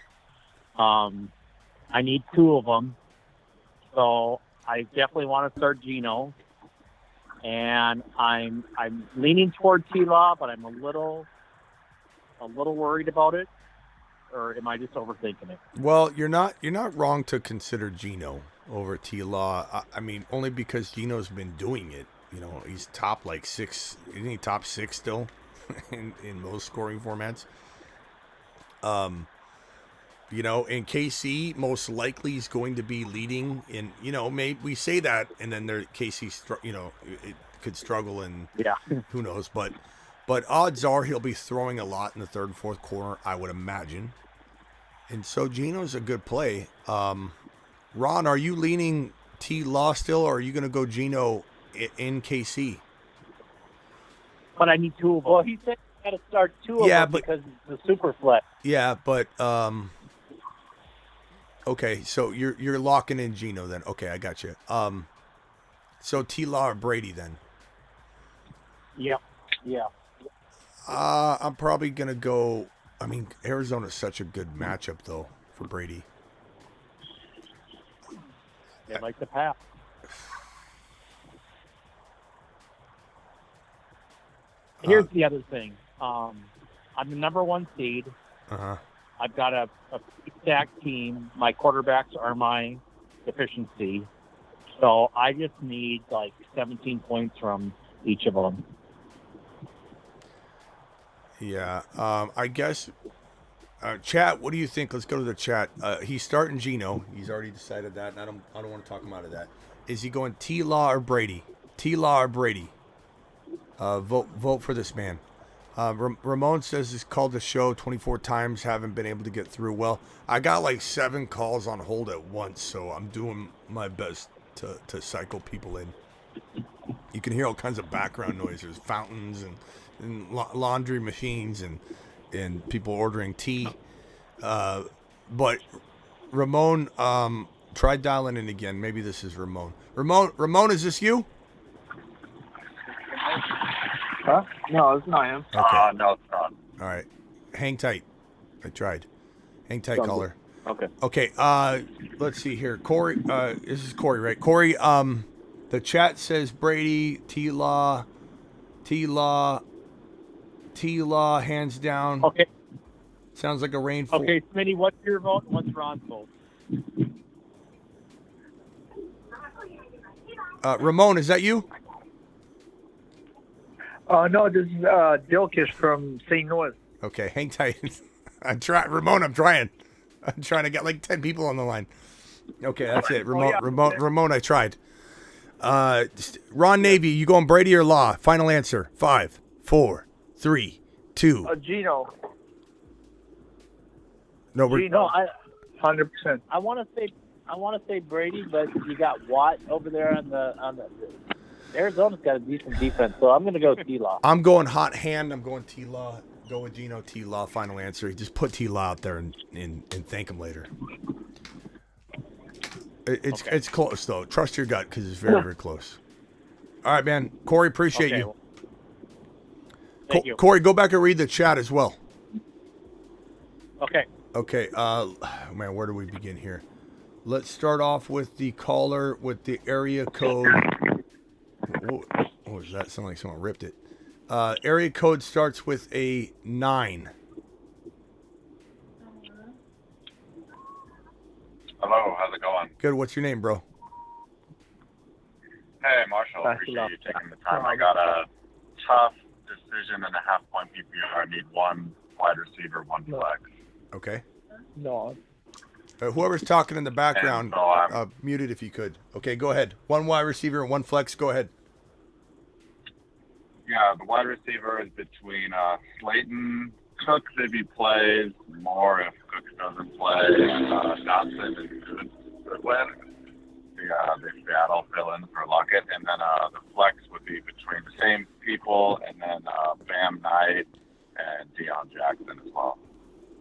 D: I need 2 of them. So I definitely want to start Geno. And I'm leaning toward T-Law, but I'm a little worried about it. Or am I just overthinking it?
A: Well, you're not wrong to consider Geno over T-Law. I mean, only because Geno's been doing it. You know, he's top like 6. Isn't he top 6 still in most scoring formats? You know, in KC, most likely is going to be leading in, you know, maybe we say that and then KC, you know, it could struggle and who knows. But odds are he'll be throwing a lot in the 3rd and 4th quarter, I would imagine. And so Geno's a good play. Ron, are you leaning T-Law still, or are you going to go Geno in KC?
D: But I need 2 of them. Well, he said you got to start 2 of them because it's the super flex.
A: Yeah, but okay, so you're locking in Geno then. Okay, I got you. So T-Law or Brady then?
D: Yep. Yeah.
A: I'm probably gonna go. I mean, Arizona's such a good matchup though for Brady.
D: They like the pass. Here's the other thing. I'm the number 1 seed. I've got a stacked team. My quarterbacks are my deficiency. So I just need like 17 points from each of them.
A: Yeah. I guess, chat, what do you think? Let's go to the chat. He's starting Geno. He's already decided that, and I don't want to talk him out of that. Is he going T-Law or Brady? T-Law or Brady? Vote for this man. Ramon says he's called the show 24 times, haven't been able to get through. Well, I got like 7 calls on hold at once, so I'm doing my best to cycle people in. You can hear all kinds of background noises, fountains and laundry machines and people ordering tea. But Ramon, try dialing in again. Maybe this is Ramon. Ramon, is this you?
J: Huh? No, it's not him.
A: Okay.
J: No, it's not.
A: All right. Hang tight. I tried. Hang tight,
J: Sounds
A: caller.
J: Okay.
A: Okay. Let's see here. Corey, this is Corey, right? Corey, the chat says Brady, T-Law, hands down.
D: Okay.
A: Sounds like a rainfall.
D: Okay, Smitty, what's your vote? What's Ron's vote?
A: Ramon, is that you?
J: No, this is Dilkish from St. Louis.
A: Okay, hang tight. Ramon, I'm trying to get like 10 people on the line. Okay, that's it. Ramon, I tried. Ron Navy, you going Brady or Law? Final answer. 5, 4, 3, 2.
J: Geno.
A: No, we're
D: Geno,
J: 100%.
D: I want to say Brady, but you got Watt over there on the.
M: Arizona's got a decent defense, so I'm going to go T-Law.
A: I'm going hot hand. I'm going T-Law. Go with Gino T-Law. Final answer. Just put T-Law out there and thank him later. It's close, though. Trust your gut because it's very, very close. All right, man. Corey, appreciate you.
D: Thank you.
A: Corey, go back and read the chat as well.
D: Okay.
A: Okay. Man, where do we begin here? Let's start off with the caller with the area code. What was that? Sound like someone ripped it. Area code starts with a 9.
E: Hello, how's it going?
A: Good. What's your name, bro?
E: Hey, Marshall. Appreciate you taking the time. I got a tough decision and a half-point PPR. I need one wide receiver, one flex.
A: Okay.
M: No.
A: Whoever's talking in the background,
E: And so
A: muted if you could. Okay, go ahead. One wide receiver and one flex. Go ahead.
E: Yeah, the wide receiver is between Slayton, Cooks if he plays, Moore if Cooks doesn't play, Dotson and Goodwin. The Seattle fill-in for Lockett, and then the flex would be between the same people, and then Bam Knight and Deion Jackson as well.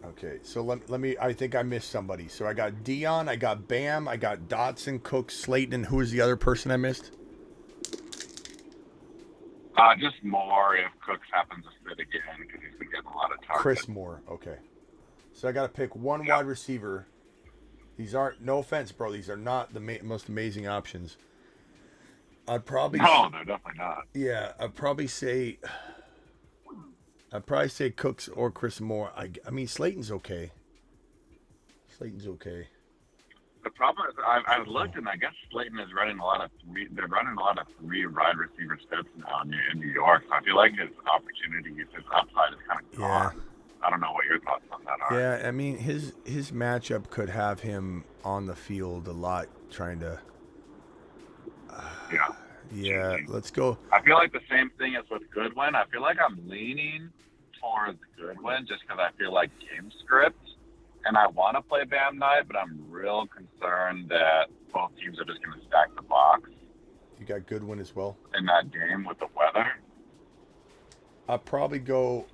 A: Okay, so let me. I think I missed somebody. So I got Deion, I got Bam, I got Dotson, Cooks, Slayton, and who was the other person I missed?
E: Just Moore if Cooks happens to sit again because he's been getting a lot of targets.
A: Chris Moore. Okay, so I got to pick one wide receiver. These aren't. No offense, bro. These are not the most amazing options. I'd probably.
E: No, they're definitely not.
A: Yeah, I'd probably say Cooks or Chris Moore. I mean, Slayton's okay.
E: The problem is I've looked, and I guess Slayton is running a lot of they're running a lot of three wide receiver sets now in New York. So I feel like his upside is kind of gone.
A: Yeah.
E: I don't know what your thoughts on that are.
A: Yeah, I mean, his matchup could have him on the field a lot trying to. Yeah, let's go.
E: I feel like the same thing as with Goodwin. I feel like I'm leaning towards Goodwin just because I feel like game script. And I want to play Bam Knight, but I'm real concerned that both teams are just going to stack the box.
A: You got Goodwin as well?
E: In that game with the weather.
A: I'll probably go.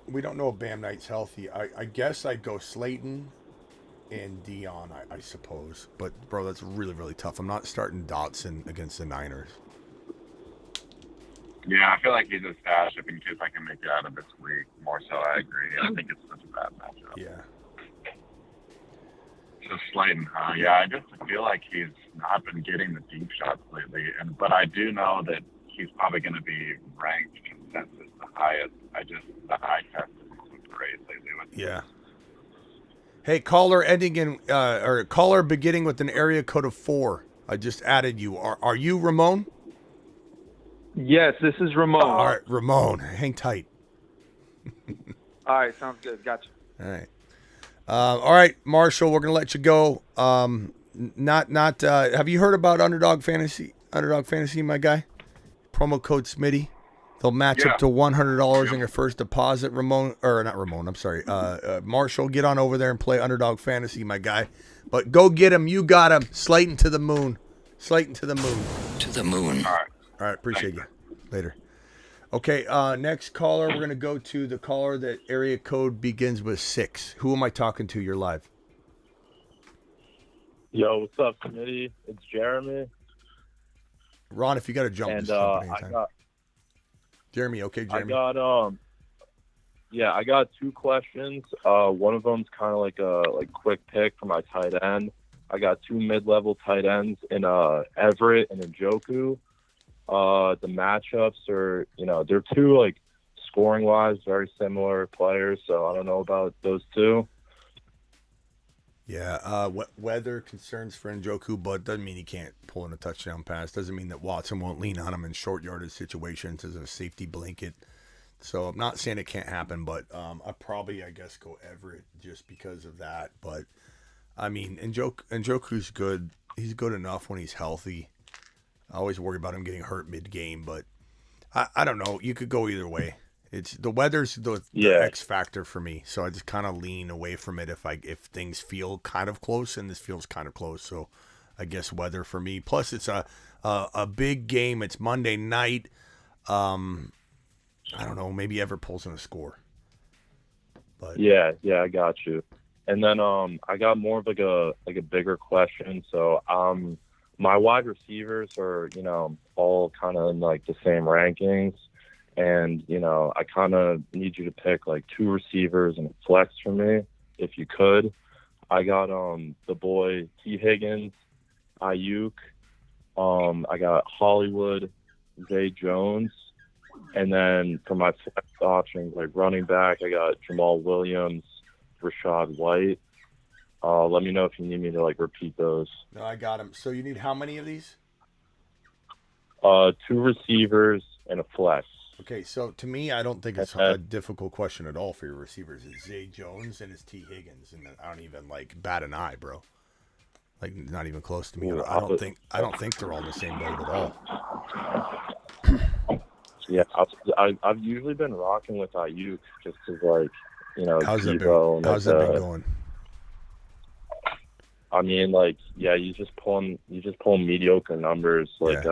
A: We don't know if Bam Knight's healthy. I guess I'd go Slayton and Deion, I suppose. But, bro, that's really, really tough. I'm not starting Dotson against the Niners.
E: Yeah, I feel like he's a stash in case I can make it out of this week. More so, I agree. I think it's such a bad matchup.
A: Yeah.
E: So Slayton, yeah, I just feel like he's not been getting the deep shots lately. But I do know that he's probably going to be ranked consensus the highest. The eye test isn't so great lately with
A: Yeah. Hey, caller ending in or caller beginning with an area code of 4. I just added you. Are you Ramon?
F: Yes, this is Ramon.
A: All right, Ramon, hang tight.
F: All right, sounds good. Gotcha.
A: All right. All right, Marshall, we're gonna let you go. Have you heard about Underdog Fantasy? Underdog Fantasy, my guy. Promo code Smitty. They'll match up to $100 on your first deposit. Marshall, get on over there and play Underdog Fantasy, my guy. But go get him. You got him. Slayton to the moon. Slayton to the moon.
E: To the moon. All right.
A: All right. Appreciate you. Later. Okay. Next caller, we're gonna go to the caller that area code begins with 6. Who am I talking to? You're live.
U: Yo, what's up, Smitty? It's Jeremy.
A: Ron, if you got to jump,
U: And
A: just jump anytime. Jeremy, okay, Jeremy.
U: I got 2 questions. One of them's kind of like a quick pick for my tight end. I got 2 mid-level tight ends in Everett and Njoku. The matchups are, they're 2 scoring wise very similar players, so I don't know about those 2.
A: Yeah, weather concerns for Njoku, but doesn't mean he can't pull in a touchdown pass. Doesn't mean that Watson won't lean on him in short yardage situations as a safety blanket. So I'm not saying it can't happen, but I probably, go Everett just because of that. But, I mean, Njoku's good. He's good enough when he's healthy. I always worry about him getting hurt mid-game, but I don't know. You could go either way. It's the weather's the X factor for me, so I just kind of lean away from it if things feel kind of close, and this feels kind of close. So I guess weather for me. Plus, it's a a big game. It's Monday night. I don't know. Maybe Ever pulls in a score. But
U: Yeah, I got you. And then I got more of like a bigger question. So my wide receivers are, all kind of in like the same rankings. And, I kind of need you to pick like 2 receivers and a flex for me, if you could. I got the boy T. Higgins, Ayuk. I got Hollywood, Zay Jones. And then for my flex options, like running back, I got Jamal Williams, Rashad White. Let me know if you need me to like repeat those.
A: No, I got him. So you need how many of these?
U: 2 receivers and a flex.
A: Okay, so to me, I don't think it's a difficult question at all for your receivers. It's Zay Jones and it's T. Higgins, and I don't even like bat an eye, bro. Like not even close to me. I don't think they're all in the same boat at all.
U: Yeah, I've usually been rocking with Ayuk just because, like,
A: how's that been going?
U: I mean, like, yeah, you just pulling mediocre numbers. Like,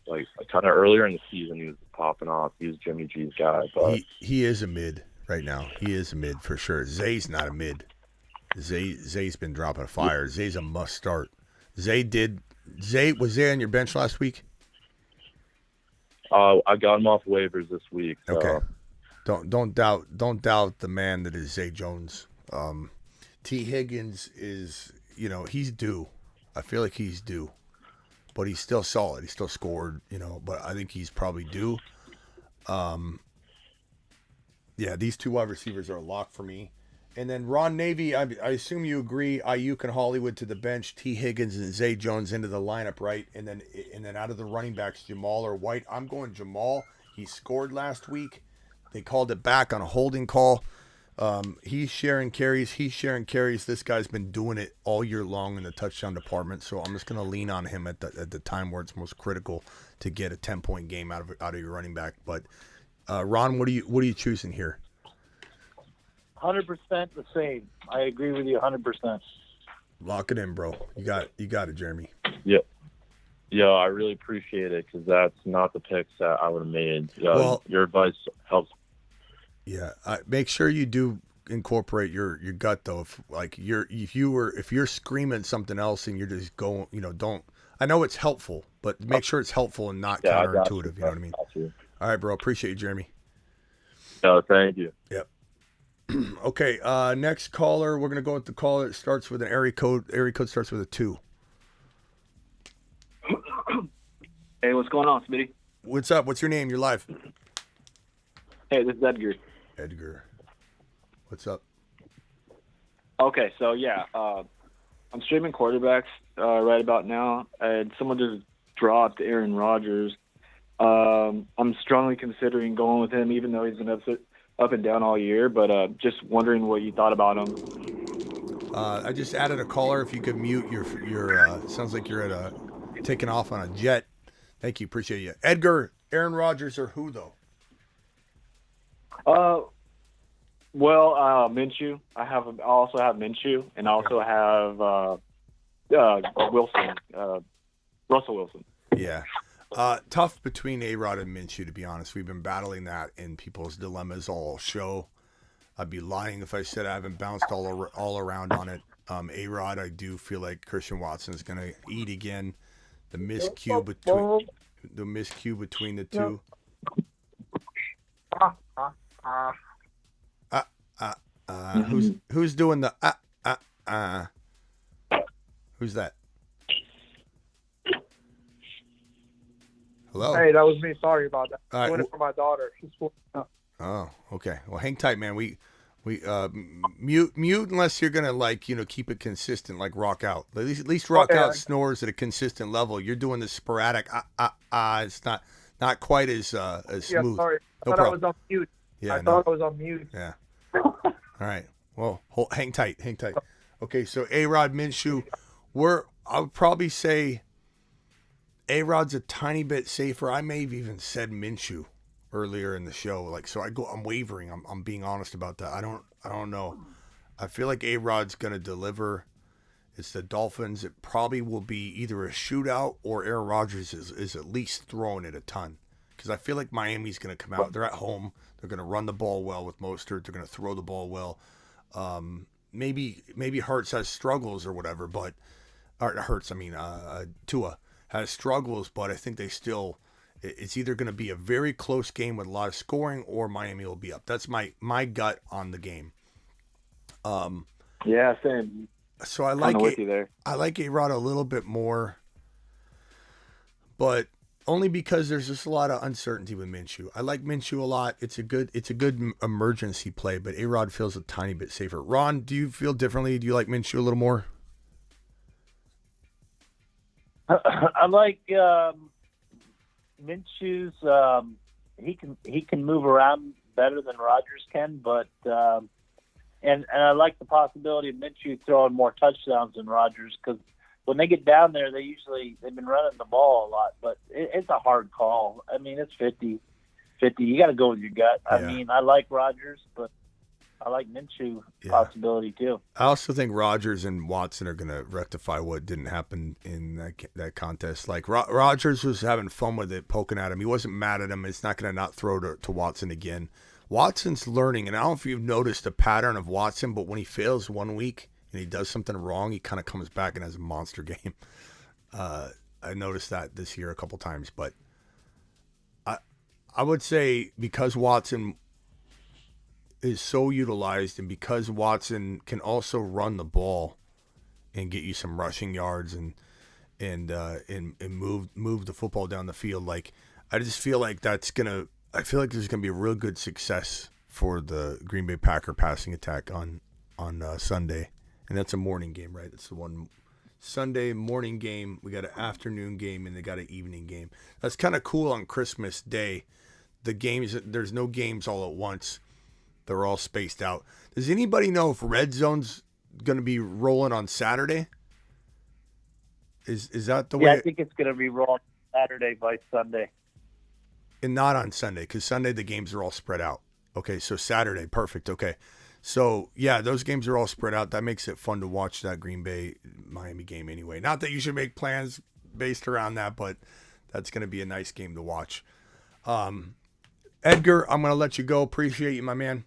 U: like kind of earlier in the season, he was popping off. He was Jimmy G's guy, but
A: he is a mid right now. He is a mid for sure. Zay's not a mid. Zay's been dropping a fire. Zay's a must start. Was Zay on your bench last week?
U: I got him off waivers this week. So.
A: Okay. Don't doubt the man that is Zay Jones. T. Higgins is, he's due. I feel like he's due, but he's still solid. He still scored, but I think he's probably due. Yeah, these 2 wide receivers are a lock for me. And then Ron Navy, I assume you agree, Ayuk and Hollywood to the bench, T. Higgins and Zay Jones into the lineup, right? And then out of the running backs, Jamal or White. I'm going Jamal. He scored last week. They called it back on a holding call. He's sharing carries. This guy's been doing it all year long in the touchdown department. So I'm just going to lean on him at the time where it's most critical to get a 10-point game out of your running back. But Ron, what are you choosing here?
Q: 100% the same. I agree with you 100%.
A: Lock it in, bro. You got it, Jeremy.
U: Yeah. Yeah, I really appreciate it because that's not the picks that I would have made.
A: Well,
U: your advice helps.
A: Yeah, make sure you do incorporate your gut though. If you're screaming something else and you're just going, don't. I know it's helpful, but make sure it's helpful and not counterintuitive. You know what I mean? All right, bro. Appreciate you, Jeremy.
U: No, thank you.
A: Yep. Okay. Next caller. We're gonna go with the caller that starts with an area code. Area code starts with a 2.
G: Hey, what's going on, Smitty?
A: What's up? What's your name? You're live.
G: Hey, this is Edgar.
A: Edgar. What's up?
G: Okay, so yeah, I'm streaming quarterbacks right about now, and someone just dropped Aaron Rodgers. I'm strongly considering going with him, even though he's been up and down all year, but just wondering what you thought about him.
A: I just added a caller. If you could mute your sounds like you're taking off on a jet. Thank you. Appreciate you. Edgar, Aaron Rodgers or who, though?
G: Well, Minshew. I also have Minshew, and I also have Wilson, Russell Wilson.
A: Yeah. Tough between A-Rod and Minshew, to be honest. We've been battling that in people's dilemmas all show. I'd be lying if I said I haven't bounced all around on it. A-Rod, I do feel like Christian Watson is going to eat again. The miscue between the two. Who's doing the Who's that? Hello.
K: Hey, that was me. Sorry about that.
A: All right.
K: Doing it for my daughter. She's 4.
A: Oh, okay. Well, hang tight, man. We mute unless you're gonna keep it consistent, like rock out. At least rock out snores at a consistent level. You're doing the sporadic. It's not quite as smooth.
K: Yeah, sorry. I
A: No
K: thought
A: problem.
K: I was on mute.
A: Yeah,
K: I thought I was on mute.
A: Yeah. All right. Well, hang tight. Okay, so A-Rod, Minshew, I would probably say A-Rod's a tiny bit safer. I may have even said Minshew earlier in the show. I'm wavering. I'm being honest about that. I don't know. I feel like A-Rod's going to deliver It's the Dolphins. It probably will be either a shootout or Aaron Rodgers is at least throwing it a ton. Because I feel like Miami's going to come out. They're at home. They're going to run the ball well with Mostert. They're going to throw the ball well. Maybe Hurts has struggles or whatever, but Tua has struggles, but I think they still. It's either going to be a very close game with a lot of scoring, or Miami will be up. That's my gut on the game.
G: Yeah, same.
A: So I like A-Rod a little bit more, but only because there's just a lot of uncertainty with Minshew. I like Minshew a lot. It's a good emergency play, but A-Rod feels a tiny bit safer. Ron, do you feel differently? Do you like Minshew a little more?
M: I like Minshew's. He can move around better than Rodgers can, but and I like the possibility of Minshew throwing more touchdowns than Rodgers, because when they get down there, they've been running the ball a lot, but it's a hard call. I mean, it's 50-50. You got to go with your gut.
A: Yeah.
M: I mean, I like Rodgers, but I like Minshew possibility too.
A: I also think Rodgers and Watson are going to rectify what didn't happen in that contest. Like Rodgers was having fun with it, poking at him. He wasn't mad at him. It's not going to not throw to Watson again. Watson's learning, and I don't know if you've noticed a pattern of Watson, but when he fails one week and he does something wrong, he kind of comes back and has a monster game. I noticed that this year a couple times, but I would say because Watson is so utilized, and because Watson can also run the ball and get you some rushing yards and move the football down the field, like I just feel like I feel like there's gonna be a real good success for the Green Bay Packer passing attack on Sunday, and that's a morning game, right? That's the one Sunday morning game. We got an afternoon game and they got an evening game. That's kind of cool on Christmas Day. The games, there's no games all at once. They're all spaced out. Does anybody know if Red Zone's going to be rolling on Saturday? Is that the way?
M: Yeah, I think it's going to be rolling Saturday by Sunday.
A: And not on Sunday, because Sunday the games are all spread out. Okay, so Saturday, perfect. Okay. So, yeah, those games are all spread out. That makes it fun to watch that Green Bay-Miami game anyway. Not that you should make plans based around that, but that's going to be a nice game to watch. Edgar, I'm going to let you go. Appreciate you, my man.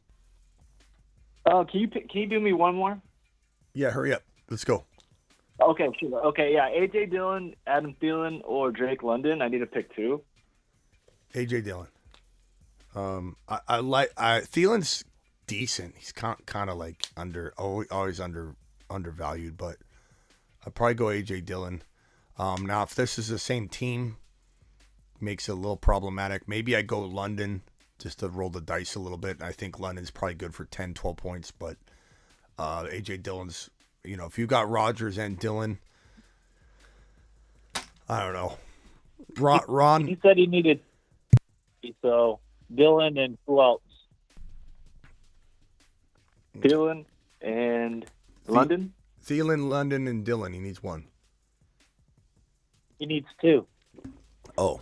G: Can you do me one more?
A: Yeah, hurry up. Let's go.
G: Okay, sure. Okay, yeah. A.J. Dillon, Adam Thielen, or Drake London. I need to pick two. A.J.
A: Dillon. I like Thielen's decent. He's kind of like always undervalued, but I'd probably go A.J. Dillon. Now, if this is the same team, makes it a little problematic. Maybe I go London just to roll the dice a little bit. I think London's probably good for 10, 12 points, but A.J. Dillon's, if you got Rodgers and Dillon, I don't know. Ron?
M: He said he needed, so Dillon and who else?
G: Dillon and London?
A: Thielen, London, and Dillon. He needs one.
M: He needs two.
A: Oh.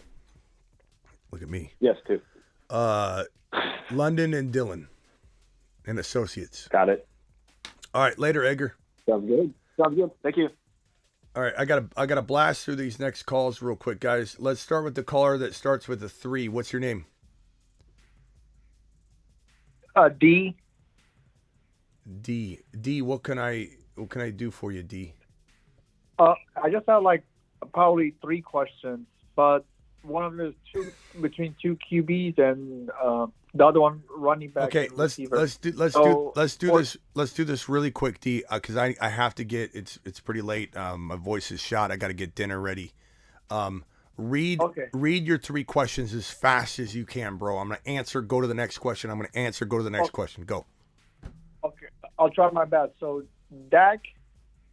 A: Look at me.
G: Yes, two.
A: London and Dillon and Associates.
G: Got it.
A: All right, later, Edgar.
G: Sounds good. Thank you.
A: All right, I gotta blast through these next calls real quick, guys. Let's start with the caller that starts with a 3. What's your name?
K: D.
A: D. What can I do for you, D?
K: I just have probably 3 questions, but one of them is between 2 QBs and the other one running back.
A: Okay, let's do this really quick, D, because I have to get it's pretty late. My voice is shot. I got to get dinner ready. Read your 3 questions as fast as you can, bro. I'm gonna answer. Go to the next question. I'm gonna answer. Go to the next question. Go.
K: Okay, I'll try my best. So, Dak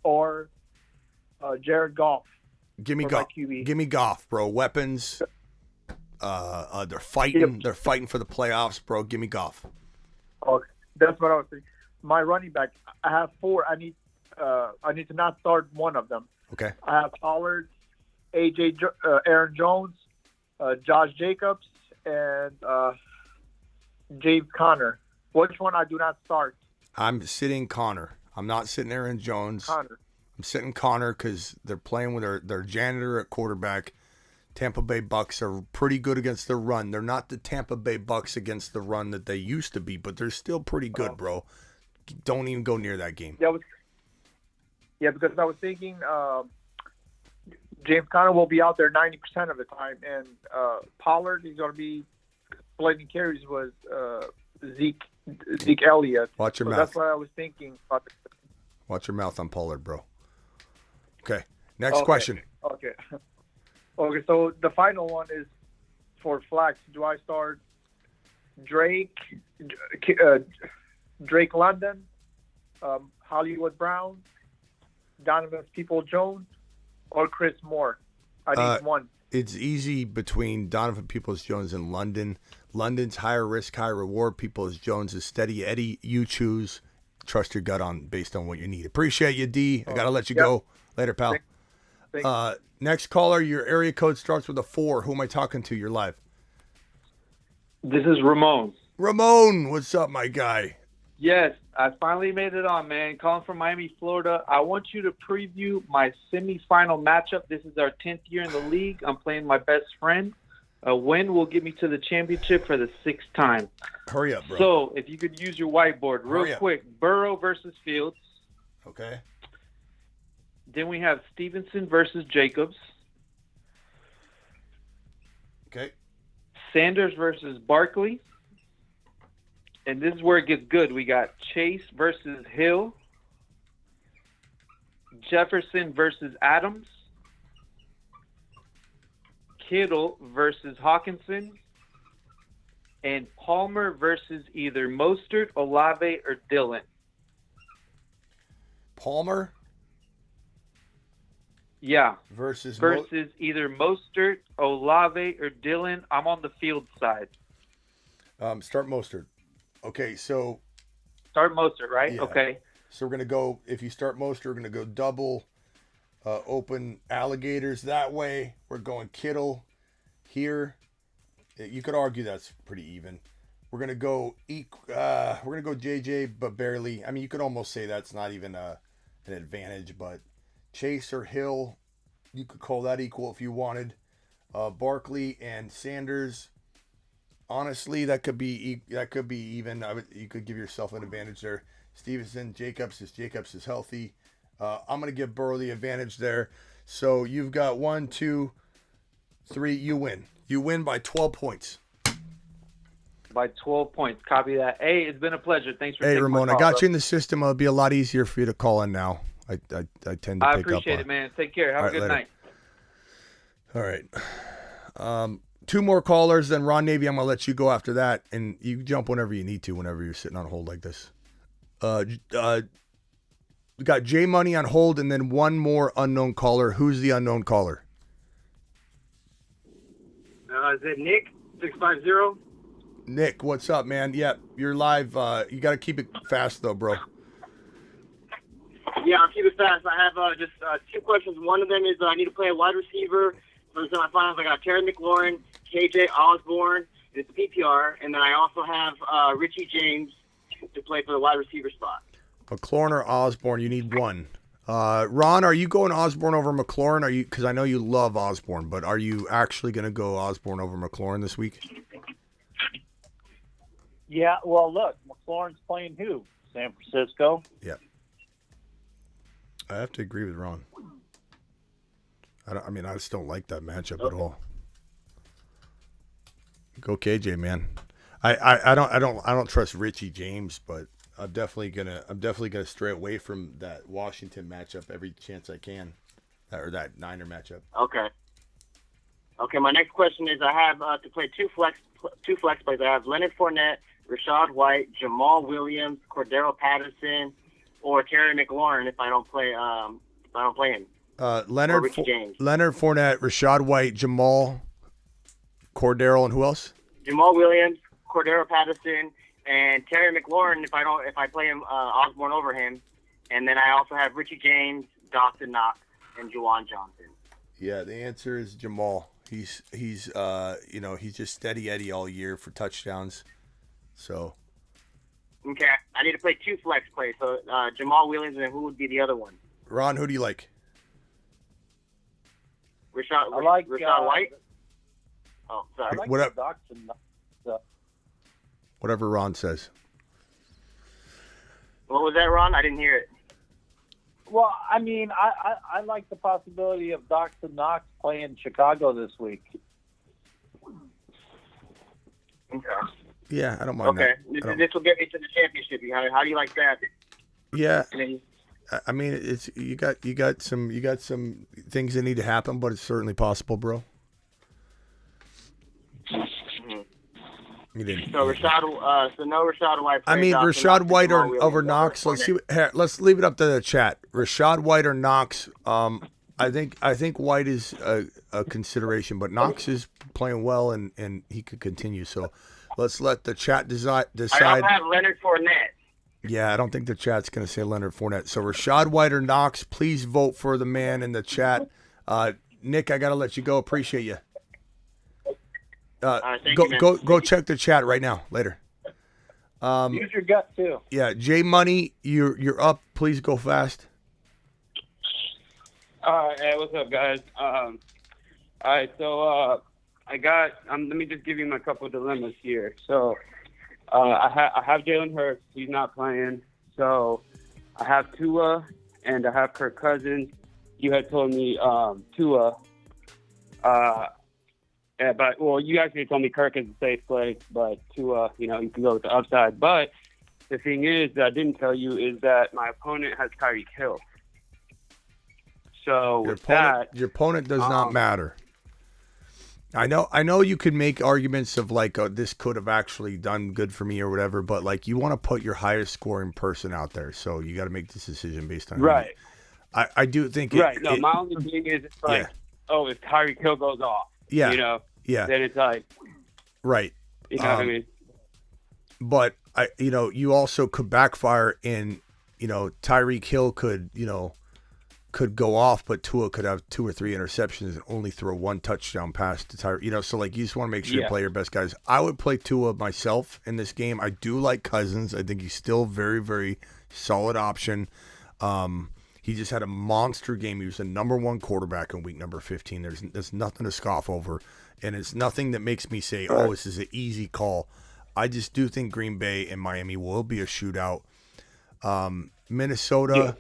K: or Jared Goff?
A: Give me Goff. Give me Goff, bro. Weapons. They're fighting.
K: Yep.
A: They're fighting for the playoffs, bro. Give me Goff.
K: Okay, that's what I was thinking. My running back, I have 4. I need to not start one of them.
A: Okay.
K: I have Pollard, Aaron Jones, Josh Jacobs, and James Conner. Which one I do not start?
A: I'm sitting Connor. I'm not sitting Aaron Jones.
K: Conner.
A: I'm sitting Connor because they're playing with their janitor at quarterback. Tampa Bay Bucks are pretty good against the run. They're not the Tampa Bay Bucks against the run that they used to be, but they're still pretty good, bro. Don't even go near that game.
K: Because I was thinking James Conner will be out there 90% of the time, and Pollard is going to be splitting carries with Zeke Elliott.
A: Watch your mouth.
K: That's what I was thinking.
A: Watch your mouth on Pollard, bro. Okay, next question.
K: Okay, so the final one is for flex. Do I start Drake London, Hollywood Brown, Donovan Peoples-Jones, or Chris Moore? I need one.
A: It's easy between Donovan Peoples-Jones and London. London's higher risk, higher reward. Peoples-Jones is steady Eddie. You choose. Trust your gut based on what you need. Appreciate you, D. I got to let you go. Later, pal.
K: Thanks.
A: Next caller, your area code starts with a 4. Who am I talking to? You're live.
F: This is Ramon.
A: Ramon, what's up, my guy?
F: Yes, I finally made it on, man. Calling from Miami, Florida. I want you to preview my semifinal matchup. This is our 10th year in the league. I'm playing my best friend. A win will get me to the championship for the 6th time.
A: Hurry up, bro.
F: So, if you could use your whiteboard real quick. Burrow versus Fields.
A: Okay.
F: Then we have Stevenson versus Jacobs.
A: Okay.
F: Sanders versus Barkley. And this is where it gets good. We got Chase versus Hill. Jefferson versus Adams. Kittle versus Hawkinson. And Palmer versus either Mostert, Olave, or Dillon.
A: Palmer?
F: Yeah.
A: Versus
F: either Mostert, Olave, or Dillon. I'm on the field side.
A: Start Mostert. Okay, so...
F: Start Mostert, right?
A: Yeah.
F: Okay.
A: So we're going to go... If you start Mostert, we're going to go double open alligators that way. We're going Kittle here. You could argue that's pretty even. We're going to go... we're going to go JJ, but barely. I mean, you could almost say that's not even an advantage, but... Chase or Hill, you could call that equal if you wanted. Barkley and Sanders, honestly, that could be even. You could give yourself an advantage there. Stevenson, Jacobs is healthy. I'm gonna give Burrow the advantage there. So you've got 1, 2, 3. You win. You win by 12 points.
F: By 12 points. Copy that. Hey, it's been a pleasure. Thanks for taking
A: Ramon,
F: my call,
A: I got
F: bro.
A: you in the system. It'll be a lot easier for you to call in now. I tend to pick up on.
F: I appreciate it, man. Take care. Have a good night.
A: All right. 2 more callers, then Ron Navy, I'm going to let you go after that, and you jump whenever you need to, whenever you're sitting on hold like this. We got J Money on hold, and then 1 more unknown caller. Who's the unknown caller?
J: Is it Nick, 650?
A: Nick, what's up, man? Yep, you're live. You got to keep it fast, though, bro.
J: Yeah, I'll keep it fast. I have just 2 questions. One of them is I need to play a wide receiver for the semifinals. I got Terry McLaurin, KJ Osborne. It's a PPR. And then I also have Richie James to play for the wide receiver spot.
A: McLaurin or Osborne, you need 1. Ron, are you going Osborne over McLaurin? Are you? Because I know you love Osborne, but are you actually going to go Osborne over McLaurin this week?
M: Yeah, well, look, McLaurin's playing who? San Francisco?
A: Yeah. I have to agree with Ron. I just don't like that matchup at all. Go KJ, man. I don't trust Richie James, but I'm definitely gonna stray away from that Washington matchup every chance I can, or that Niner matchup.
J: Okay. Okay, my next question is I have to play two flex plays. I have Leonard Fournette, Rachaad White, Jamal Williams, Cordero Patterson, or Terry McLaurin if I don't play him.
A: Leonard Fournette, Rachaad White, Jamal, Cordero, and who else?
J: Jamal Williams, Cordero Patterson, and Terry McLaurin if I play him Osborne over him. And then I also have Richie James, Dawson Knox, and Juwan Johnson.
A: Yeah, the answer is Jamal. He's just steady Eddie all year for touchdowns. So.
J: Okay, I need to play 2 flex plays. So Jamal Williams, and who would be the other one?
A: Ron, who do you like?
M: I like
I: Rashad White. Oh,
M: I
I: sorry.
M: like
A: What
M: the
A: up?
M: Knox.
A: Whatever Ron says.
I: What was that, Ron? I didn't hear it.
M: Well, I mean, I like the possibility of Dawson Knox playing Chicago this week.
I: Okay.
A: Yeah, I don't mind
I: Okay.
A: that.
I: This will get me to the championship. How do you like that?
A: Yeah.
I: And then,
A: I mean, it's you got some things that need to happen, but it's certainly possible, bro. You didn't.
I: so Rashad, so no Rashad White.
A: I mean,
I: Dawson
A: Rashad
I: Knox
A: White
I: tomorrow. We'll
A: over
I: go
A: Knox.
I: for
A: Let's
I: it.
A: see. Here, let's leave it up to the chat. Rashad White or Knox. I think White is a consideration, but Knox is playing well and he could continue. So let's let the chat decide.
I: I have Leonard Fournette.
A: Yeah, I don't think the chat's going to say Leonard Fournette. So Rashad White or Knox, please vote for the man in the chat. Nick, I got to let you go. Appreciate you.
I: Thank
A: Go
I: you, man.
A: go check the chat right now. Later.
M: Use your gut too.
A: Yeah, J Money, you're up. Please go fast.
L: Hey, what's up, guys? All right, so let me just give you my couple of dilemmas here. So I have Jalen Hurts. He's not playing. So I have Tua and I have Kirk Cousins. You had told me Tua. Yeah, but you actually told me Kirk is a safe play, but Tua, you can go with the upside. But the thing is that I didn't tell you is that my opponent has Tyreek Hill. So
A: Your opponent does not matter. I know you could make arguments of like this could have actually done good for me or whatever, but like you want to put your highest scoring person out there, so you got to make this decision based on
L: right.
A: I do think
L: my only thing is it's like, if Tyreek Hill goes off,
A: yeah.
L: then it's like,
A: right.
L: You know what I mean?
A: But you also could backfire in, Tyreek Hill could go off, but Tua could have 2 or 3 interceptions and only throw 1 touchdown pass to Tyreek. So like you just want to make sure you play your best guys. I would play Tua myself in this game. I do like Cousins. I think he's still very, very solid option. He just had a monster game. He was the number 1 quarterback in week number 15. There's nothing to scoff over, and it's nothing that makes me say, "Oh, this is an easy call." I just do think Green Bay and Miami will be a shootout. Minnesota,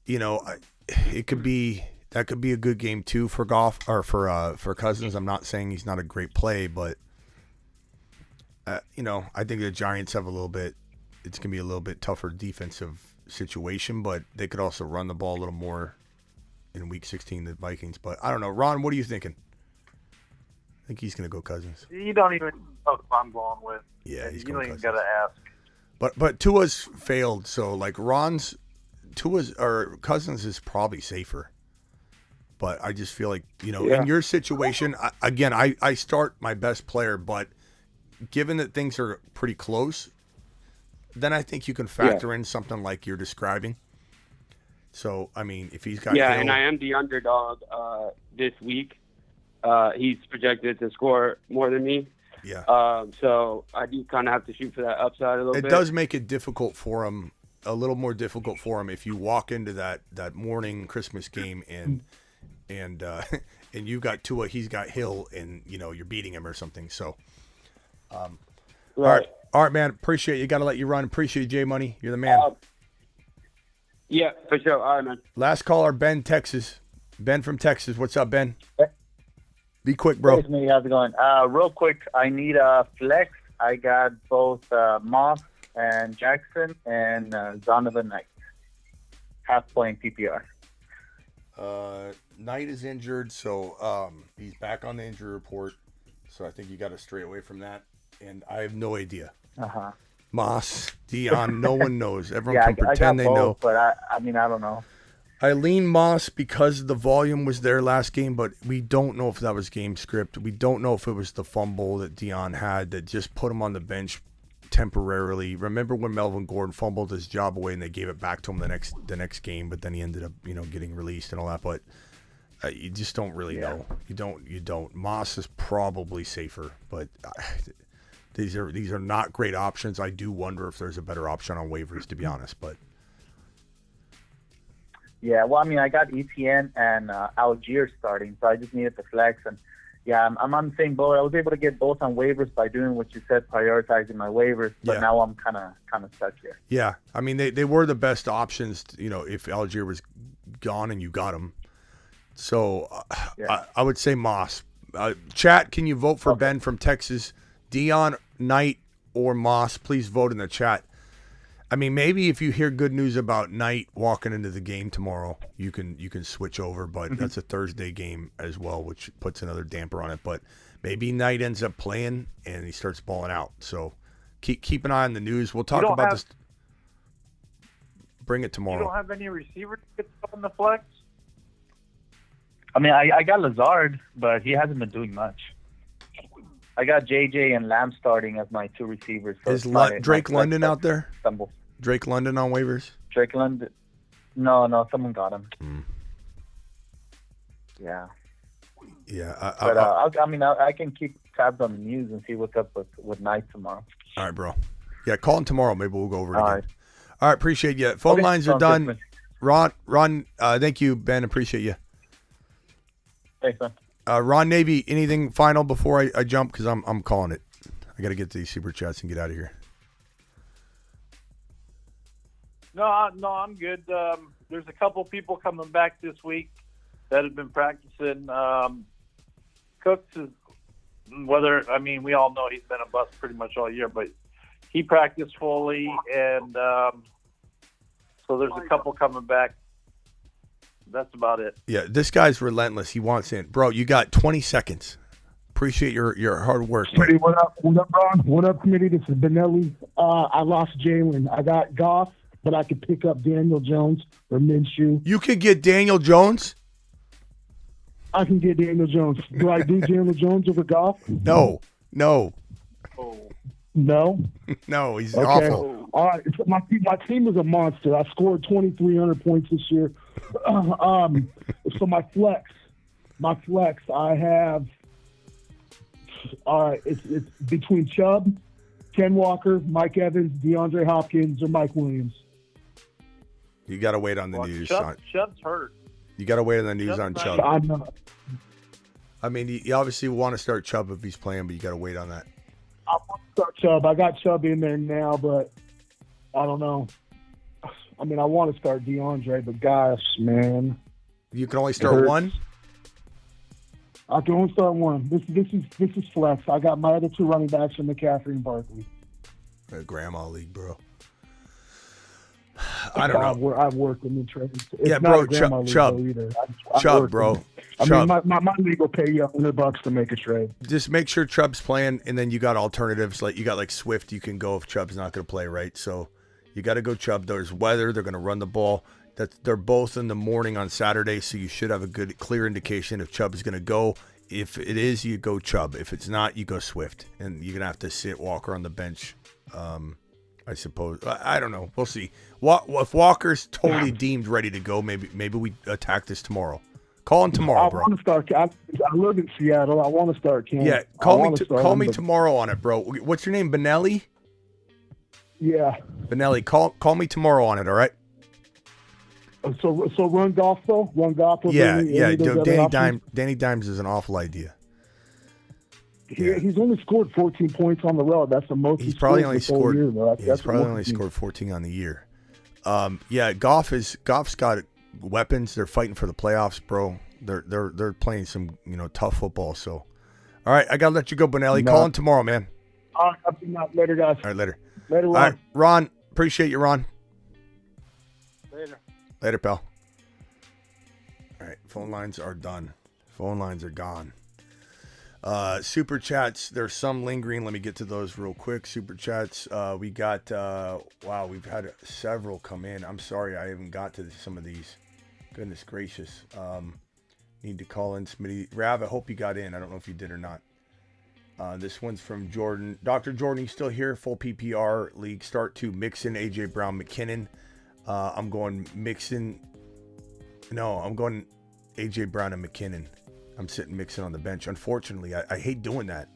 A: it could be a good game too for Goff or for Cousins. I'm not saying he's not a great play, but I think the Giants have it's gonna be a little bit tougher defensive situation, but they could also run the ball a little more in week 16 than Vikings. But I don't know. Ron, what are you thinking? I think he's gonna go Cousins.
K: You don't even know who I'm going with.
A: Yeah, he's
K: you
A: going
K: don't even
A: Cousins.
K: gotta ask.
A: But Tua's failed, so like Tua's or Cousins is probably safer. But I just feel like, in your situation, I start my best player, but given that things are pretty close, then I think you can factor in something like you're describing. So, I mean, if he's got Hill,
L: and I am the underdog this week. He's projected to score more than me.
A: Yeah.
L: So I do kind of have to shoot for that upside a little bit.
A: It does make it difficult for him, a little more difficult for him if you walk into that morning Christmas game and you got Tua, he's got Hill, and you're beating him or something. So,
L: right.
A: All right, man. Appreciate you. Got to let you run. Appreciate you, J Money. You're the man.
L: Yeah, for sure. All right, man.
A: Last caller, Ben, Texas. Ben from Texas. What's up, Ben? Be quick, bro.
W: Hey, Smitty, how's it going? Real quick, I need a flex. I got both Moss and Jackson and Zonovan Knight. Half point PPR.
A: Knight is injured, so he's back on the injury report. So I think you got to stray away from that. And I have no idea.
W: Uh-huh.
A: Moss, Dion, no one knows. Everyone can
W: I
A: pretend
W: got
A: they
W: both,
A: know.
W: But I don't know.
A: I lean Moss because the volume was there last game, but we don't know if that was game script. We don't know if it was the fumble that Dion had that just put him on the bench temporarily. Remember when Melvin Gordon fumbled his job away and they gave it back to him the next game, but then he ended up getting released and all that. But you just don't really know. You don't. Moss is probably safer, but these are not great options. I do wonder if there's a better option on waivers, to be honest, but.
W: Yeah, well, I mean, I got ETN and Algier starting, so I just needed the flex. And yeah, I'm on the same boat. I was able to get both on waivers by doing what you said, prioritizing my waivers. But
A: Yeah.
W: now I'm kind of stuck here.
A: Yeah, I mean they were the best options. If Algier was gone and you got him, so I would say Moss. Chat, can you vote for Ben from Texas? Dion, Knight, or Moss? Please vote in the chat. I mean, maybe if you hear good news about Knight walking into the game tomorrow, you can switch over. But that's a Thursday game as well, which puts another damper on it. But maybe Knight ends up playing and he starts balling out. So keep an eye on the news. We'll talk about this. Bring it
K: You
A: tomorrow.
K: don't have any receivers on the flex?
W: I mean, I got Lazard, but he hasn't been doing much. I got JJ and Lamb starting as my 2 receivers. So
A: Is
W: it's my
A: Drake
W: flex
A: London out there?
W: stumble.
A: Drake London on waivers?
W: Drake London? No, someone got him. Yeah.
A: Yeah.
W: But I can keep tabs on the news and see what's up with Knight tomorrow.
A: All right, bro. Yeah, call him tomorrow. Maybe we'll go over it
W: All
A: again.
W: right.
A: All right, appreciate you. Phone
W: Okay,
A: lines are
W: sounds good,
A: done.
W: man.
A: Ron, thank you, Ben. Appreciate you.
W: Thanks, man.
A: Ron Navy, anything final before I jump? Because I'm calling it. I got to get to these super chats and get out of here.
K: No, I'm good. There's a couple people coming back this week that have been practicing. Cooks is we all know he's been a bust pretty much all year, but he practiced fully, and so there's a couple coming back. That's about it.
A: Yeah, this guy's relentless. He wants in. Bro, you got 20 seconds. Appreciate your hard work.
N: Smitty, what up? What up, Ron? What up, committee? This is Benelli. I lost Jalen. I got Goff, but I could pick up Daniel Jones or Minshew.
A: You could get Daniel Jones?
N: I can get Daniel Jones. Do I do Daniel Jones over Goff?
A: No.
N: No?
A: No, he's
N: Okay.
A: awful.
N: All right. So my team is a monster. I scored 2,300 points this year. So my flex, I have. All right, it's between Chubb, Ken Walker, Mike Evans, DeAndre Hopkins, or Mike Williams.
A: You got to wait on the news.
K: Chubb's hurt.
A: You got to wait on the news on Chubb.
N: I'm not.
A: I mean, you obviously want to start Chubb if he's playing, but you got to wait on that.
N: I want to start Chubb. I got Chubb in there now, but I don't know. I mean, I want to start DeAndre, but gosh, man.
A: You can only start one?
N: I can only start one. This is flex. I got my other 2 running backs from McCaffrey and Barkley.
A: Grandma league, bro. I don't know.
N: I've worked in the trade. It's
A: Yeah,
N: not
A: bro,
N: a grandma league,
A: Chubb.
N: though, either. I
A: Chubb,
N: worked
A: bro.
N: in it. I
A: Chubb.
N: mean, my league will pay you $100 to make a trade.
A: Just make sure Chubb's playing, and then you got alternatives. Like you got like Swift, you can go if Chubb's not going to play, right? So you got to go Chubb. There's weather. They're going to run the ball. They're both in the morning on Saturday, so you should have a good, clear indication if Chubb is going to go. If it is, you go Chubb. If it's not, you go Swift, and you're gonna have to sit Walker on the bench. I suppose. I don't know. We'll see. If Walker's totally deemed ready to go, maybe we attack this tomorrow. Call him tomorrow, bro.
N: I want to start. I live in Seattle. I want to start Cam.
A: Yeah, call me tomorrow on it, bro. What's your name, Benelli?
N: Yeah.
A: Benelli, call me tomorrow on it. All right.
N: So run golf though. Run golf. With any of those other options?
A: Danny Dimes is an awful idea.
N: He's only scored 14 points on the road. That's the most.
A: He's probably only
N: the whole
A: scored.
N: Year, though.
A: He's probably only scored 14 on the year. Goff's got weapons. They're fighting for the playoffs, bro. They're playing some tough football. So, all right, I gotta let you go, Benelli. Call him tomorrow, man.
N: Later, guys.
A: All right, later.
N: Later, Ron.
A: All right, Ron. Appreciate you, Ron. Later, pal. All right, phone lines are done. Phone lines are gone. Super chats, there's some lingering. Let me get to those real quick. Super chats, we got, wow, we've had several come in. I'm sorry I haven't got to some of these. Goodness gracious. Need to call in Smitty. Rav, I hope you got in. I don't know if you did or not. This one's from Jordan. Dr. Jordan, you still here? Full PPR league start to Mixon, AJ Brown, McKinnon. I'm going Mixon. No, I'm going AJ Brown and McKinnon. I'm sitting Mixon on the bench. Unfortunately, I hate doing that.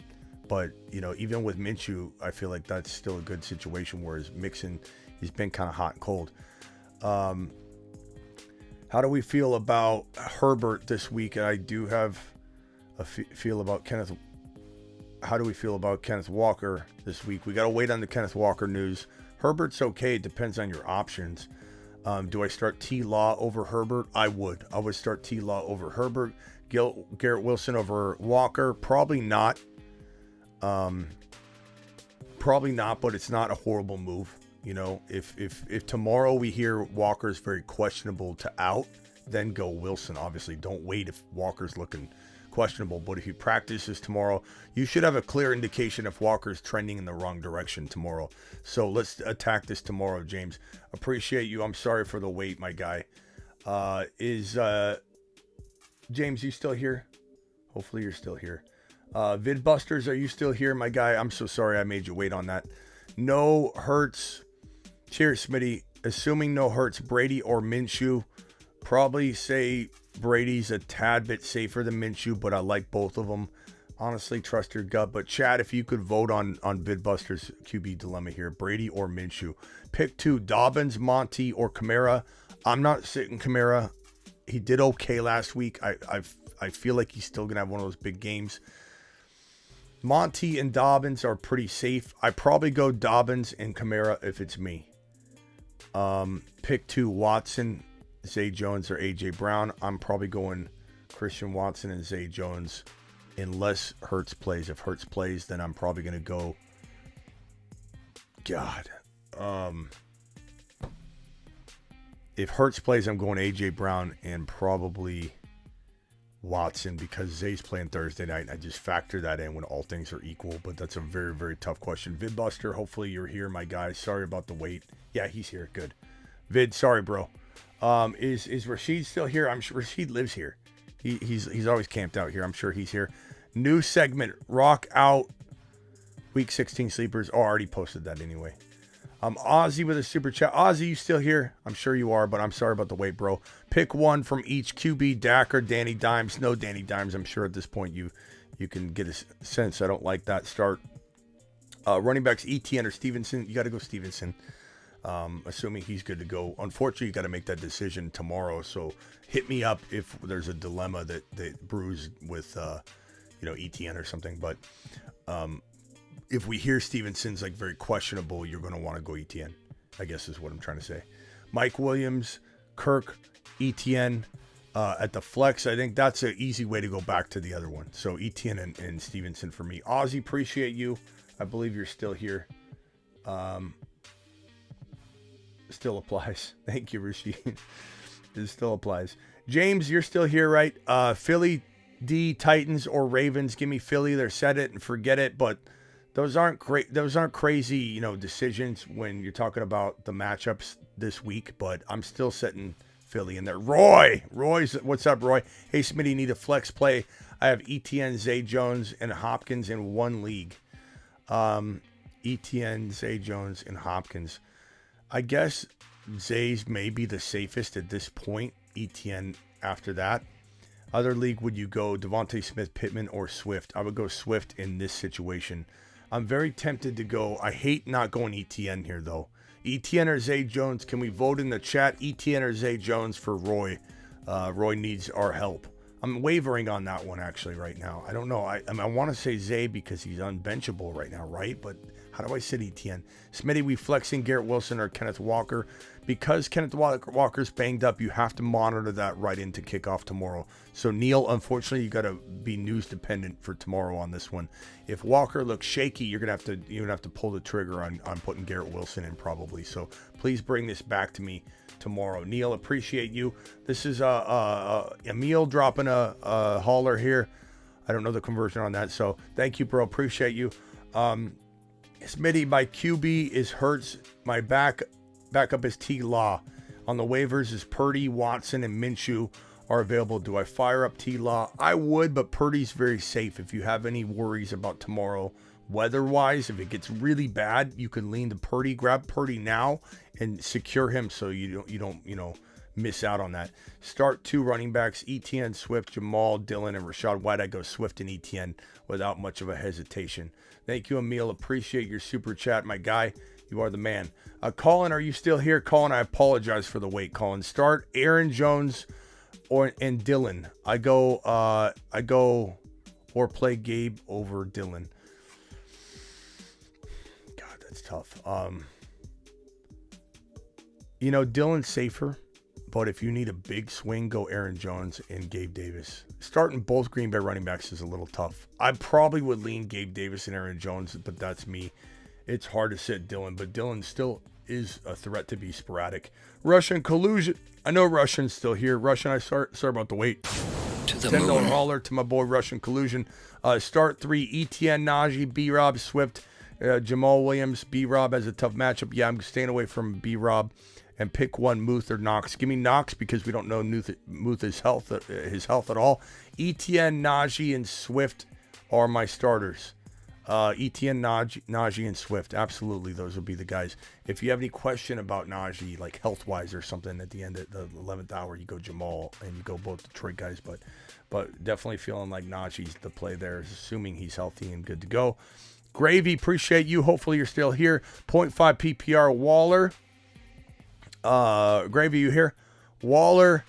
A: But, even with Minshew, I feel like that's still a good situation. Whereas Mixon, he's been kind of hot and cold. How How do we feel about Herbert this week? I do have a feel about Kenneth. How do we feel about Kenneth Walker this week? We got to wait on the Kenneth Walker news. Herbert's okay. It depends on your options. Do I start T-Law over Herbert? I would. I would start T-Law over Herbert. Garrett Wilson over Walker? Probably not. Probably not, but it's not a horrible move. You know, if tomorrow we hear Walker's very questionable to out, then go Wilson. Obviously, don't wait if Walker's looking questionable. But if he practices tomorrow, you should have a clear indication if Walker's trending in the wrong direction tomorrow. So let's attack this tomorrow, James. Appreciate you. I'm sorry for the wait, my guy. James, you still here? Hopefully you're still here. Vidbusters, are you still here, my guy? I'm so sorry I made you wait on that. No Hurts. Cheers, Smitty. Assuming no Hurts, Brady or Minshew. Probably say Brady's a tad bit safer than Minshew, but I like both of them. Honestly, trust your gut. But Chad, if you could vote on Vidbusters QB dilemma here, Brady or Minshew. Pick two, Dobbins, Monty, or Kamara. I'm not sitting Kamara. He did okay last week. I feel like he's still going to have one of those big games. Monty and Dobbins are pretty safe. I probably go Dobbins and Kamara if it's me. Pick two, Watson, Zay Jones, or A.J. Brown. I'm probably going Christian Watson and Zay Jones unless Hurts plays. If Hurts plays, then I'm probably going to go... God. If Hurts plays, I'm going A.J. Brown and probably Watson because Zay's playing Thursday night. And I just factor that in when all things are equal. But that's a very, very tough question. Vidbuster, hopefully you're here, my guy. Sorry about the wait. Yeah, he's here. Good. Vid, sorry, bro. Is Rashid still here? I'm sure Rashid lives here. He's always camped out here. I'm sure he's here. New segment, Rock Out. Week 16 sleepers. Oh, I already posted that anyway. Ozzy with a super chat. Ozzy, you still here? I'm sure you are, but I'm sorry about the wait, bro. Pick one from each QB, Dak or Danny Dimes. No Danny Dimes. I'm sure at this point you can get a sense I don't like that start. Running backs, ETN or Stevenson. You got to go Stevenson. Assuming he's good to go. Unfortunately, you got to make that decision tomorrow. So hit me up if there's a dilemma that brews with, ETN or something. But if we hear Stevenson's like very questionable, you're going to want to go ETN, I guess is what I'm trying to say. Mike Williams, Kirk, ETN at the flex. I think that's an easy way to go back to the other one. So ETN and Stevenson for me. Ozzy, appreciate you. I believe you're still here. Still applies. Thank you, Rashid. It still applies. James, you're still here, right? Philly, D, Titans, or Ravens. Give me Philly. They're set it and forget it, but those aren't great. Those aren't crazy, decisions when you're talking about the matchups this week, but I'm still setting Philly in there. Roy's, what's up, Roy? Hey, Smitty, need a flex play. I have ETN, Zay Jones, and Hopkins in one league. ETN, Zay Jones, and Hopkins. I guess Zay's may be the safest at this point. ETN after that. Other league, would you go Devontae Smith, Pittman, or Swift? I would go Swift in this situation. I'm very tempted to go. I hate not going ETN here, though. ETN or Zay Jones? Can we vote in the chat? ETN or Zay Jones for Roy? Roy needs our help. I'm wavering on that one, actually, right now. I don't know. I want to say Zay because he's unbenchable right now, right? But how do I sit ETN? Smitty, we flexing Garrett Wilson or Kenneth Walker. Because Kenneth Walker's banged up, you have to monitor that right into kickoff tomorrow. So, Neil, unfortunately, you got to be news dependent for tomorrow on this one. If Walker looks shaky, you're gonna have to pull the trigger on putting Garrett Wilson in probably. So, please bring this back to me tomorrow. Neil, appreciate you. This is Emil dropping a hauler here. I don't know the conversion on that, so thank you, bro. Appreciate you. Smitty, my QB is Hurts. My backup is T-Law. On the waivers is Purdy, Watson, and Minshew are available. Do I fire up T-Law? I would, but Purdy's very safe. If you have any worries about tomorrow, weather-wise, if it gets really bad, you can lean to Purdy. Grab Purdy now and secure him so you don't miss out on that. Start two running backs, ETN, Swift, Jamal, Dillon, and Rachaad White. I go Swift and ETN without much of a hesitation. Thank you, Emil. Appreciate your super chat, my guy. You are the man. Colin, are you still here? Colin, I apologize for the wait. Colin, start Aaron Jones and Dylan. I go or play Gabe over Dylan. God, that's tough. Dylan's safer, but if you need a big swing, go Aaron Jones and Gabe Davis. Starting both Green Bay running backs is a little tough. I probably would lean Gabe Davis and Aaron Jones, but that's me. It's hard to sit Dylan, but Dylan still is a threat to be sporadic. Russian collusion. I know Russian's still here. Russian, sorry about the wait.
O: To the
A: $10
O: moon.
A: holler to my boy Russian collusion. Start 3, ETN, Najee, B-Rob, Swift, Jamal Williams. B-Rob has a tough matchup. Yeah, I'm staying away from B-Rob. And pick one, Muth or Knox. Give me Knox because we don't know Muth's health at all. ETN, Najee, and Swift are my starters. ETN, Najee, and Swift. Absolutely, those will be the guys. If you have any question about Najee, like health-wise or something, at the end of the 11th hour, you go Jamal and you go both Detroit guys. But definitely feeling like Najee's the play there, assuming he's healthy and good to go. Gravy, appreciate you. Hopefully you're still here. 0.5 PPR, Waller. Gravy, you here? Waller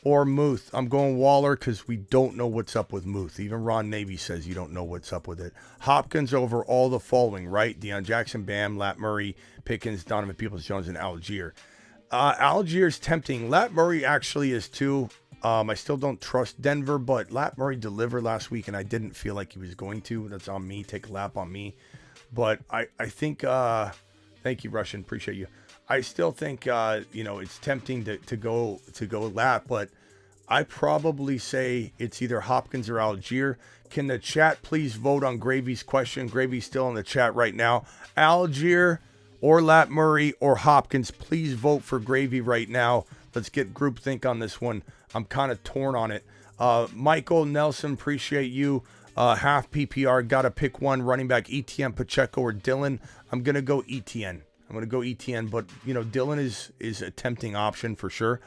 A: or Muth? I'm going Waller because we don't know what's up with Muth. Even Ron Navy says you don't know what's up with it. Hopkins over all the following, right? Deion Jackson, Bam, Lat Murray, Pickens, Donovan Peoples-Jones, and Algier. Algier's tempting. Lat Murray actually is too. I still don't trust Denver, but Lat Murray delivered last week, and I didn't feel like he was going to. That's on me. Take a lap on me. But I think, thank you, Russian. Appreciate you. I still think, it's tempting to go Lat, but I probably say it's either Hopkins or Algier. Can the chat please vote on Gravy's question? Gravy's still in the chat right now. Algier or Lat Murray or Hopkins, please vote for Gravy right now. Let's get groupthink on this one. I'm kind of torn on it. Michael Nelson, appreciate you. Half PPR, got to pick one. Running back, ETN, Pacheco, or Dylan. I'm going to go ETN. But, Dylan is a tempting option for sure.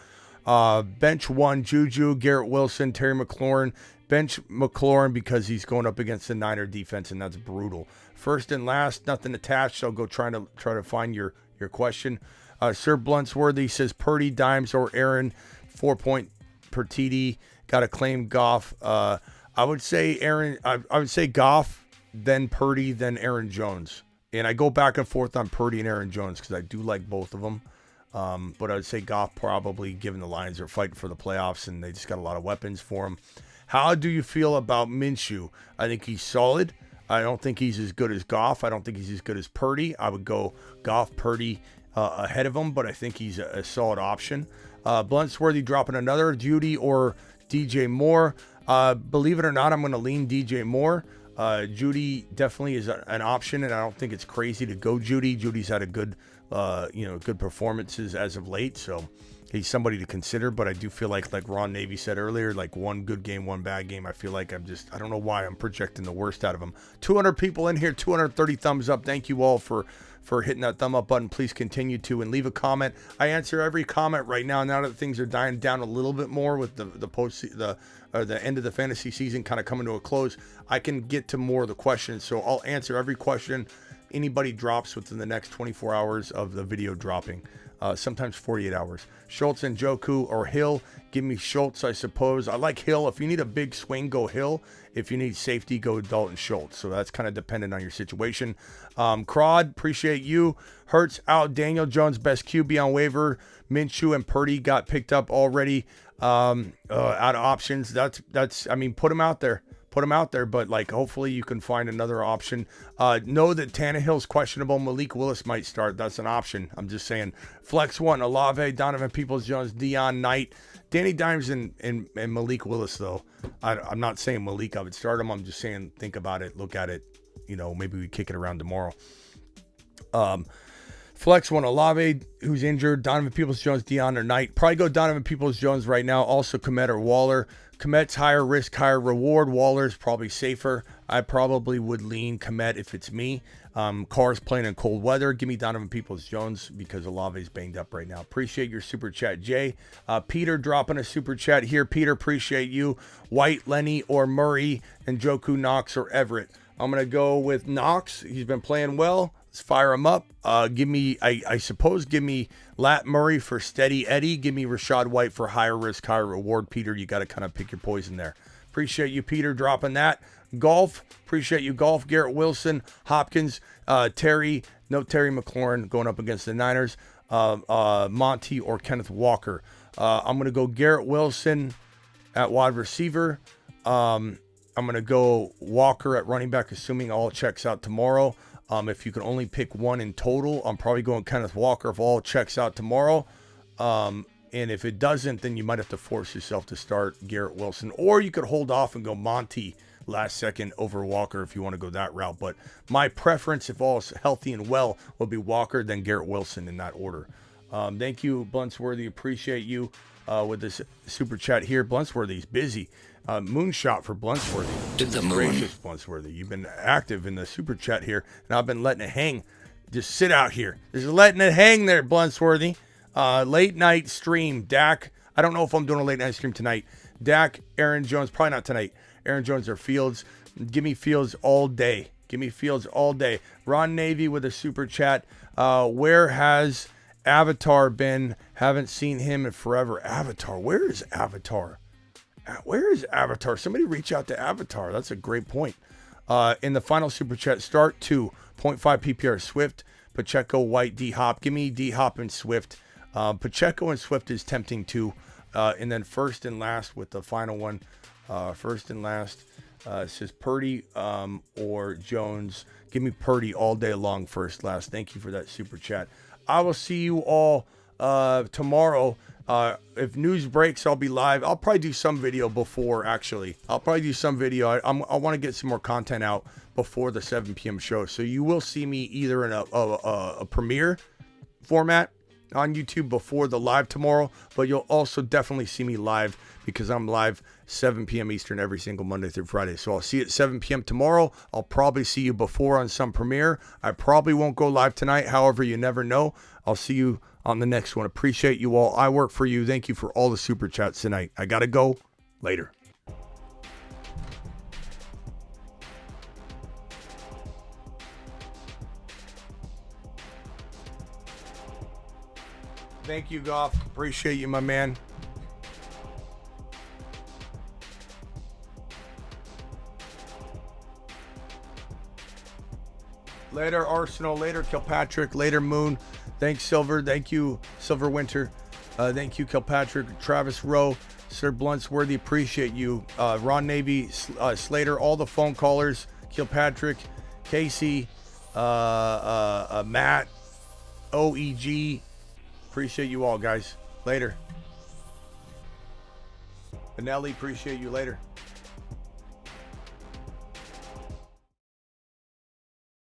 A: Bench one, Juju, Garrett Wilson, Terry McLaurin. Bench McLaurin because he's going up against the Niner defense, and that's brutal. First and last, nothing attached. So I'll go try to find your question. Sir Bluntsworthy says Purdy, Dimes, or Aaron, 4 point per TD. Got to claim Goff. I would say Aaron. I would say Goff, then Purdy, then Aaron Jones. And I go back and forth on Purdy and Aaron Jones because I do like both of them. But I would say Goff probably, given the Lions are fighting for the playoffs and they just got a lot of weapons for him. How do you feel about Minshew? I think he's solid. I don't think he's as good as Goff. I don't think he's as good as Purdy. I would go Goff, Purdy ahead of him, but I think he's a solid option. Bluntsworthy dropping another, Judy or DJ Moore. Believe it or not, I'm going to lean DJ Moore. Judy definitely is an option, and I don't think it's crazy to go Judy. Judy's had a good, good performances as of late, so he's somebody to consider. But I do feel like Ron Navy said earlier, like one good game, one bad game. I feel like I don't know why I'm projecting the worst out of him. 200 people in here, 230 thumbs up. Thank you all for hitting that thumb up button. Please continue to and leave a comment. I answer every comment right now. Now that things are dying down a little bit more with the end of the fantasy season kind of coming to a close, I can get to more of the questions. So I'll answer every question anybody drops within the next 24 hours of the video dropping. Sometimes 48 hours. Schultz and Njoku or Hill. Give me Schultz, I suppose. I like Hill. If you need a big swing, go Hill. If you need safety, go Dalton Schultz. So that's kind of dependent on your situation. Crod, appreciate you. Hurts out. Daniel Jones, best QB on waiver. Minshew and Purdy got picked up already. Out of options. That's. Put them out there. But hopefully you can find another option. Know that Tannehill's questionable. Malik Willis might start. That's an option. I'm just saying. Flex one, Olave, Donovan Peoples-Jones, Deion Knight, Danny Dimes, and Malik Willis though. I'm not saying Malik I would start him. I'm just saying think about it, look at it. Maybe we kick it around tomorrow. Flex one, Olave, who's injured, Donovan Peoples-Jones, Deion or Knight. Probably go Donovan Peoples-Jones right now. Also Kmet or Waller. Kmet's higher risk, higher reward. Waller's probably safer. I probably would lean Kmet if it's me. Carr's playing in cold weather. Give me Donovan Peoples-Jones because Olave's banged up right now. Appreciate your super chat, Jay. Peter dropping a super chat here. Peter, appreciate you. White, Lenny, or Murray, and Njoku, Knox, or Everett. I'm going to go with Knox. He's been playing well. Let's fire them up. Give me, I suppose, give me Lat Murray for Steady Eddie. Give me Rachaad White for higher risk, higher reward. Peter, you got to kind of pick your poison there. Appreciate you, Peter, dropping that. Golf, appreciate you, Golf. Garrett Wilson, Hopkins, Terry McLaurin going up against the Niners. Monty or Kenneth Walker. I'm going to go Garrett Wilson at wide receiver. I'm going to go Walker at running back, assuming all checks out tomorrow. If you can only pick one in total, I'm probably going Kenneth Walker if all checks out tomorrow. And if it doesn't, then you might have to force yourself to start Garrett Wilson. Or you could hold off and go Monty last second over Walker if you want to go that route. But my preference, if all is healthy and well, will be Walker, then Garrett Wilson in that order. Thank you, Bluntsworthy. Appreciate you with this super chat here. Bluntsworthy's busy. Moonshot for Bluntsworthy.
O: To the moon.
A: Gracious, Bluntsworthy. You've been active in the super chat here, and I've been letting it hang. Just sit out here. Just letting it hang there, Bluntsworthy. Late night stream. Dak. I don't know if I'm doing a late night stream tonight. Dak, Aaron Jones. Probably not tonight. Aaron Jones or Fields. Give me Fields all day. Give me Fields all day. Ron Navy with a super chat. Where has Avatar been? Haven't seen him in forever. Avatar. Where is Avatar? Where is Avatar? Somebody reach out to Avatar. That's a great point. In the final super chat, start 2, 0.5 PPR Swift, Pacheco, White, D-Hop. Give me D-Hop and Swift. Pacheco and Swift is tempting too. And then first and last with the final one. First and last, it says Purdy or Jones. Give me Purdy all day long, first, last. Thank you for that super chat. I will see you all tomorrow. If news breaks, I'll be live. I'll probably do some video before, actually. I'll probably do some video. I want to get some more content out before the 7 p.m. show. So you will see me either in a premiere format on YouTube before the live tomorrow, but you'll also definitely see me live because I'm live 7 p.m. Eastern every single Monday through Friday. So I'll see you at 7 p.m. tomorrow. I'll probably see you before on some premiere. I probably won't go live tonight. However, you never know. I'll see you on the next one. Appreciate you all. I work for you. Thank you for all the super chats tonight. I got to go. Later. Thank you, Goff. Appreciate you, my man. Later, Arsenal. Later, Kilpatrick. Later, Moon. Thanks, Silver. Thank you, Silver Winter. Thank you, Kilpatrick. Travis Rowe. Sir Bluntsworthy. Appreciate you. Ron Navy. Slater. All the phone callers. Kilpatrick. Casey. Matt. OEG. Appreciate you all, guys. Later. Benelli, appreciate you. Later.